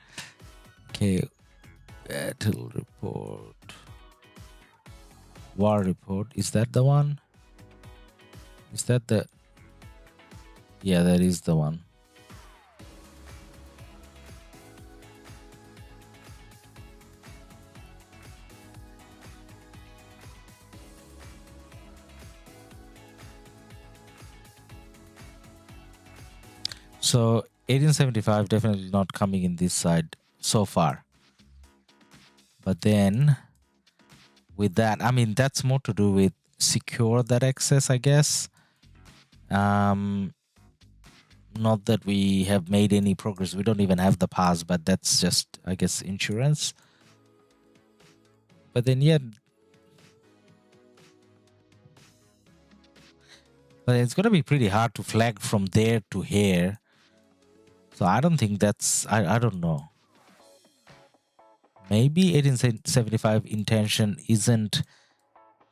Speaker 1: Okay. Battle report. War report. Is that the one? Is that the... Yeah, that is the one. So 1875 definitely not coming in this side so far. But then with that, I mean, that's more to do with secure that access, I guess. Not that we have made any progress. We don't even have the pass, but that's just, I guess, insurance. But then, yeah. But it's going to be pretty hard to flag from there to here. So I don't think that's... I don't know. Maybe 1875 intention isn't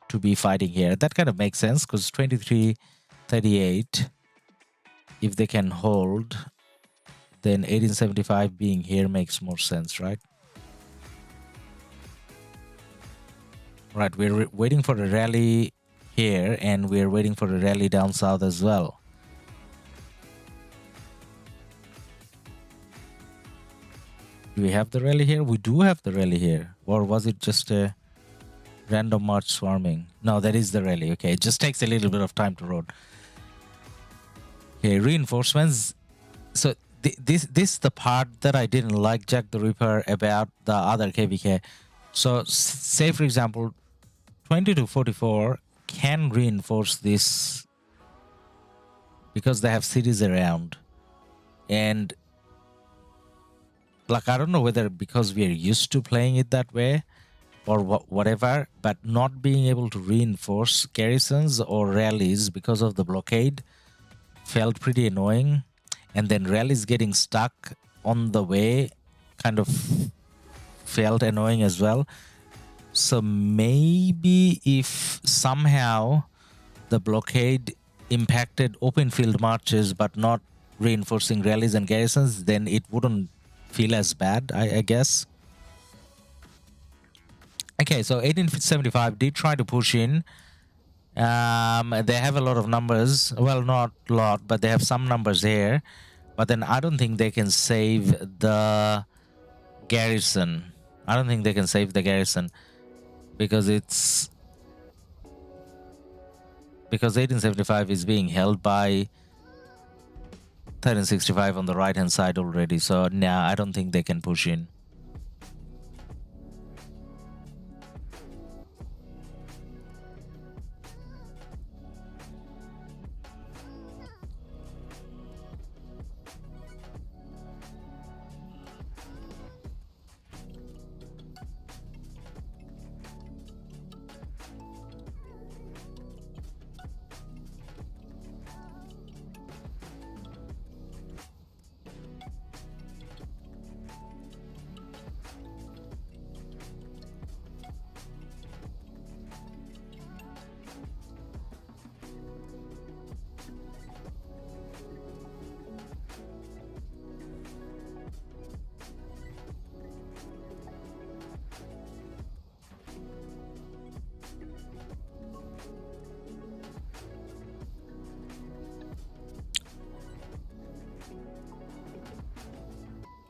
Speaker 1: to be fighting here. That kind of makes sense because 2338, if they can hold, then 1875 being here makes more sense, right? Right, we're waiting for a rally here and we're waiting for a rally down south as well. Do we have the rally here? We do have the rally here. Or was it just a random march swarming? No, that is the rally. Okay, it just takes a little bit of time to load. Okay, reinforcements. So this is the part that I didn't like, Jack the Ripper, about the other KvK. So say, for example, 2244 can reinforce this because they have cities around. And like, I don't know whether because we are used to playing it that way or whatever, but not being able to reinforce garrisons or rallies because of the blockade felt pretty annoying. And then rallies getting stuck on the way kind of felt annoying as well. So maybe if somehow the blockade impacted open field marches but not reinforcing rallies and garrisons, then it wouldn't feel as bad, I guess. Okay, so 1875 did try to push in. They have a lot of numbers. Well, not a lot, but they have some numbers here. But then I don't think they can save the garrison. I don't think they can save the garrison because it's... Because 1875 is being held by 1365 on the right hand side already. So now I don't think they can push in.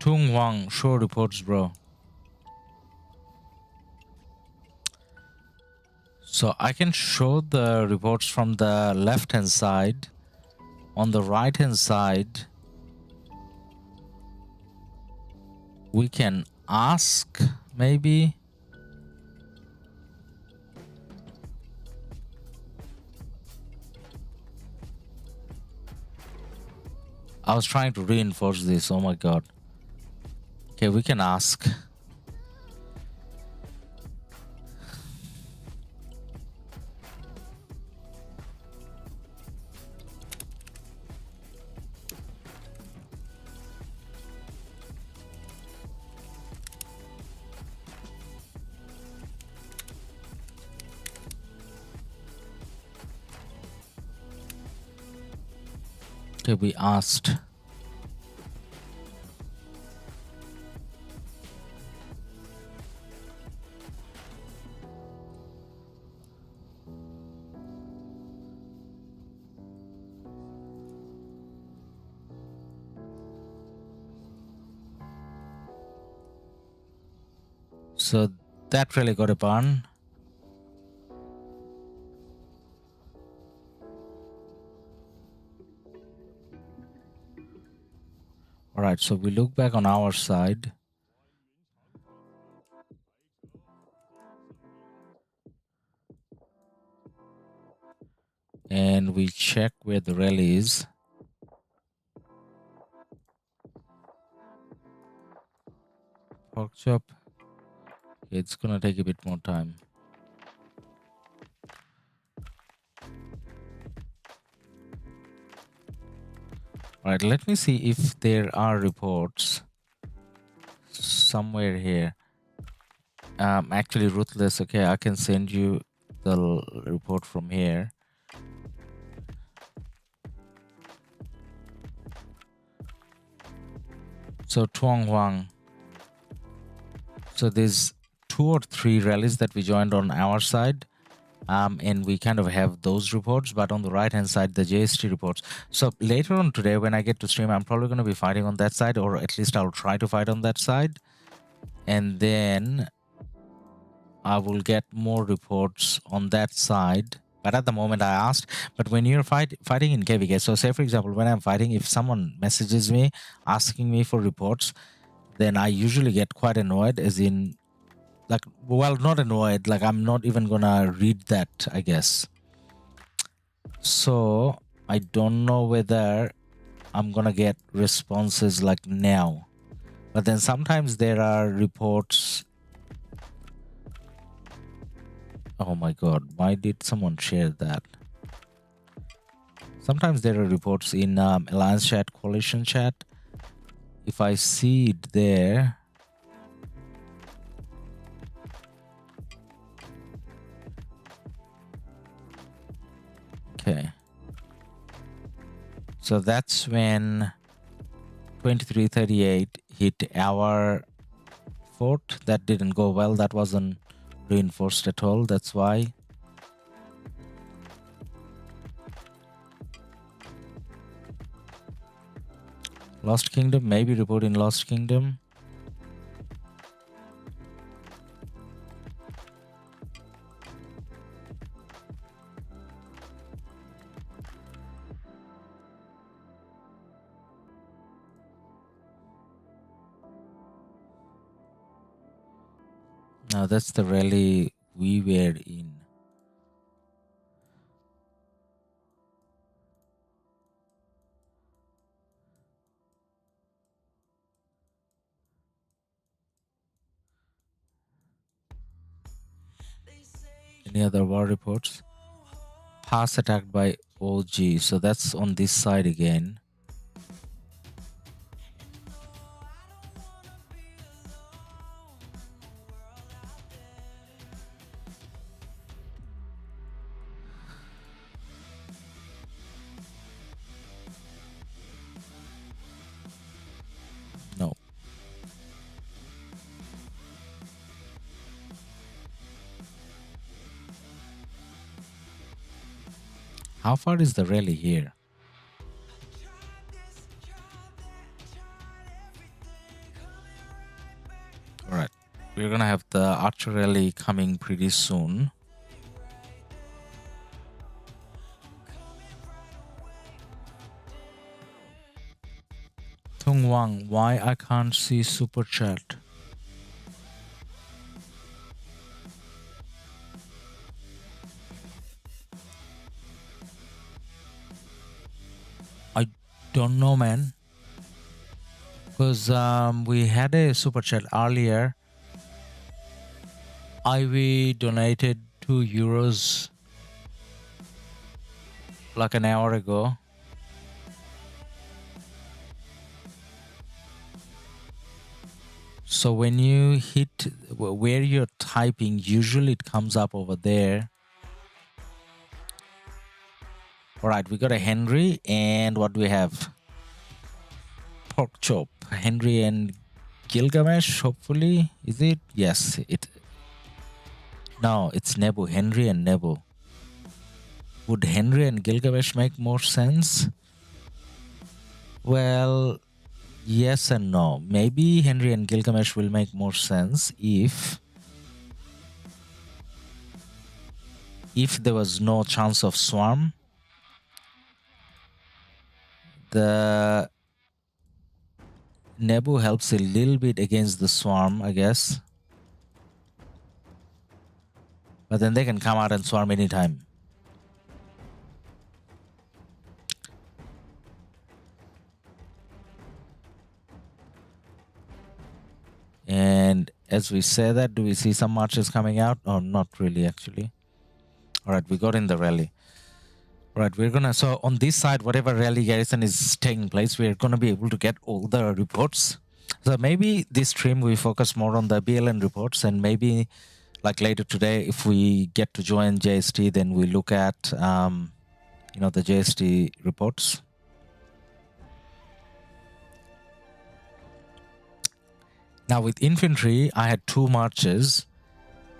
Speaker 1: Tung Wang, show reports, bro. So I can show the reports from the left-hand side. On the right-hand side, we can ask, maybe. I was trying to reinforce this. Oh my god. Okay, we can ask. Okay, we asked. So that really got a burn. All right, so we look back on our side. And we check where the rally is. Pork chop. It's gonna take a bit more time. All right, let me see if there are reports somewhere here. Actually, Ruthless, okay, I can send you the report from here. So Tuang Huang. So there's 2 or 3 rallies that we joined on our side. And we kind of have those reports, but on the right hand side, the JST reports. So later on today, when I get to stream, I'm probably going to be fighting on that side, or at least I'll try to fight on that side. And then I will get more reports on that side. But at the moment I asked, but when you're fighting in KvK, so say for example, when I'm fighting, if someone messages me asking me for reports, then I usually get quite annoyed, as in, like, well, not annoyed, like I'm not even gonna read that, I guess. So I don't know whether I'm gonna get responses like now. But then sometimes there are reports. Oh my god, why did someone share that? Sometimes there are reports in Alliance chat, Coalition chat. If I see it there, okay. So that's when 2338 hit our fort. That didn't go well. That wasn't reinforced at all. That's why. Lost Kingdom, maybe report in Lost Kingdom. Now that's the rally we were in. Any other war reports? Pass attacked by OG. So that's on this side again. No. How far is the rally here? we're gonna have the archer rally coming pretty soon. Tung Wang, why I can't see super chat? I don't know, man. Because we had a super chat earlier. Ivy donated €2 like an hour ago. So when you hit where you're typing, usually it comes up over there. All right, we got a Henry, and what do we have? Pork chop. Henry and Gilgamesh, hopefully. Is it? Yes, it. No, it's Nebu. Henry and Nebu. Would Henry and Gilgamesh make more sense? Well, yes and no. Maybe Henry and Gilgamesh will make more sense if there was no chance of swarm. The Nebu helps a little bit against the swarm, I guess. But then they can come out and swarm anytime. And as we say that, do we see some marches coming out? Oh, not really, actually. All right, we got in the rally. All right, we're gonna, so on this side, whatever rally garrison is taking place, we're gonna be able to get all the reports. So maybe this stream we focus more on the BLN reports, and maybe like later today, if we get to join JST, then we look at, you know, the JST reports. Now with infantry, I had 2 marches.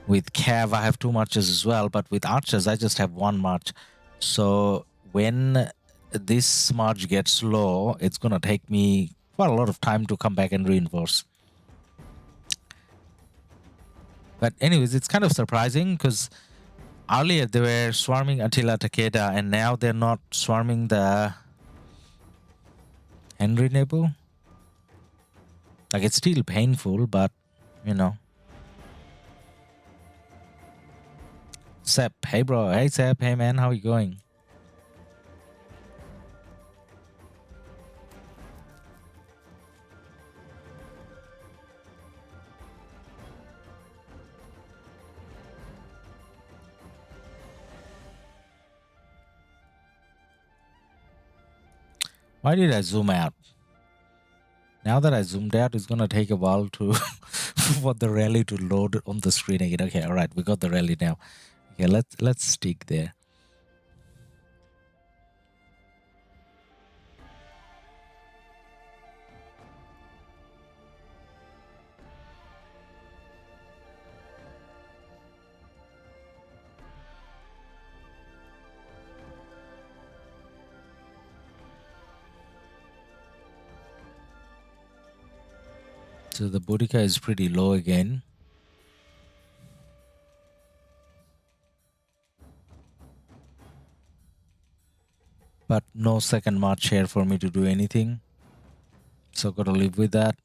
Speaker 1: With Cav, I have 2 marches as well. But with archers, I just have 1 march. So when this march gets low, it's going to take me quite a lot of time to come back and reinforce. But anyways, it's kind of surprising because earlier they were swarming Attila Takeda, and now they're not swarming the Henry Nebu. Like, it's still painful, but, you know. Sep, hey bro, hey Sep, hey man, how you going? Why did I zoom out? Now that I zoomed out, it's gonna take a while to for the rally to load on the screen again. Okay, all right, we got the rally now. Okay, let's stick there. So the Boudica is pretty low again. But no second march here for me to do anything. So gotta live with that.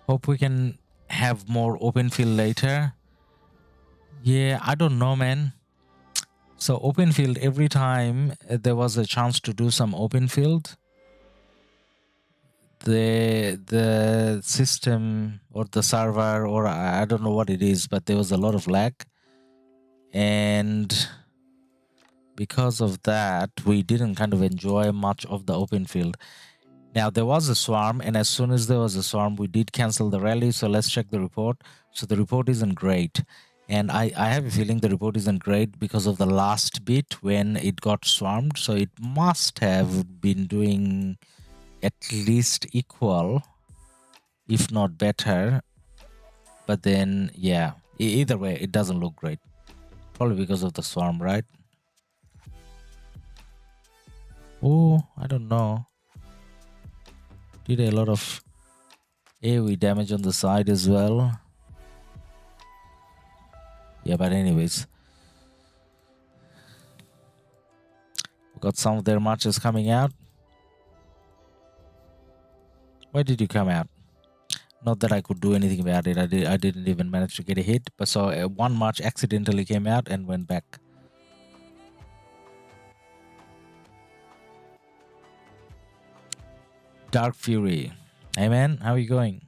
Speaker 1: Hope we can have more open field later. Yeah, I don't know, man. So open field, every time there was a chance to do some open field, the system or the server, or I don't know what it is, but there was a lot of lag, and because of that we didn't kind of enjoy much of the open field. Now there was a swarm, and as soon as there was a swarm we did cancel the rally. So let's check the report. So the report isn't great, and I have a feeling the report isn't great because of the last bit when it got swarmed. So it must have been doing at least equal, if not better. But then yeah, either way it doesn't look great, probably because of the swarm, right? Oh, I don't know. Did a lot of AoE damage on the side as well. Yeah, but anyways, we got some of their marches coming out. Why did you come out? Not that I could do anything about it. I didn't even manage to get a hit, but so one march accidentally came out and went back. Dark Fury. Hey man, how are you going?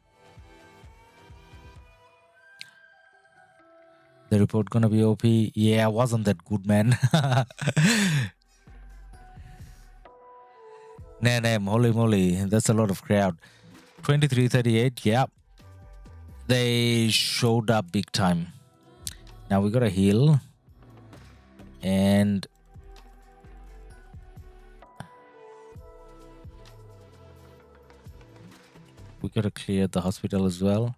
Speaker 1: The report gonna be OP? Yeah, wasn't that good, man. Nah, holy moly, that's a lot of crowd. 2338, yeah. They showed up big time. Now we gotta heal. And we gotta clear the hospital as well.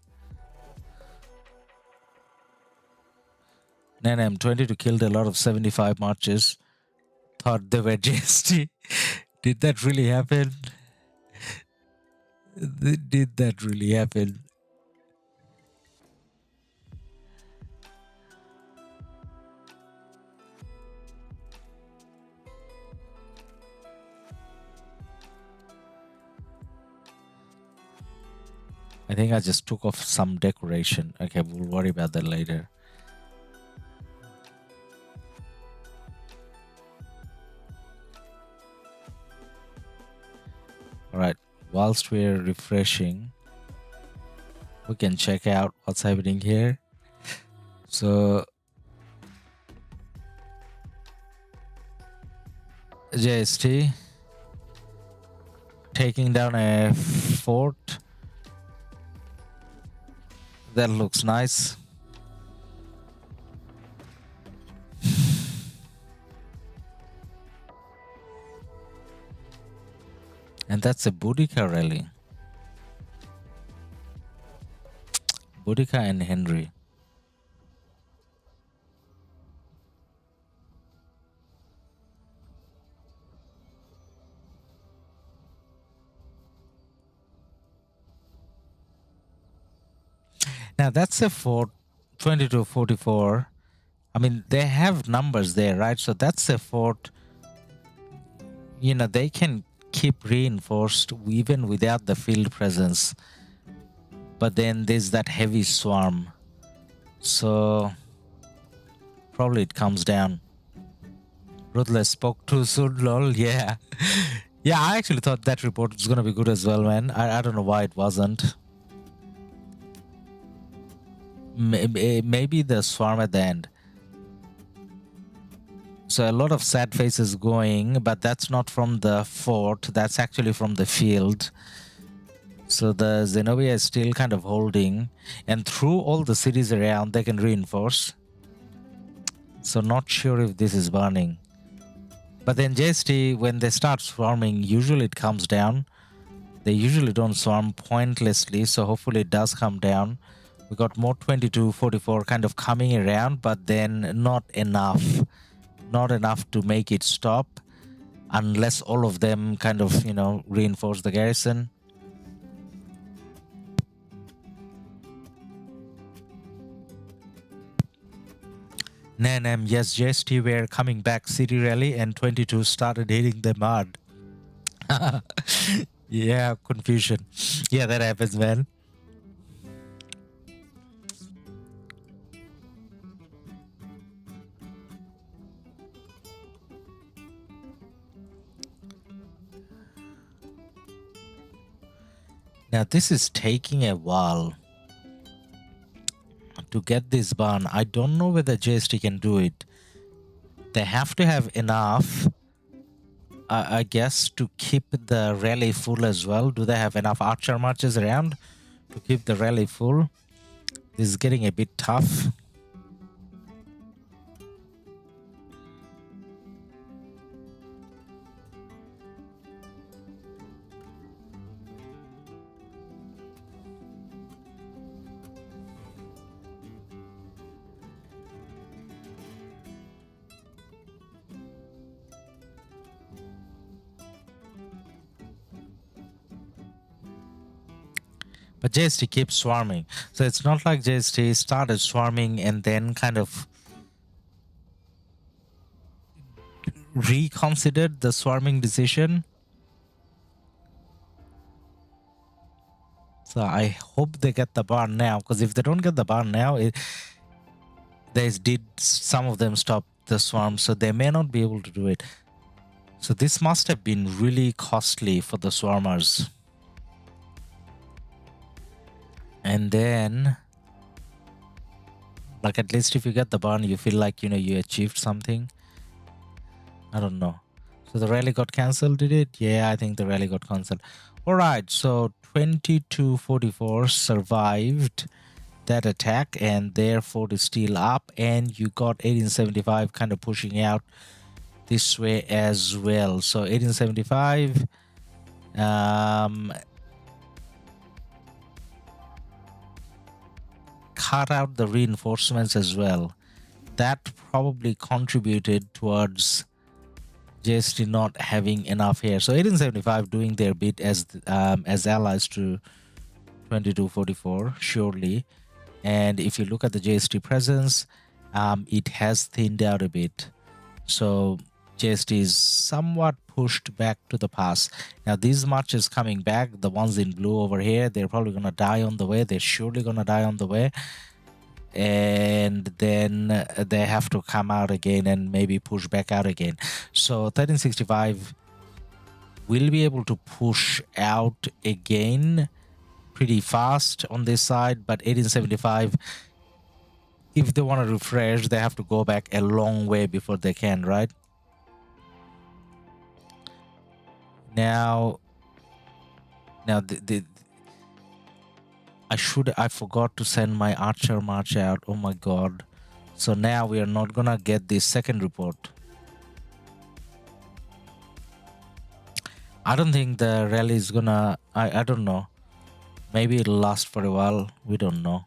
Speaker 1: Nanem 22 killed a lot of 75 marches. Thought they were JST. Did that really happen? Did that really happen? I think I just took off some decoration. Okay, we'll worry about that later. Alright, whilst we're refreshing, we can check out what's happening here. So JST taking down a fort. That looks nice. And that's a Boudica rally. Boudica and Henry. Now that's a fort 2244. I mean, they have numbers there, right? So that's a fort, you know, they can keep reinforced even without the field presence. But then there's that heavy swarm. So probably it comes down. Ruthless spoke too soon, lol. Yeah. Yeah, I actually thought that report was going to be good as well, man. I don't know why it wasn't. Maybe the swarm at the end. So a lot of sad faces going, but that's not from the fort. That's actually from the field. So the Zenobia is still kind of holding. And through all the cities around, they can reinforce. So not sure if this is burning. But then JST, when they start swarming, usually it comes down. They usually don't swarm pointlessly. So hopefully it does come down. We got more 2244 kind of coming around, but then not enough. Not enough to make it stop unless all of them kind of, you know, reinforce the garrison. Nanem, yes, JST were coming back city rally and 22 started hitting them hard. Yeah, confusion. Yeah, that happens, man. Now this is taking a while to get this barn. I don't know whether JST can do it. They have to have enough, I guess, to keep the rally full as well. Do they have enough archer marches around to keep the rally full? This is getting a bit tough. But JST keeps swarming. So it's not like JST started swarming and then kind of reconsidered the swarming decision. So I hope they get the barn now, because if they don't get the barn now, some of them stop the swarm, so they may not be able to do it. So this must have been really costly for the swarmers. And then, like, at least if you get the barn, you feel like, you know, you achieved something. I don't know. So the rally got cancelled, did it? Yeah, I think the rally got cancelled. All right, so 2244 survived that attack, and their fort is still up, and you got 1875 kind of pushing out this way as well. So 1875, cut out the reinforcements as well. That probably contributed towards JST not having enough here. So 1875 doing their bit as allies to 2244, surely. And if you look at the JST presence, it has thinned out a bit. So JST is somewhat pushed back to the pass. Now these marches coming back, the ones in blue over here, they're probably going to die on the way. They're surely going to die on the way. And then they have to come out again and maybe push back out again. So 1365 will be able to push out again pretty fast on this side, but 1875, if they want to refresh, they have to go back a long way before they can, right? Now I forgot to send my archer march out. Oh my god. So now we are not gonna get this second report. I don't think the rally is gonna, I don't know. Maybe it'll last for a while. We don't know.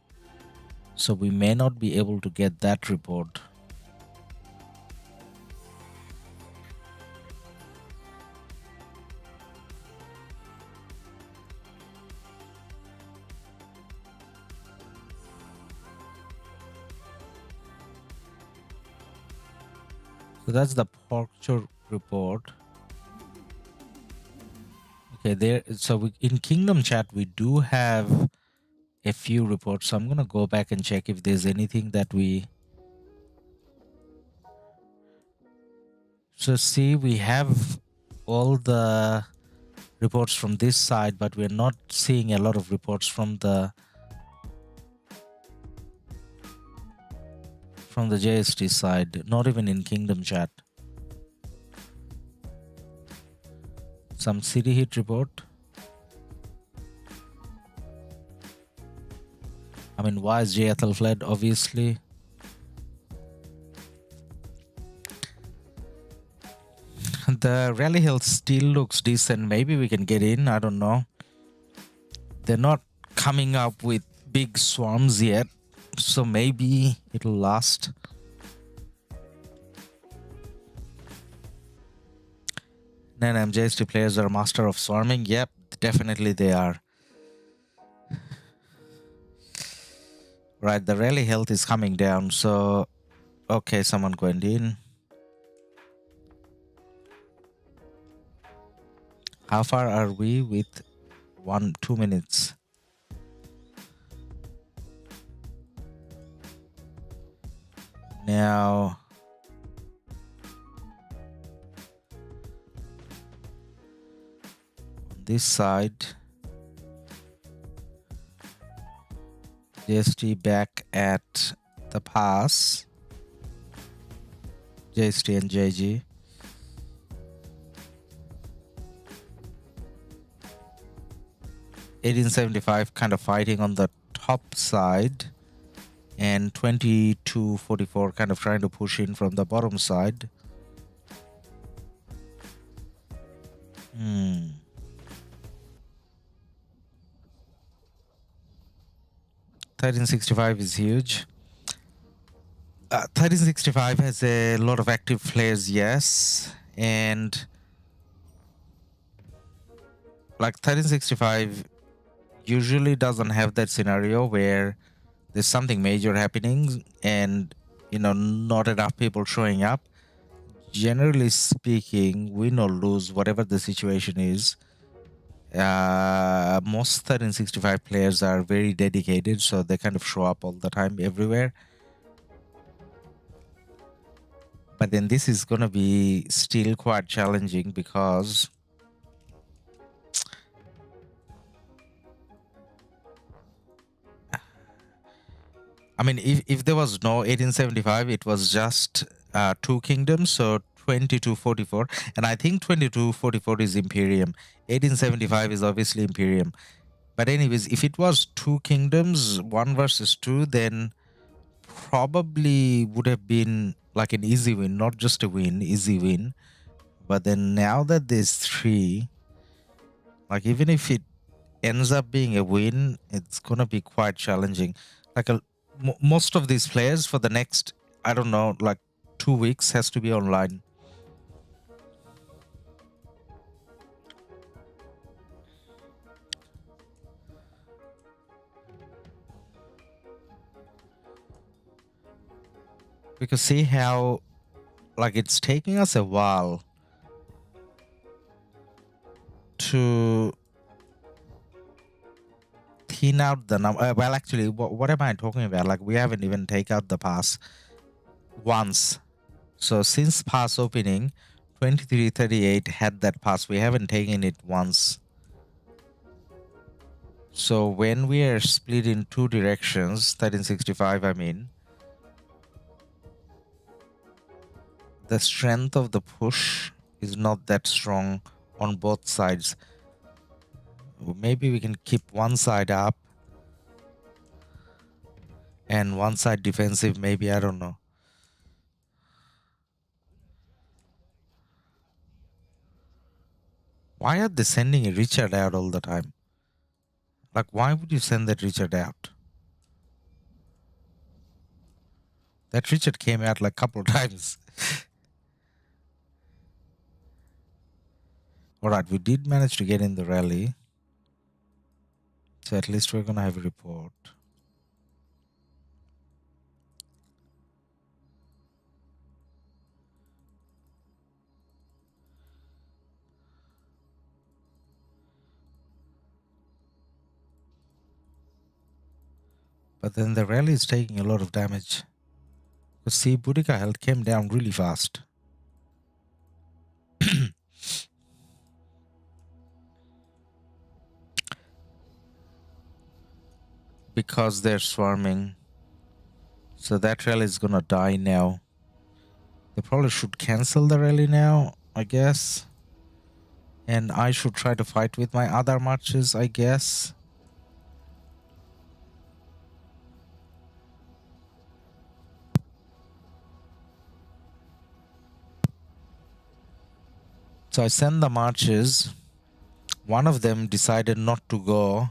Speaker 1: So we may not be able to get that report. So that's the porkchop report. Okay, there. So in Kingdom Chat, we do have a few reports. So I'm going to go back and check if there's anything that we... So see, we have all the reports from this side, but we're not seeing a lot of reports from the JST side, not even in Kingdom Chat. Some city hit report. I mean, why is JTL fled? Obviously. The rally health still looks decent. Maybe we can get in. I don't know. They're not coming up with big swarms yet, so maybe it'll last. Then JST players are master of swarming. Yep, definitely they are. Right, the rally health is coming down. So, okay, someone went in. How far are we with 2 minutes? Now, on this side, JST back at the pass. JST and JG. $18.75 kind of fighting on the top side, and 22.44 kind of trying to push in from the bottom side. 1365 is huge. 1365 has a lot of active players, yes, and like 1365 usually doesn't have that scenario where there's something major happening and, you know, not enough people showing up. Generally speaking, win or lose, whatever the situation is, most 1365 players are very dedicated, so they kind of show up all the time everywhere. But then this is gonna be still quite challenging because I mean, if there was no 1875, it was just two kingdoms, so 2244, and I think 2244 is Imperium. 1875 is obviously Imperium. But anyways, if it was two kingdoms, 1 versus 2, then probably would have been like an easy win, not just a win, easy win. But then now that there's 3, like even if it ends up being a win, it's gonna be quite challenging. Like most of these players for the next, I don't know, like 2 weeks has to be online. Because see how like it's taking us a while to thin out the number. Well, actually, what am I talking about? Like we haven't even taken out the pass once. So since pass opening, 2338 had that pass. We haven't taken it once. So when we are split in 2 directions, 1365, I mean, the strength of the push is not that strong on both sides. Maybe we can keep one side up and one side defensive, maybe, I don't know. Why are they sending a Richard out all the time? Like, why would you send that Richard out? That Richard came out like a couple of times. Alright, we did manage to get in the rally. So at least we're gonna have a report. But then the rally is taking a lot of damage. Because see, Boudica health came down really fast. Because they're swarming. So that rally is gonna die now. They probably should cancel the rally now, I guess. And I should try to fight with my other marches, I guess. So I send the marches. One of them decided not to go.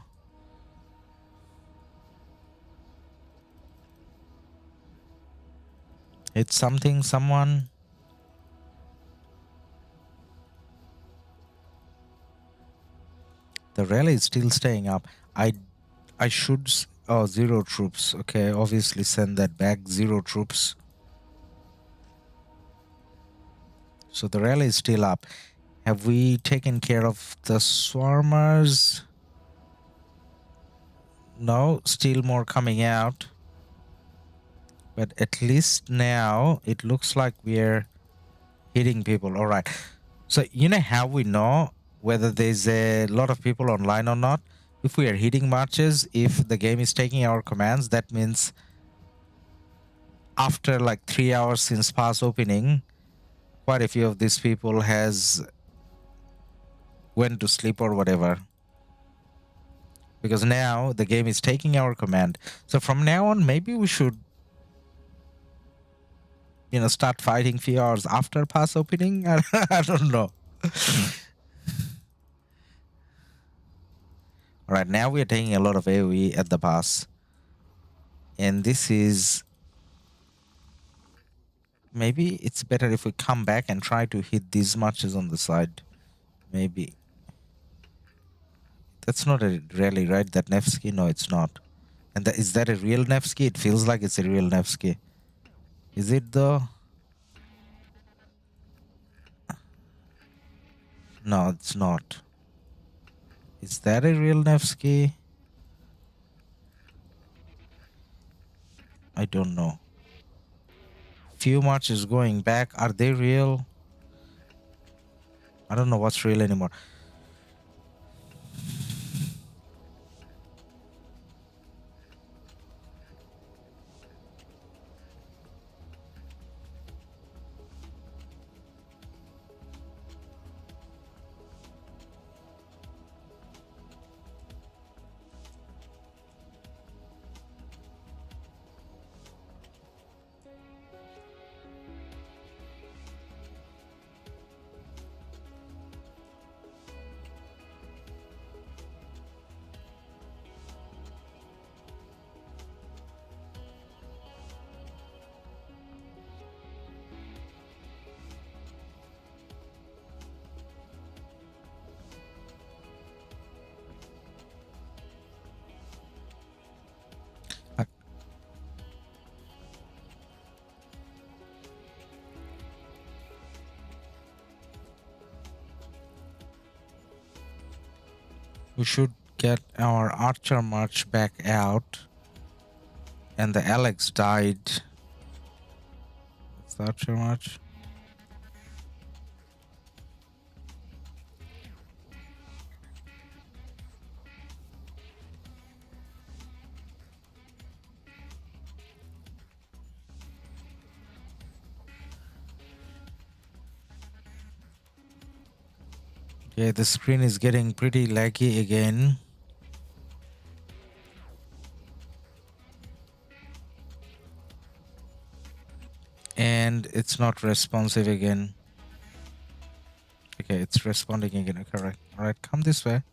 Speaker 1: It's something, someone. The rally is still staying up. I should... Oh, 0 troops. Okay, obviously send that back. 0 troops. So the rally is still up. Have we taken care of the swarmers? No, still more coming out. But at least now it looks like we're hitting people. All right. So you know how we know whether there's a lot of people online or not? if we are hitting marches, if the game is taking our commands, that means after like 3 hours since pass opening, quite a few of these people has went to sleep or whatever. Because now the game is taking our command. So from now on, maybe we should, you know, start fighting few hours after pass opening. I don't know. All right, now we are taking a lot of AoE at the pass. And this is... maybe it's better if we come back and try to hit these marches on the side. Maybe. That's not a rally, right? That Nevsky? No, it's not. And is that a real Nevsky? It feels like it's a real Nevsky. Is it though? No, it's not. Is that a real Nevsky? I don't know. Few marches going back. Are they real? I don't know what's real anymore. We should get our archer march back out. And the Alex died. What's the archer march? Okay, the screen is getting pretty laggy again. And it's not responsive again. Okay, it's responding again. Correct. All right, come this way.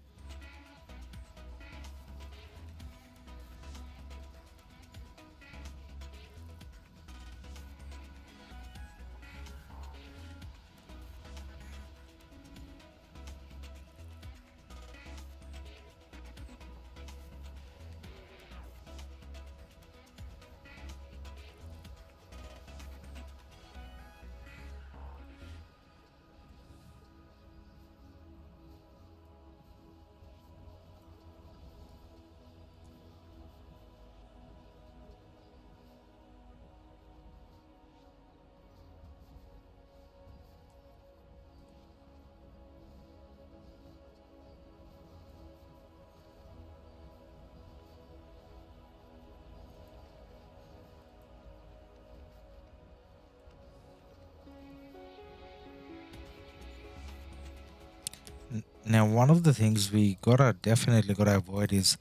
Speaker 1: Now, one of the things we definitely gotta avoid is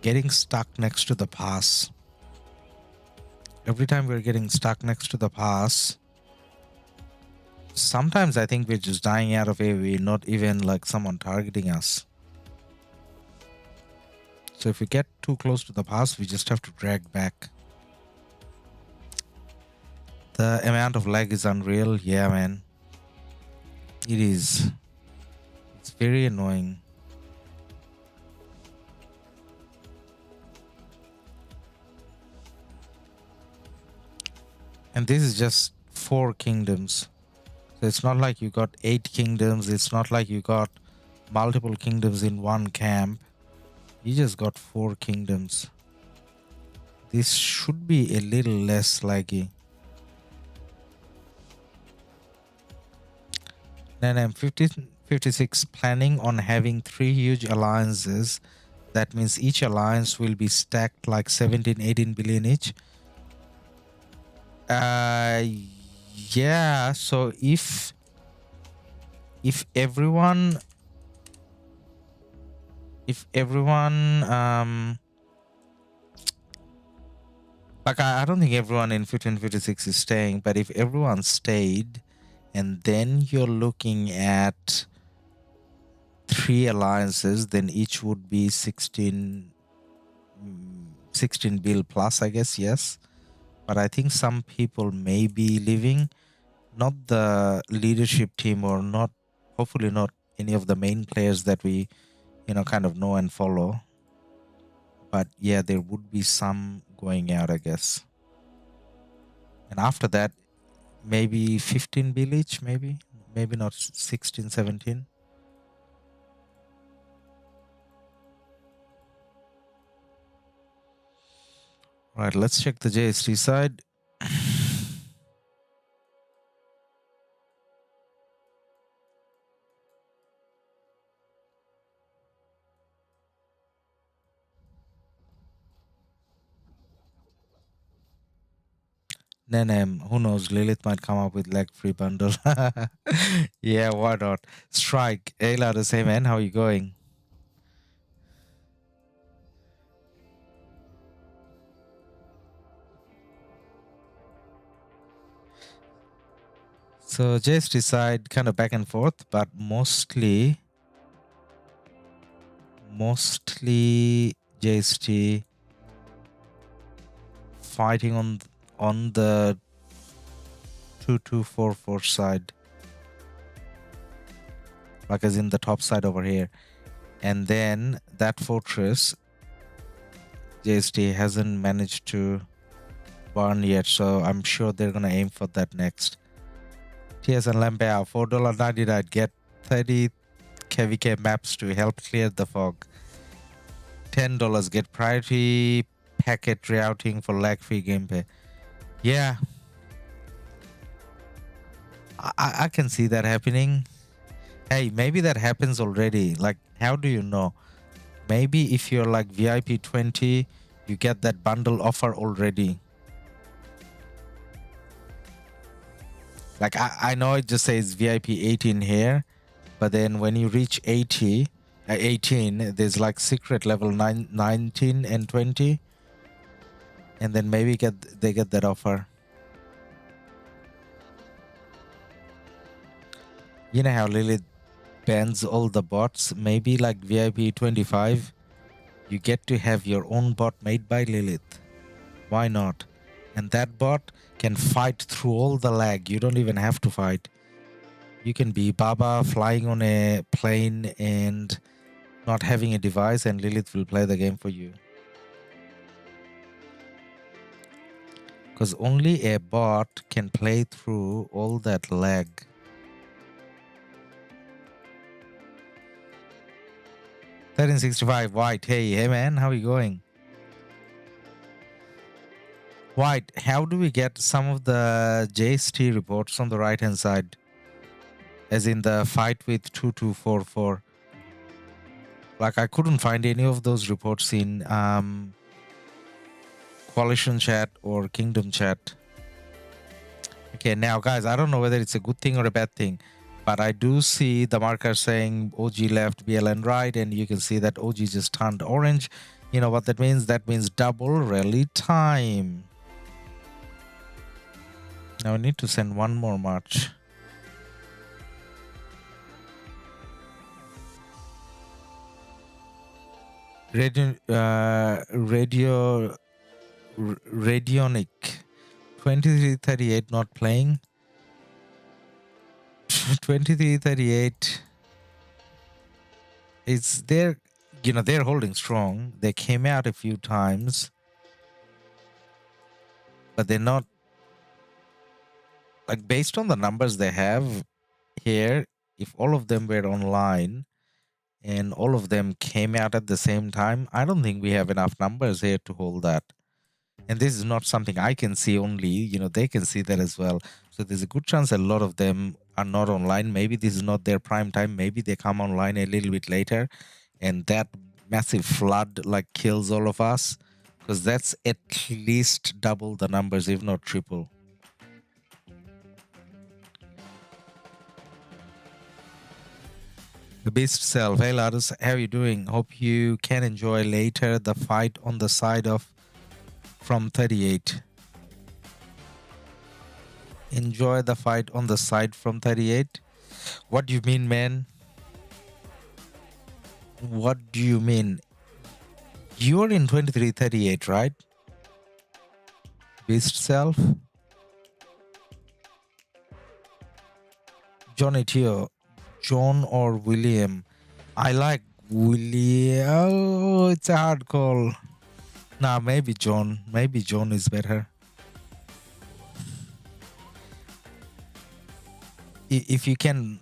Speaker 1: getting stuck next to the pass. Every time we're getting stuck next to the pass, sometimes I think we're just dying out of AoE, not even like someone targeting us. So if we get too close to the pass, we just have to drag back. The amount of lag is unreal. Yeah, man. It is. It's very annoying. And this is just 4 kingdoms. So it's not like you got 8 kingdoms. It's not like you got multiple kingdoms in one camp. You just got 4 kingdoms. This should be a little less laggy. Then I'm 56 planning on having 3 huge alliances That means each alliance will be stacked like 17, 18 billion each. Yeah, so if everyone like I don't think everyone in 1556 is staying, but if everyone stayed, and then you're looking at 3 alliances, then each would be 16 bill plus, I guess. Yes, but I think some people may be leaving, not the leadership team, or not, hopefully not any of the main players that we kind of know and follow, but yeah, there would be some going out, I guess. And after that, maybe 15 bill each, maybe not 16, 17. All right, let's check the JST side. Nenem, who knows, Lilith might come up with leg free bundle. Yeah, why not? Strike, hey LADUS, hey man, how are you going? So JST side kind of back and forth, but mostly JST fighting on the 2244 side, like as in the top side over here, and then that fortress JST hasn't managed to burn yet, so I'm sure they're gonna aim for that next. TS and Lampea, $4.99, get 30 KvK maps to help clear the fog. $10, get priority packet routing for lag-free gameplay. Yeah, I can see that happening. Hey, maybe that happens already. Like, how do you know? Maybe if you're like VIP 20, you get that bundle offer already. Like, I know it just says VIP 18 here, but then when you reach 18, there's like secret level 19 and 20, and then maybe they get that offer. You know how Lilith bans all the bots? Maybe like VIP 25, you get to have your own bot made by Lilith. Why not? And that bot can fight through all the lag. You don't even have to fight. You can be Baba flying on a plane and not having a device, and Lilith will play the game for you. Because only a bot can play through all that lag. $13.65 White. Hey man, how are you going? White, how do we get some of the JST reports on the right hand side? As in the fight with 2244. Like, I couldn't find any of those reports in Coalition chat or Kingdom chat. Okay, now guys, I don't know whether it's a good thing or a bad thing, but I do see the marker saying OG left, BLN right, and you can see that OG just turned orange. You know what that means? That means double rally time. Now I need to send one more march. Radionic 2338 not playing. 2338, it's they're holding strong. They came out a few times, but they're not, like, based on the numbers they have here, if all of them were online and all of them came out at the same time, I don't think we have enough numbers here to hold that. And this is not something I can see only, they can see that as well. So there's a good chance a lot of them are not online. Maybe this is not their prime time. Maybe they come online a little bit later, and that massive flood like kills all of us, because that's at least double the numbers, if not triple. The beast self. Hey Ladus, how are you doing? Hope you can enjoy later the fight on the side of from 38. Enjoy the fight on the side from 38. What do you mean, man? What do you mean? You're in 2338, right? Beast self. John Etio. John or William? I like William. Oh, it's a hard call. Nah, maybe John. Maybe John is better. If you can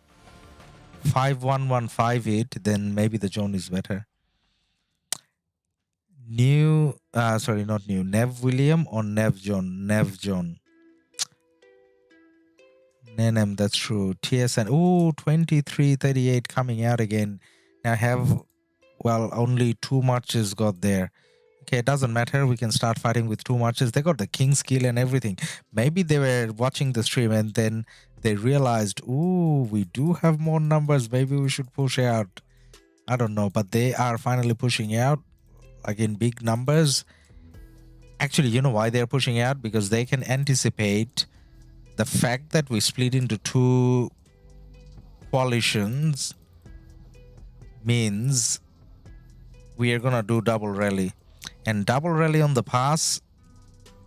Speaker 1: 51158 it, then maybe the John is better. New, sorry, not new. Nev William or Nev John? Nev John. Nenem, that's true. TSN. Oh, 2338 coming out again. Now I have, well, only 2 marches got there. Okay, it doesn't matter. We can start fighting with 2 marches. They got the king skill and everything. Maybe they were watching the stream and then they realized, ooh, we do have more numbers. Maybe we should push out. I don't know, but they are finally pushing out, like in big numbers. Actually, you know why they're pushing out? Because they can anticipate the fact that we split into 2 coalitions means we are gonna do double rally. And double rally on the pass,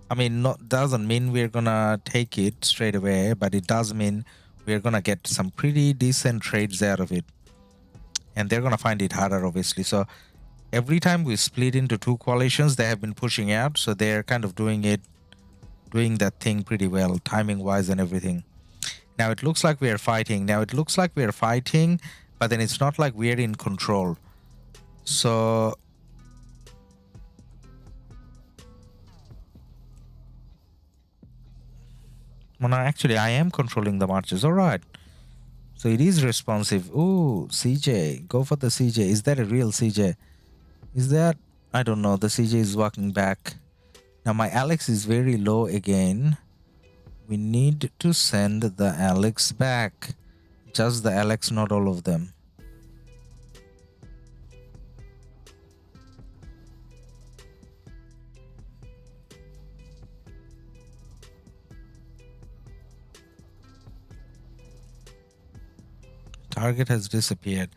Speaker 1: I mean, doesn't mean we're gonna take it straight away, but it does mean we're gonna get some pretty decent trades out of it. And they're gonna find it harder, obviously. So every time we split into 2 coalitions, they have been pushing out. So they're kind of doing that thing pretty well, timing wise and everything. Now it looks like we are fighting. But then it's not like we're in control. So well, no, actually I am controlling the marches. All right. So it is responsive. Ooh, CJ. Go for the CJ. Is that a real CJ? Is that? I don't know. The CJ is walking back. Now my Alex is very low again. We need to send the Alex back. Just the Alex, not all of them. Target has disappeared.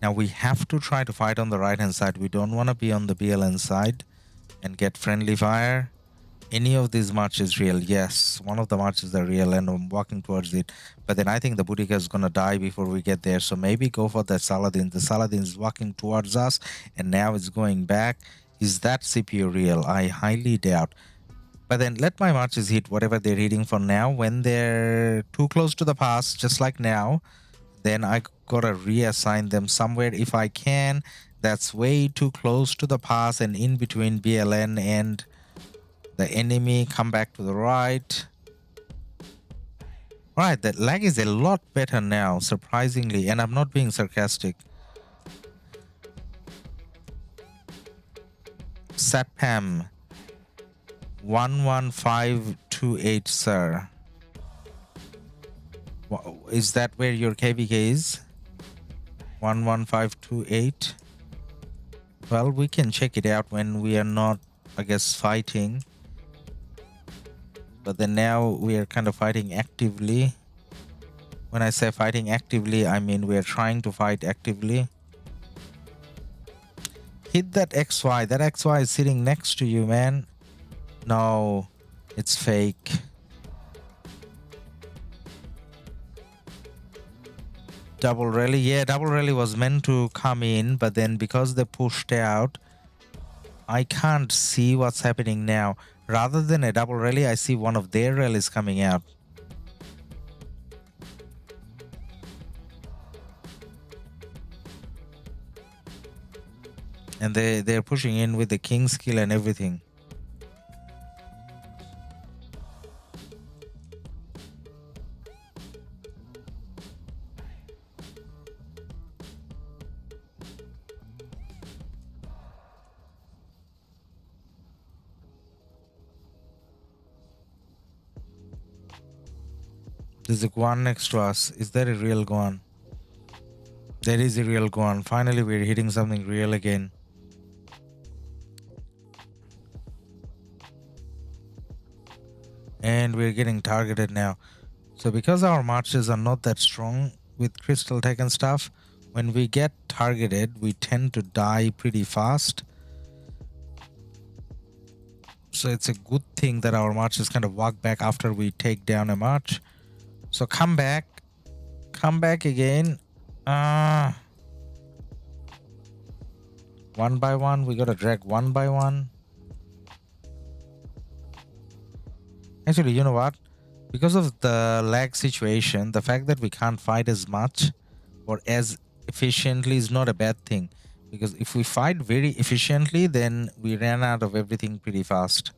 Speaker 1: Now we have to try to fight on the right hand side. We don't want to be on the BLN side and get friendly fire. Any of these marches real? Yes, one of the marches are real and I'm walking towards it. But then I think the Boudica is going to die before we get there. So maybe go for the Saladin. The Saladin is walking towards us and now it's going back. Is that CPU real? I highly doubt. But then let my marches hit whatever they're hitting for now. When they're too close to the pass, just like now, then I gotta reassign them somewhere if I can. That's way too close to the pass and in between BLN and the enemy. Come back to the right. Alright, that lag is a lot better now, surprisingly, and I'm not being sarcastic. Satpam 11528, sir. Is that where your KvK is? 11528. Well, we can check it out when we are not, I guess, fighting. But then now we are kind of fighting actively. When I say fighting actively, I mean we are trying to fight actively. Hit that XY. That XY is sitting next to you, man. No, it's fake. Double rally. Yeah, double rally was meant to come in, but then because they pushed out, I can't see what's happening now. Rather than a double rally, I see one of their rallies coming out. And they're pushing in with the king skill and everything. There's a Guan next to us. Is there a real Guan? There is a real Guan. Finally, we're hitting something real again. And we're getting targeted now. So because our marches are not that strong with crystal tech and stuff, when we get targeted, we tend to die pretty fast. So it's a good thing that our marches kind of walk back after we take down a march. So come back again. One by one, we gotta drag one by one. Actually, you know what? Because of the lag situation, the fact that we can't fight as much or as efficiently is not a bad thing. Because if we fight very efficiently, then we ran out of everything pretty fast.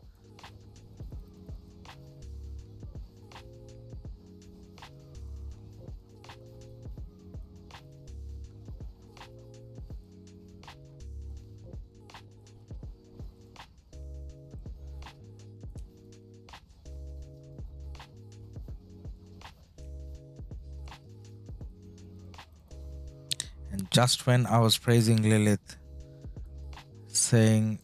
Speaker 1: And just when I was praising Lilith, saying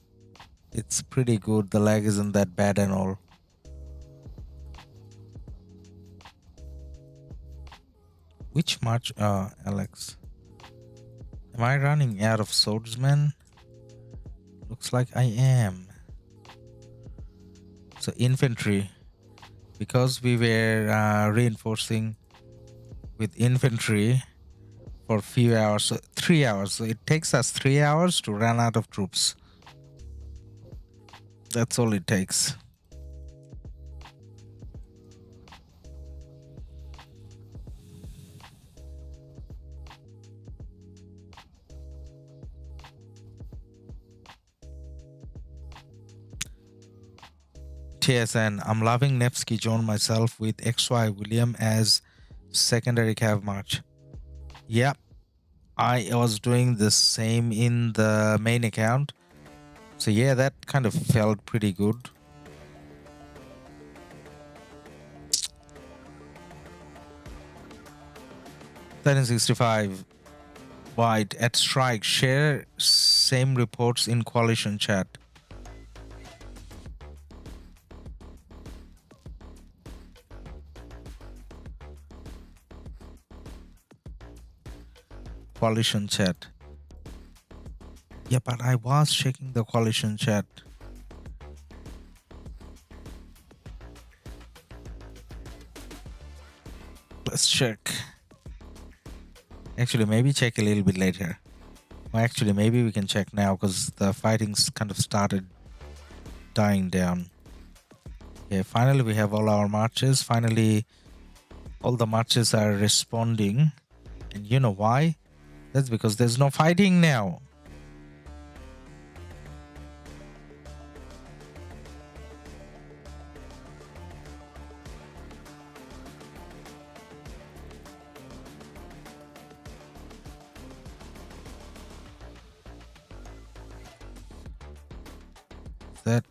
Speaker 1: it's pretty good, the lag isn't that bad and all. Which march? Alex. Am I running out of swordsmen? Looks like I am. So infantry. Because we were reinforcing with infantry for a few hours, so 3 hours. So it takes us 3 hours to run out of troops. That's all it takes. TSN, I'm loving Nevsky John myself with XY William as secondary cav march. Yep, I was doing the same in the main account. So yeah, that kind of felt pretty good. $1365 White at Strike, share same reports in coalition chat. Coalition chat. Yeah, but I was checking the coalition chat. Let's check. Actually, maybe check a little bit later. Well, actually, maybe we can check now because the fighting's kind of started dying down. Yeah, finally we have all our marches. Finally, all the marches are responding. And you know why? That's because there's no fighting now. That,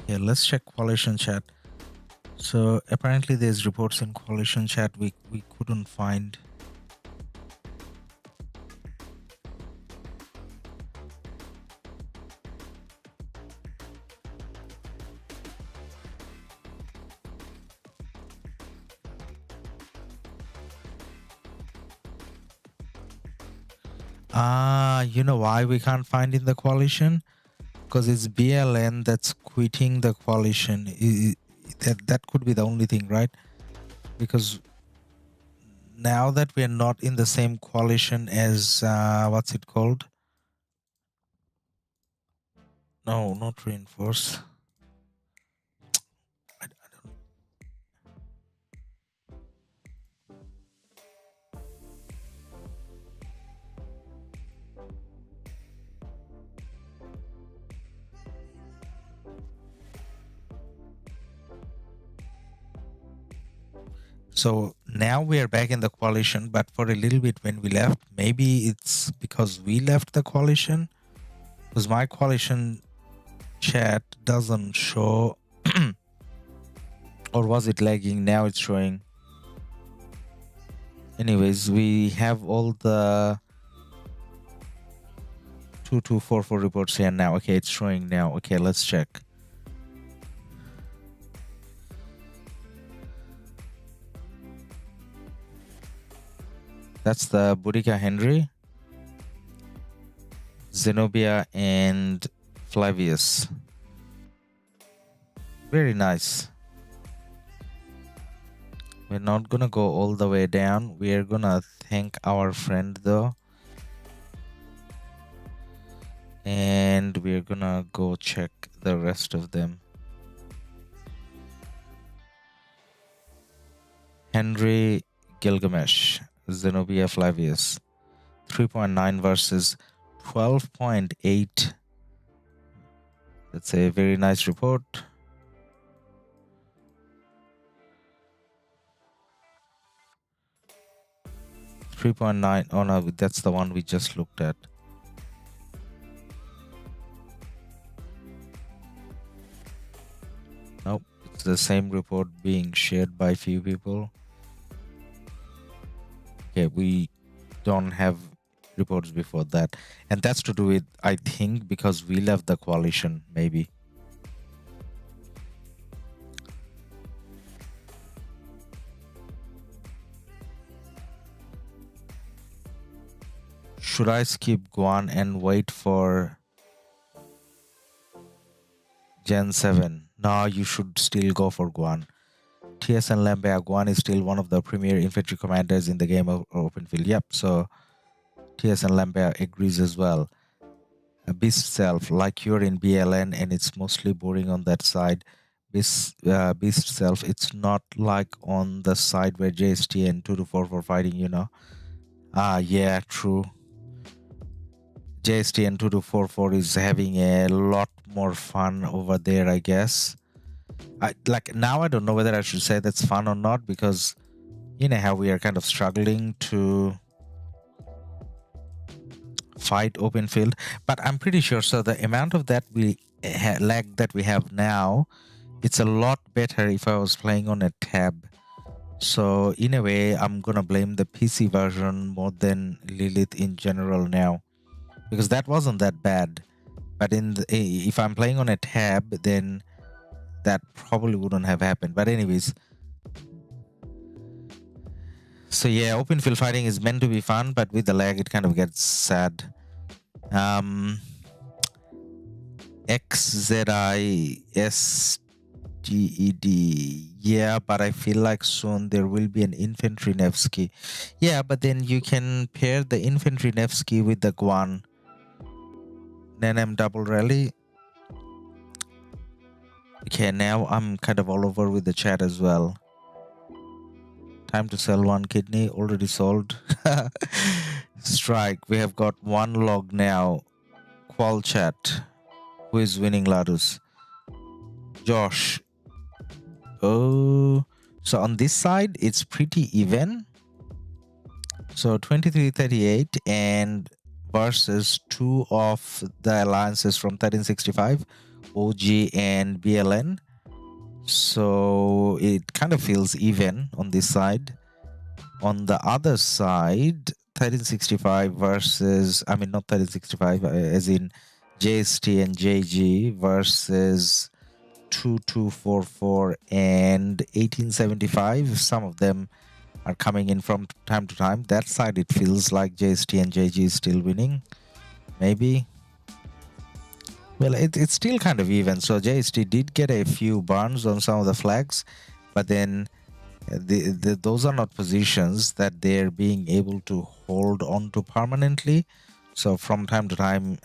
Speaker 1: yeah, let's check coalition chat. So apparently there's reports in coalition chat we couldn't find. You know why we can't find in the coalition? Because it's BLN that's quitting the coalition. That could be the only thing, right? Because now that we're not in the same coalition as what's it called? No, not reinforce. I don't. So now we are back in the coalition, but for a little bit when we left, maybe it's because we left the coalition, because my coalition chat doesn't show Or was it lagging? Now it's showing. Anyways, we have all the 2244 reports here now. Okay, it's showing now. Okay, let's check. That's the Boudica Henry, Zenobia, and Flavius. Very nice. We're not gonna go all the way down. We're gonna thank our friend though. And we're gonna go check the rest of them. Henry, Gilgamesh, Zenobia, Flavius. 3.9 versus 12.8. That's a very nice report. .9. Oh no, that's the one we just looked at. Nope, it's the same report being shared by few people. Okay, we don't have reports before that. And that's to do with, I think, because we left the coalition, maybe. Should I skip Guan and wait for Gen 7? No, you should still go for Guan. TS and Lambea, Guan is still one of the premier infantry commanders in the game of open field. Yep, so TS and Lambea agrees as well. Beast Self, like you're in BLN and it's mostly boring on that side. Beast Self, it's not like on the side where JST and 224 were fighting, you know. Ah, yeah, true. JST and 2244 is having a lot more fun over there, I guess. Now I don't know whether I should say that's fun or not, because you know how we are kind of struggling to fight open field, but I'm pretty sure, so the amount of that lag that we have now, it's a lot better if I was playing on a tab. So in a way, I'm gonna blame the PC version more than Lilith in general now, because that wasn't that bad. But if I'm playing on a tab, then that probably wouldn't have happened. But anyways, so yeah, open field fighting is meant to be fun, but with the lag it kind of gets sad. XZISGED, yeah, but I feel like soon there will be an infantry Nevsky. Yeah, but then you can pair the infantry Nevsky with the Guan. Nenem double rally. Okay, now I'm kind of all over with the chat as well. Time to sell one kidney, already sold. Strike, we have got one log now. Qual chat, who is winning LADUS? Josh. Oh, so on this side it's pretty even. So 2338 and versus two of the alliances from 1365, OG and BLN. So it kind of feels even on this side. On the other side, 1365 versus, I mean not 1365, as in JST and JG versus 2244 and 1875. Some of them are coming in from time to time. That side it feels like JST and JG is still winning. Maybe. Well, it's still kind of even. So JST did get a few burns on some of the flags, but then those are not positions that they're being able to hold on to permanently. So from time to time,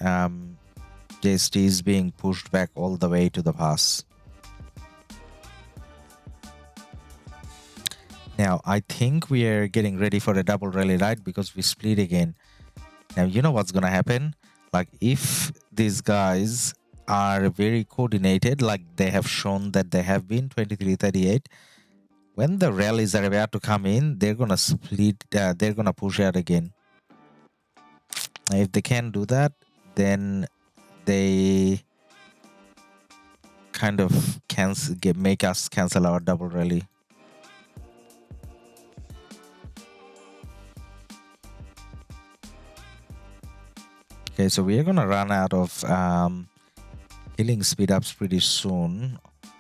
Speaker 1: JST is being pushed back all the way to the pass. Now, I think we are getting ready for a double rally, right? Because we split again. Now, you know what's going to happen? Like, if these guys are very coordinated, like they have shown that they have been, 2338, when the rallies are about to come in, they're going to split, they're going to push out again. If they can do that, then they kind of make us cancel our double rally. Okay, so we are gonna run out of healing speed ups pretty soon.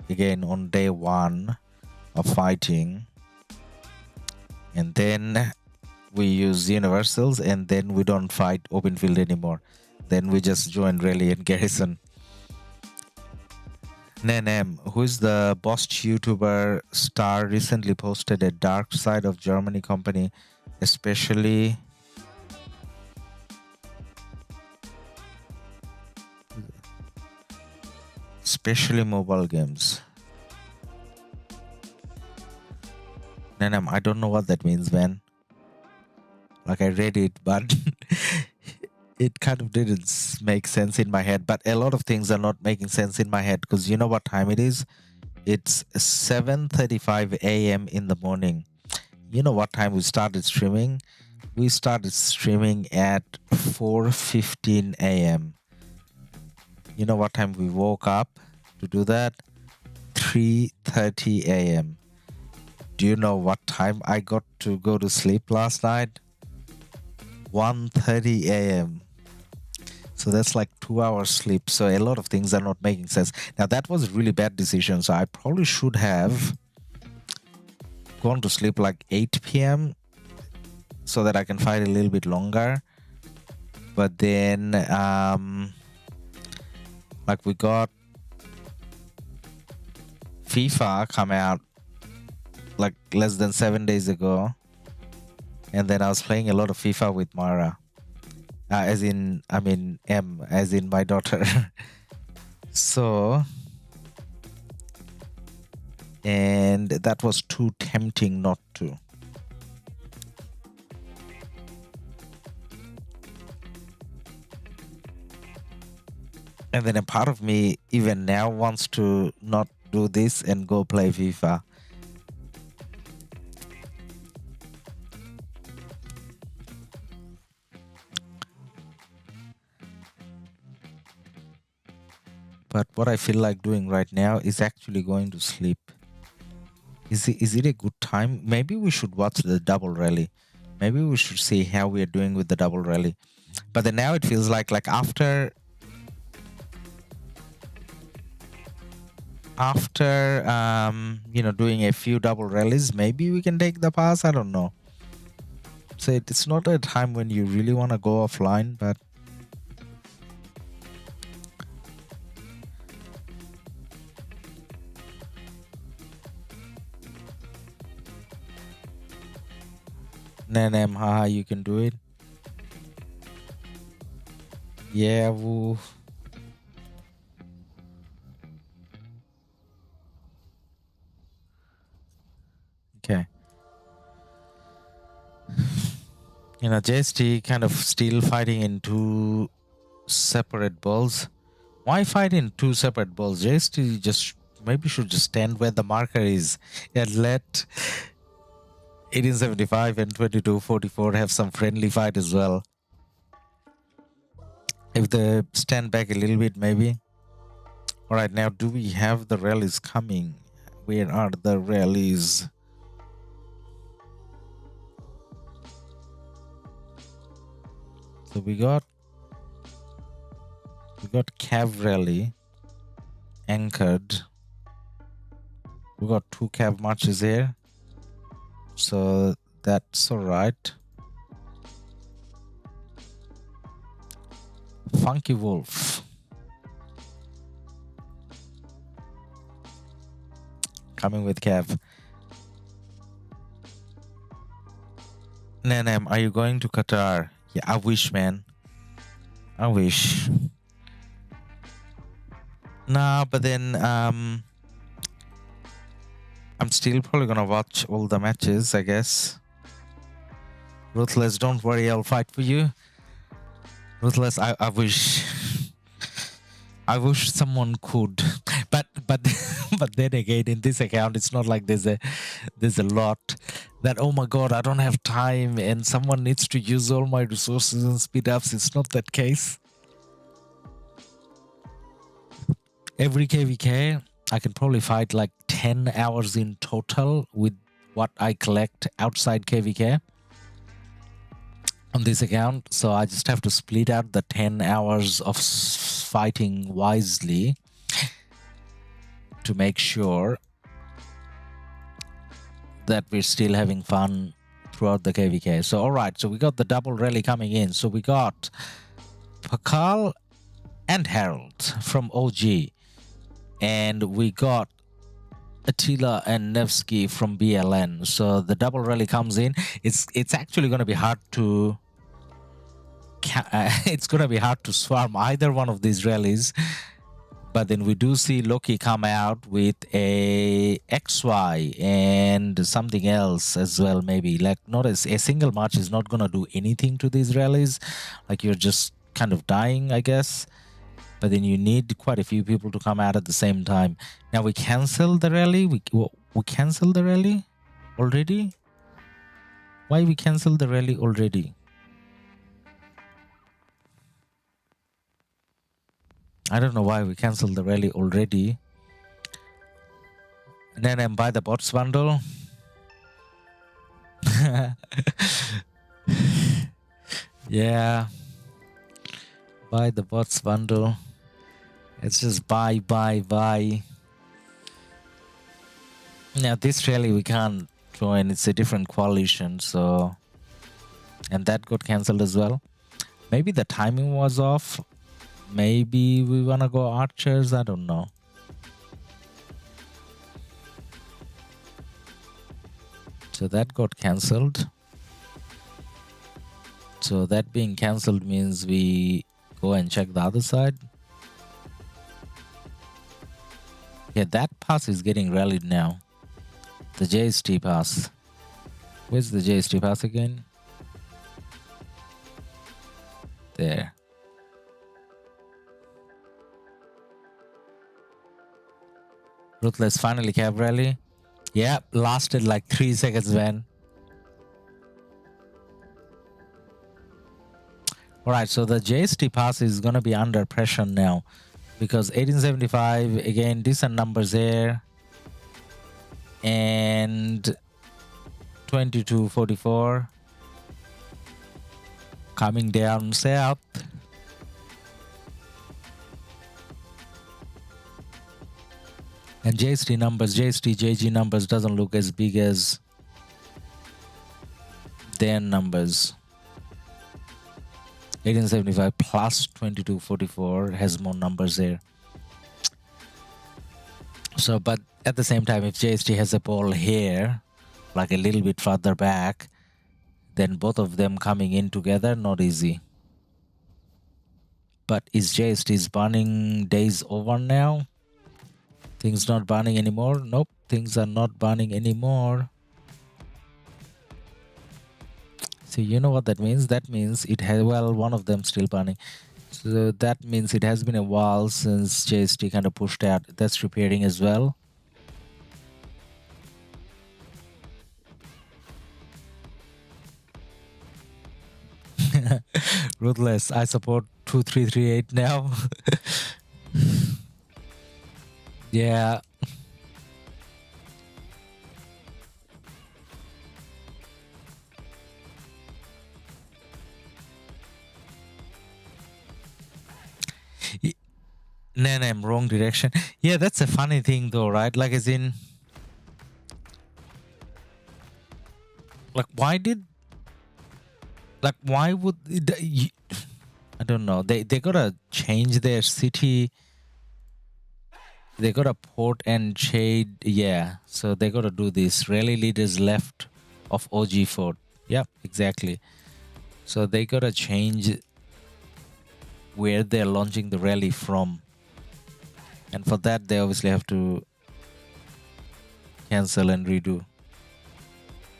Speaker 1: Again, on day 1 of fighting, and then we use universals, and then we don't fight open field anymore. Then we just join rally and garrison. Nenem, who is the boss YouTuber star, recently posted a dark side of Germany company, especially mobile games. Nenem, I don't know what that means, man. Like, I read it, but it kind of didn't make sense in my head. But a lot of things are not making sense in my head, because you know what time it is? It's 7:35 a.m. in the morning. You know what time we started streaming? We started streaming at 4:15 a.m. You know what time we woke up to do that? 3:30 a.m. Do you know what time I got to go to sleep last night? 1:30 a.m. So that's like 2 hours sleep. So a lot of things are not making sense. Now that was a really bad decision. So I probably should have gone to sleep like 8 p.m. so that I can fight a little bit longer. But then like we got FIFA come out like less than 7 days ago. And then I was playing a lot of FIFA with Mara. As in my daughter. So, and that was too tempting not to. And then a part of me even now wants to not do this and go play FIFA. But what I feel like doing right now is actually going to sleep. Is it a good time? Maybe we should watch the double rally. Maybe we should see how we are doing with the double rally. But then now it feels like after doing a few double rallies, maybe we can take the pass. I don't know. So it's not a time when you really want to go offline, but Nenem, haha, you can do it. Yeah, woo. Okay. You know, JST kind of still fighting in 2 separate balls. Why fight in 2 separate balls? JST just maybe should just stand where the marker is and let 1875 and 2244 have some friendly fight as well. If they stand back a little bit, maybe. All right, now do we have the rallies coming? Where are the rallies? So we got Cav rally anchored. We got 2 Cav marches here. So that's all right. Funky Wolf. Coming with Cav. Nenem, are you going to Qatar? Yeah, I wish, man. I wish. Nah, but then I'm still probably gonna watch all the matches, I guess. Ruthless, don't worry, I'll fight for you. Ruthless, I wish someone could, but but then again, in this account, it's not like there's a lot that, oh my god, I don't have time and someone needs to use all my resources and speed ups. It's not that case.
Speaker 3: every KvK, I can probably fight like 10 hours in total with what I collect outside KvK on this account. So I just have to split out the 10 hours of fighting wisely to make sure that we're still having fun throughout the KvK. So all right, so we got the double rally coming in. So we got Pakal and Harold from OG, and we got Attila and Nevsky from BLN. So the double rally comes in. It's actually going to be hard to swarm either one of these rallies. But then we do see Loki come out with a XY and something else as well, maybe. Like, not as a single march is not going to do anything to these rallies. Like, you're just kind of dying, I guess. But then you need quite a few people to come out at the same time. Now we cancel the rally. We cancel the rally already? Why we cancel the rally already? I don't know why we canceled the rally already. And then I buy the bots bundle. Yeah. Buy the bots bundle. It's just buy. Now this rally we can't join. It's a different coalition, so... And that got cancelled as well. Maybe the timing was off. Maybe we want to go archers. I don't know. So that got cancelled. So that being cancelled means we go and check the other side. Yeah, that pass is getting rallied now. The JST pass. Where's the JST pass again? There. Ruthless finally cab rally. Yeah, lasted like 3 seconds, man. Alright, so the JST pass is gonna be under pressure now. Because 1875, again, decent numbers there. And 2244. Coming down south. And JST numbers, JG numbers doesn't look as big as their numbers. 1875 plus 2244 has more numbers there. So, but at the same time, if JST has a ball here, like a little bit further back, then both of them coming in together, not easy. But is JST's burning days over now? Things not burning anymore? Nope, things are not burning anymore. So you know what that means? That means it has, well, one of them still burning. So that means it has been a while since JST kind of pushed out. That's repairing as well. Ruthless, I support 2338 now. Yeah. No, I'm wrong direction. Yeah, that's a funny thing though, right? Like, as in, like, why would I don't know. They gotta change their city. They gotta port and shade. Yeah, so they gotta do this. Rally leaders left of OG Fort. Yep, exactly. So they gotta change where they're launching the rally from. And for that, they obviously have to cancel and redo.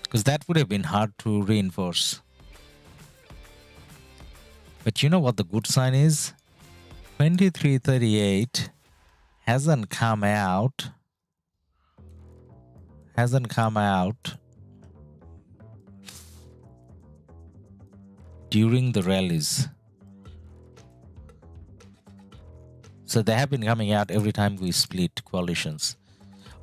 Speaker 3: Because that would have been hard to reinforce. But you know what the good sign is? 2338 hasn't come out. During the rallies. So they have been coming out every time we split coalitions.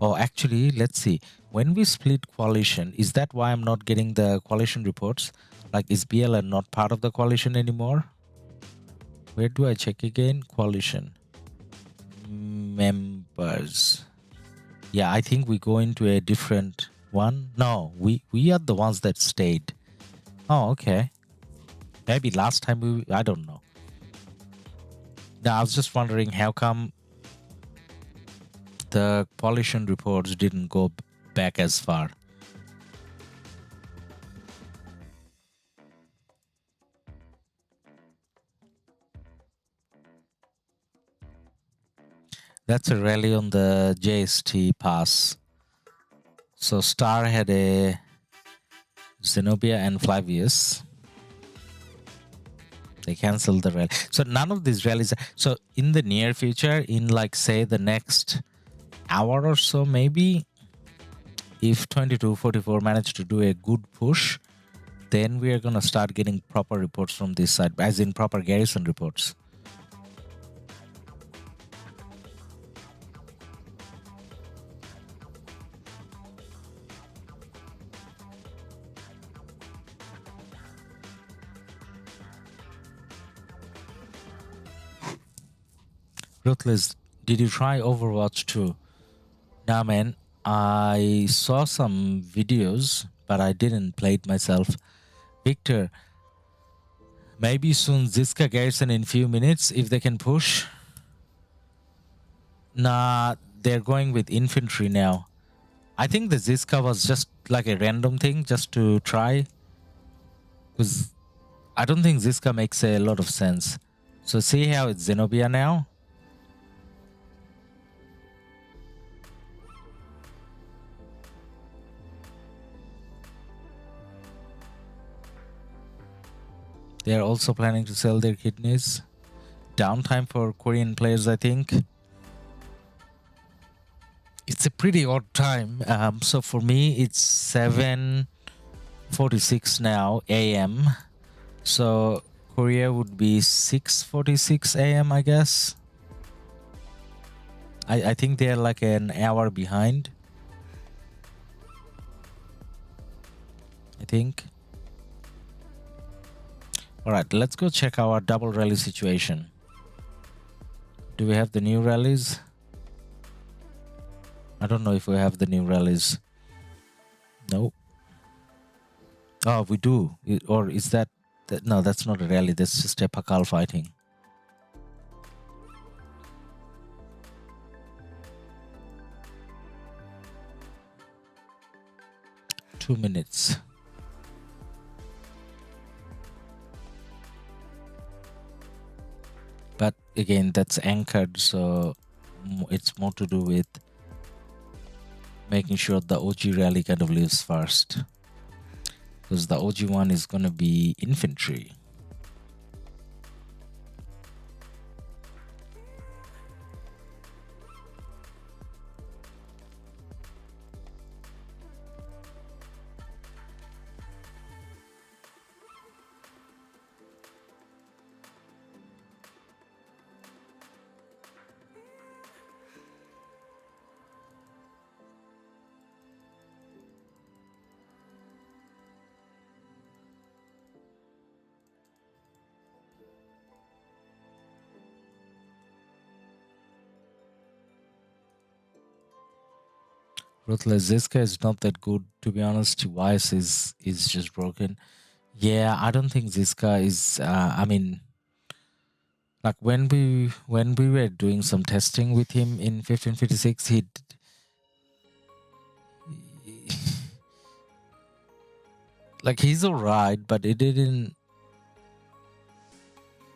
Speaker 3: Oh, actually, let's see. When we split coalition, is that why I'm not getting the coalition reports? Like, is BLN not part of the coalition anymore? Where do I check again? Coalition. Members. Yeah, I think we go into a different one. No, we are the ones that stayed. Oh, okay. Maybe last time I don't know. Now, I was just wondering how come the coalition reports didn't go back as far. That's a rally on the JST pass. So Star had a Zenobia and Flavius. They canceled the rally. So none of these rallies. So in the near future, in like say the next hour or so, maybe, if 2244 managed to do a good push, then we are going to start getting proper reports from this side, as in proper garrison reports. Ruthless, did you try Overwatch 2? Nah, man, I saw some videos, but I didn't play it myself. Victor, maybe soon Ziska Garrison in few minutes if they can push. Nah, they're going with infantry now. I think the Ziska was just like a random thing just to try. Because I don't think Ziska makes a lot of sense. So see how it's Zenobia now? They are also planning to sell their kidneys. Downtime for Korean players, I think. It's a pretty odd time. So for me, it's 7:46 now a.m. So Korea would be 6:46 a.m. I guess. I think they're like an hour behind. I think. All right, let's go check our double rally situation. Do we have the new rallies? I don't know if we have the new rallies. No. Oh, we do. Or is that... No, that's not a rally. That's just a Pakal fighting. Two minutes. But again, that's anchored, so it's more to do with making sure the OG rally kind of lives first. Because the OG one is going to be infantry. Ruthless, Ziska is not that good, to be honest. Weiss is just broken. Yeah, I don't think Ziska is... I mean, like when we were doing some testing with him in 1556, like he's alright, but it didn't...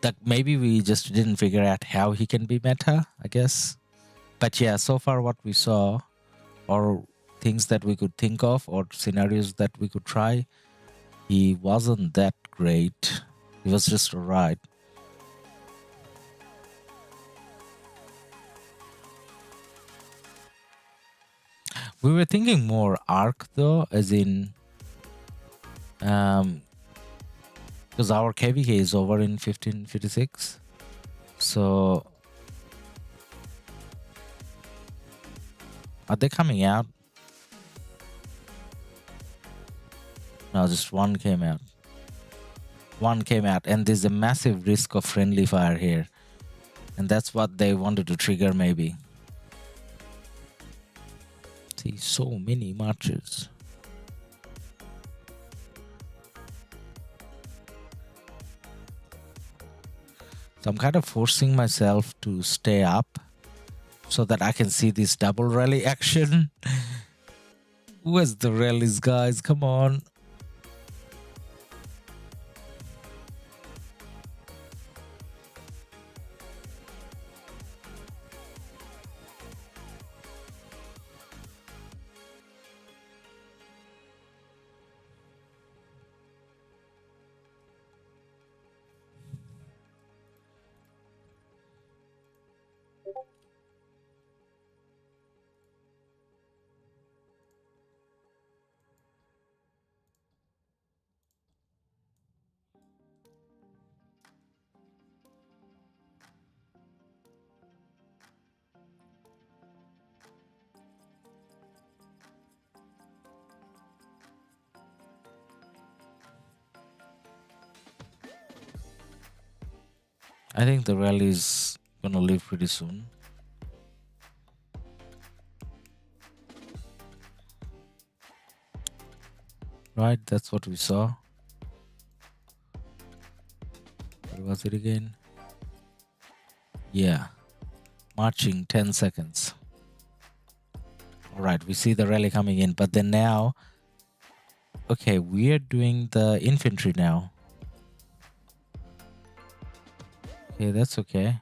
Speaker 3: Like maybe we just didn't figure out how he can be meta, I guess. But yeah, so far what we saw, or things that we could think of, or scenarios that we could try, he wasn't that great. He was just alright. We were thinking more Ark though, as in... because our KvK is over in 1556. So Are they coming out? No, just one came out. One came out, and there's a massive risk of friendly fire here. And that's what they wanted to trigger, maybe. See, so many marches. So I'm kind of forcing myself to stay up so that I can see this double rally action. Where's the rallies, guys? Come on. I think the rally is gonna leave pretty soon. Right, that's what we saw. Where was it again? Yeah, marching 10 seconds. All right, we see the rally coming in, but then now, okay, we are doing the infantry now. Okay, that's okay.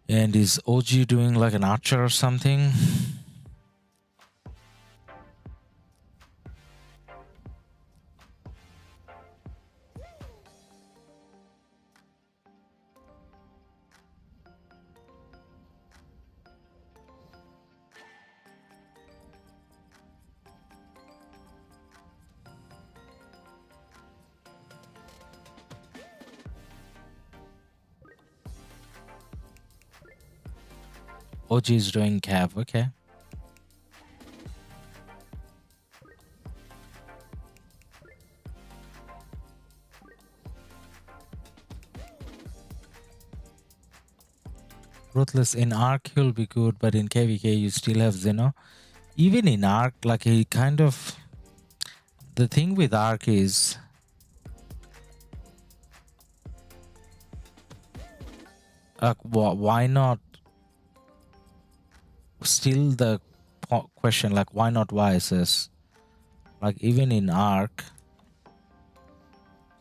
Speaker 3: And is OG doing like an archer or something? OG is doing cav, okay. Ruthless in Ark, he'll be good, but in KvK you still have Zeno. Even in Ark, like he kind of... The thing with Ark is... why not? Still the question, like why not YSS? Like even in Ark,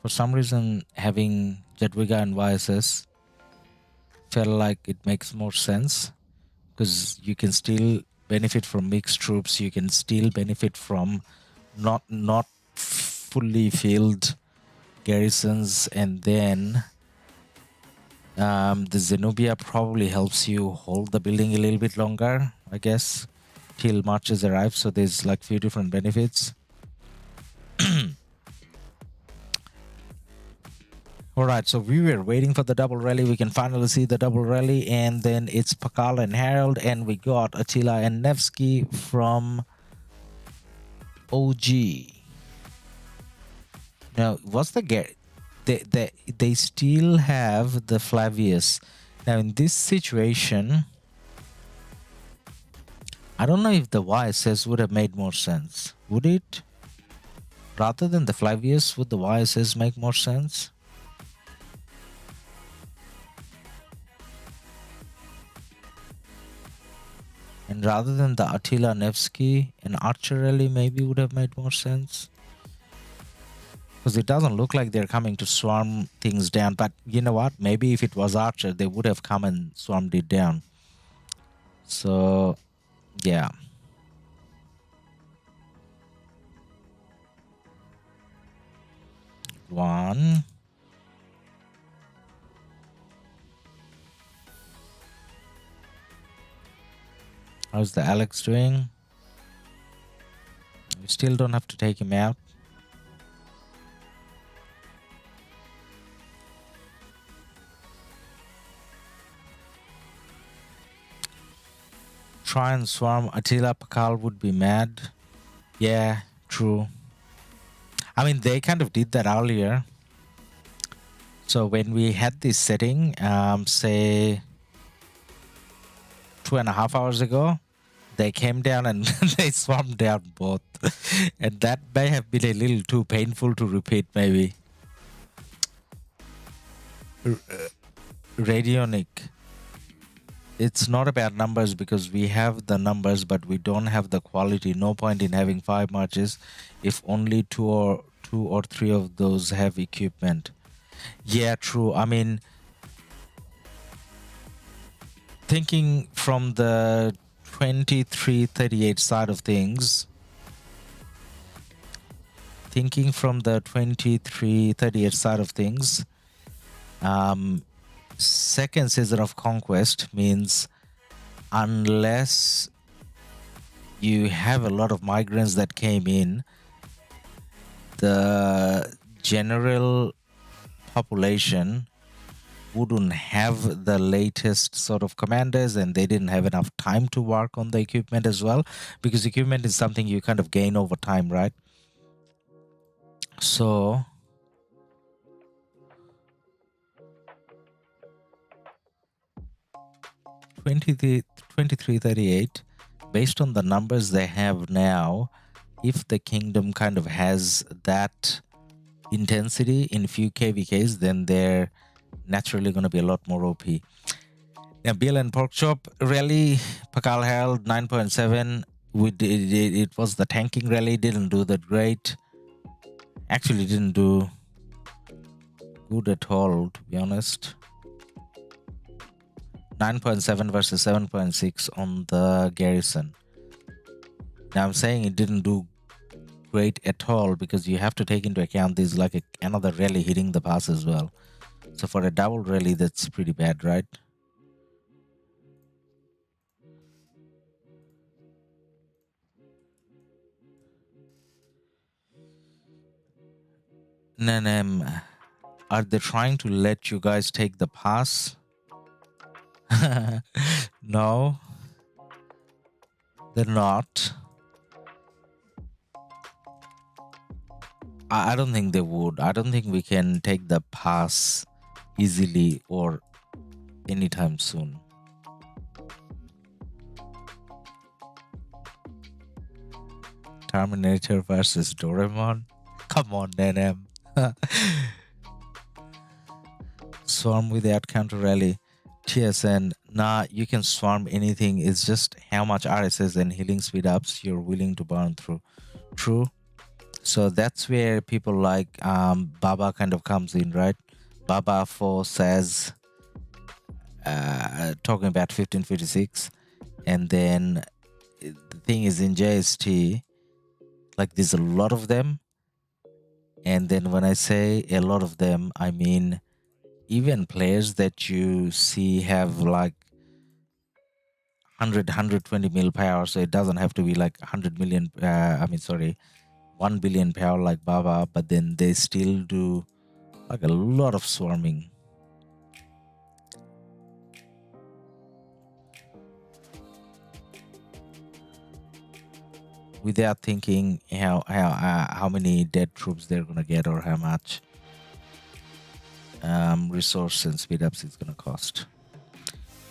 Speaker 3: for some reason having Jadwiga and YSS felt like it makes more sense, because you can still benefit from mixed troops, you can still benefit from not fully filled garrisons, and then the Zenobia probably helps you hold the building a little bit longer, I guess, till marches arrive. So there's like few different benefits. All right, so we were waiting for the double rally. We can finally see the double rally, and then it's Pakal and Harold, and we got Attila and Nevsky from OG. Now, what's the they still have the Flavius. Now in this situation, I don't know if the YSS would have made more sense. Would it? Rather than the Flavius, would the YSS make more sense? And rather than the Attila Nevsky, an archer rally maybe would have made more sense. Because it doesn't look like they're coming to swarm things down. But you know what? Maybe if it was Archer, they would have come and swarmed it down. So, yeah. One. How's the Alex doing? We still don't have to take him out. try and swarm Attila, Pakal would be mad. Yeah, true. I mean, they kind of did that earlier. So when we had this setting, say 2.5 hours ago, they came down and they swarmed down both. And that may have been a little too painful to repeat, maybe. Radionic. It's not about numbers because we have the numbers, but we don't have the quality. No point in having 5 marches if only two or three of those have equipment. Yeah, true. I mean, thinking from the 2338 side of things, second season of Conquest means unless you have a lot of migrants that came in, the general population wouldn't have the latest sort of commanders, and they didn't have enough time to work on the equipment as well, because equipment is something you kind of gain over time, right? So $23.38, based on the numbers they have now, if the kingdom kind of has that intensity in few KvKs, then they're naturally going to be a lot more OP. Now, Bill and Porkchop rally, Pakal held 9.7. It was the tanking rally, didn't do that great. Actually, didn't do good at all, to be honest. 9.7 versus 7.6 on the garrison. Now, I'm saying it didn't do great at all because you have to take into account there's like another rally hitting the pass as well. So for a double rally, that's pretty bad, right? Nanem, are they trying to let you guys take the pass? No, they're not. I don't think they would. I don't think we can take the pass easily or anytime soon. Terminator versus Doraemon? Come on, Nanem. Swarm without counter rally. TSN, nah, you can swarm anything. It's just how much RSS and healing speed ups you're willing to burn through. True. So that's where people like Baba kind of comes in, right? Baba 4 says, talking about 1556. And then the thing is in JST, like there's a lot of them. And then when I say a lot of them, I mean even players that you see have like 120 mil power. So it doesn't have to be like 100 million, 1 billion power like Baba, but then they still do like a lot of swarming. Without thinking how many dead troops they're gonna get or how much resource and speed ups it's gonna cost.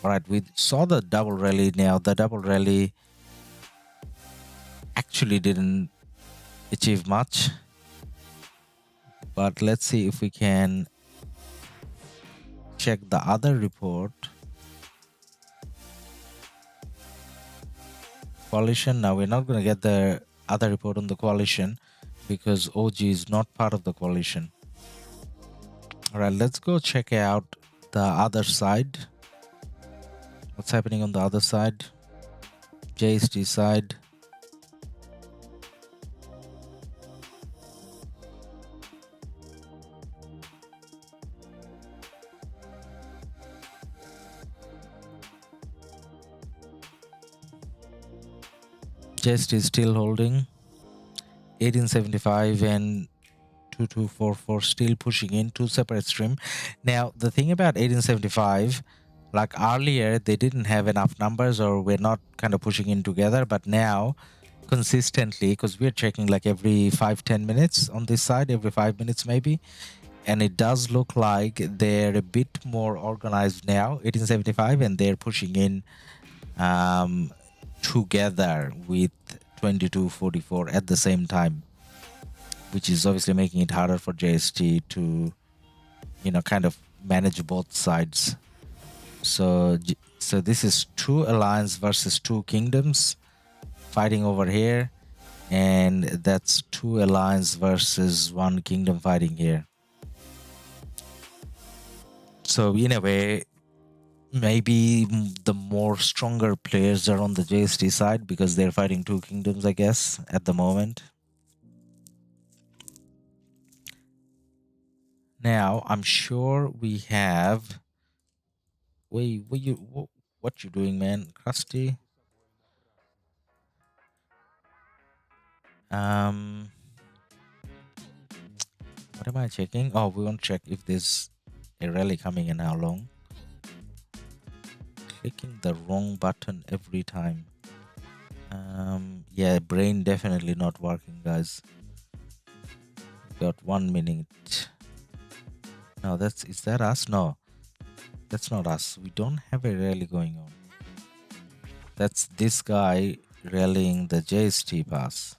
Speaker 3: All right, we saw the double rally. Now the double rally actually didn't achieve much, but let's see if we can check the other report. Coalition. Now we're not going to get the other report on the coalition because OG is not part of the coalition. All right, let's go check out the other side. What's happening on the other side? JST side. Jest is still holding 1875 and 2244 still pushing in two separate stream. Now the thing about 1875, Like earlier, they didn't have enough numbers or we're not kind of pushing in together, but now consistently, because we're checking like every 5-10 minutes on this side, every 5 minutes maybe, and it does look like they're a bit more organized now, 1875, and they're pushing in together with 2244 at the same time, which is obviously making it harder for JST to, you know, kind of manage both sides. So this is 2 alliance versus 2 kingdoms fighting over here, and that's 2 alliance versus 1 kingdom fighting here. So in a way, maybe the more stronger players are on the JST side because they're fighting 2 kingdoms, I guess, at the moment. Now, I'm sure we have... Wait, what you doing, man? Krusty? What am I checking? Oh, we want to check if there's a rally coming and how long. Clicking the wrong button every time. Yeah, brain definitely not working, guys. Got 1 minute. No, is that us? No, that's not us. We don't have a rally going on. That's this guy rallying the JST pass.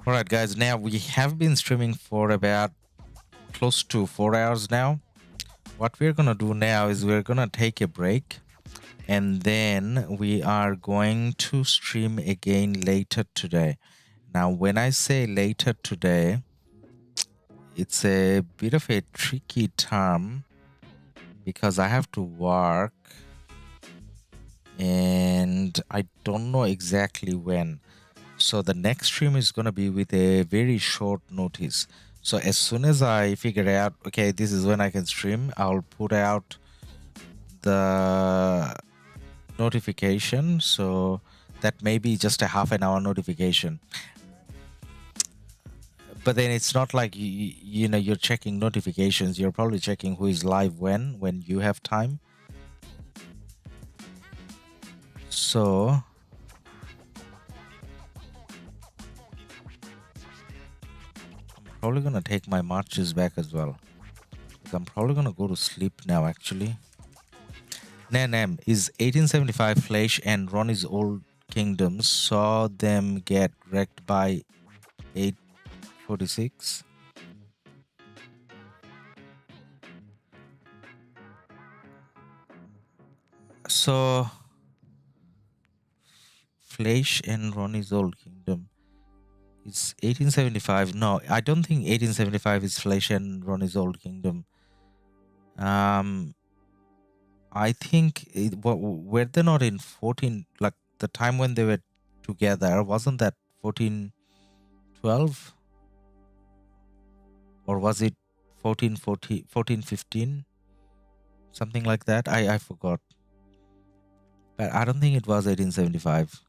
Speaker 3: Alright guys, now we have been streaming for about close to 4 hours now. What we're gonna do now is we're gonna take a break, and then we are going to stream again later today. Now when I say later today, it's a bit of a tricky term because I have to work and I don't know exactly when. So the next stream is going to be with a very short notice. So as soon as I figure out, okay, this is when I can stream, I'll put out the notification. So that may be just a half an hour notification. But then it's not like, you know, you're checking notifications. You're probably checking who is live when you have time. So... probably gonna take my marches back as well. I'm probably gonna go to sleep now actually. Nanem is 1875 Flesh and Ronnie's Old Kingdoms saw them get wrecked by 846. So Flesh and Ronnie's Old Kingdom. It's 1875. No, I don't think 1875 is Flesh and Ronnie's Old Kingdom. I think were they not in 14, like the time when they were together, wasn't that 1412? Or was it 1415? Something like that. I forgot. But I don't think it was 1875.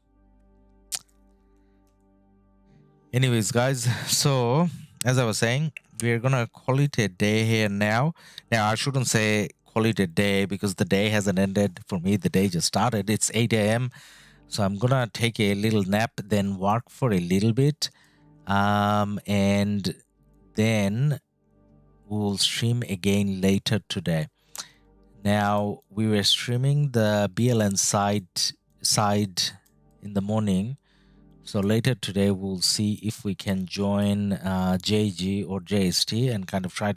Speaker 3: Anyways, guys, so as I was saying, we're gonna call it a day here now. Now, I shouldn't say call it a day because the day hasn't ended. For me, the day just started. It's 8 a.m. So I'm gonna take a little nap, then work for a little bit. And then we'll stream again later today. Now, we were streaming the BLN side in the morning. So later today, we'll see if we can join JG or JST and kind of try to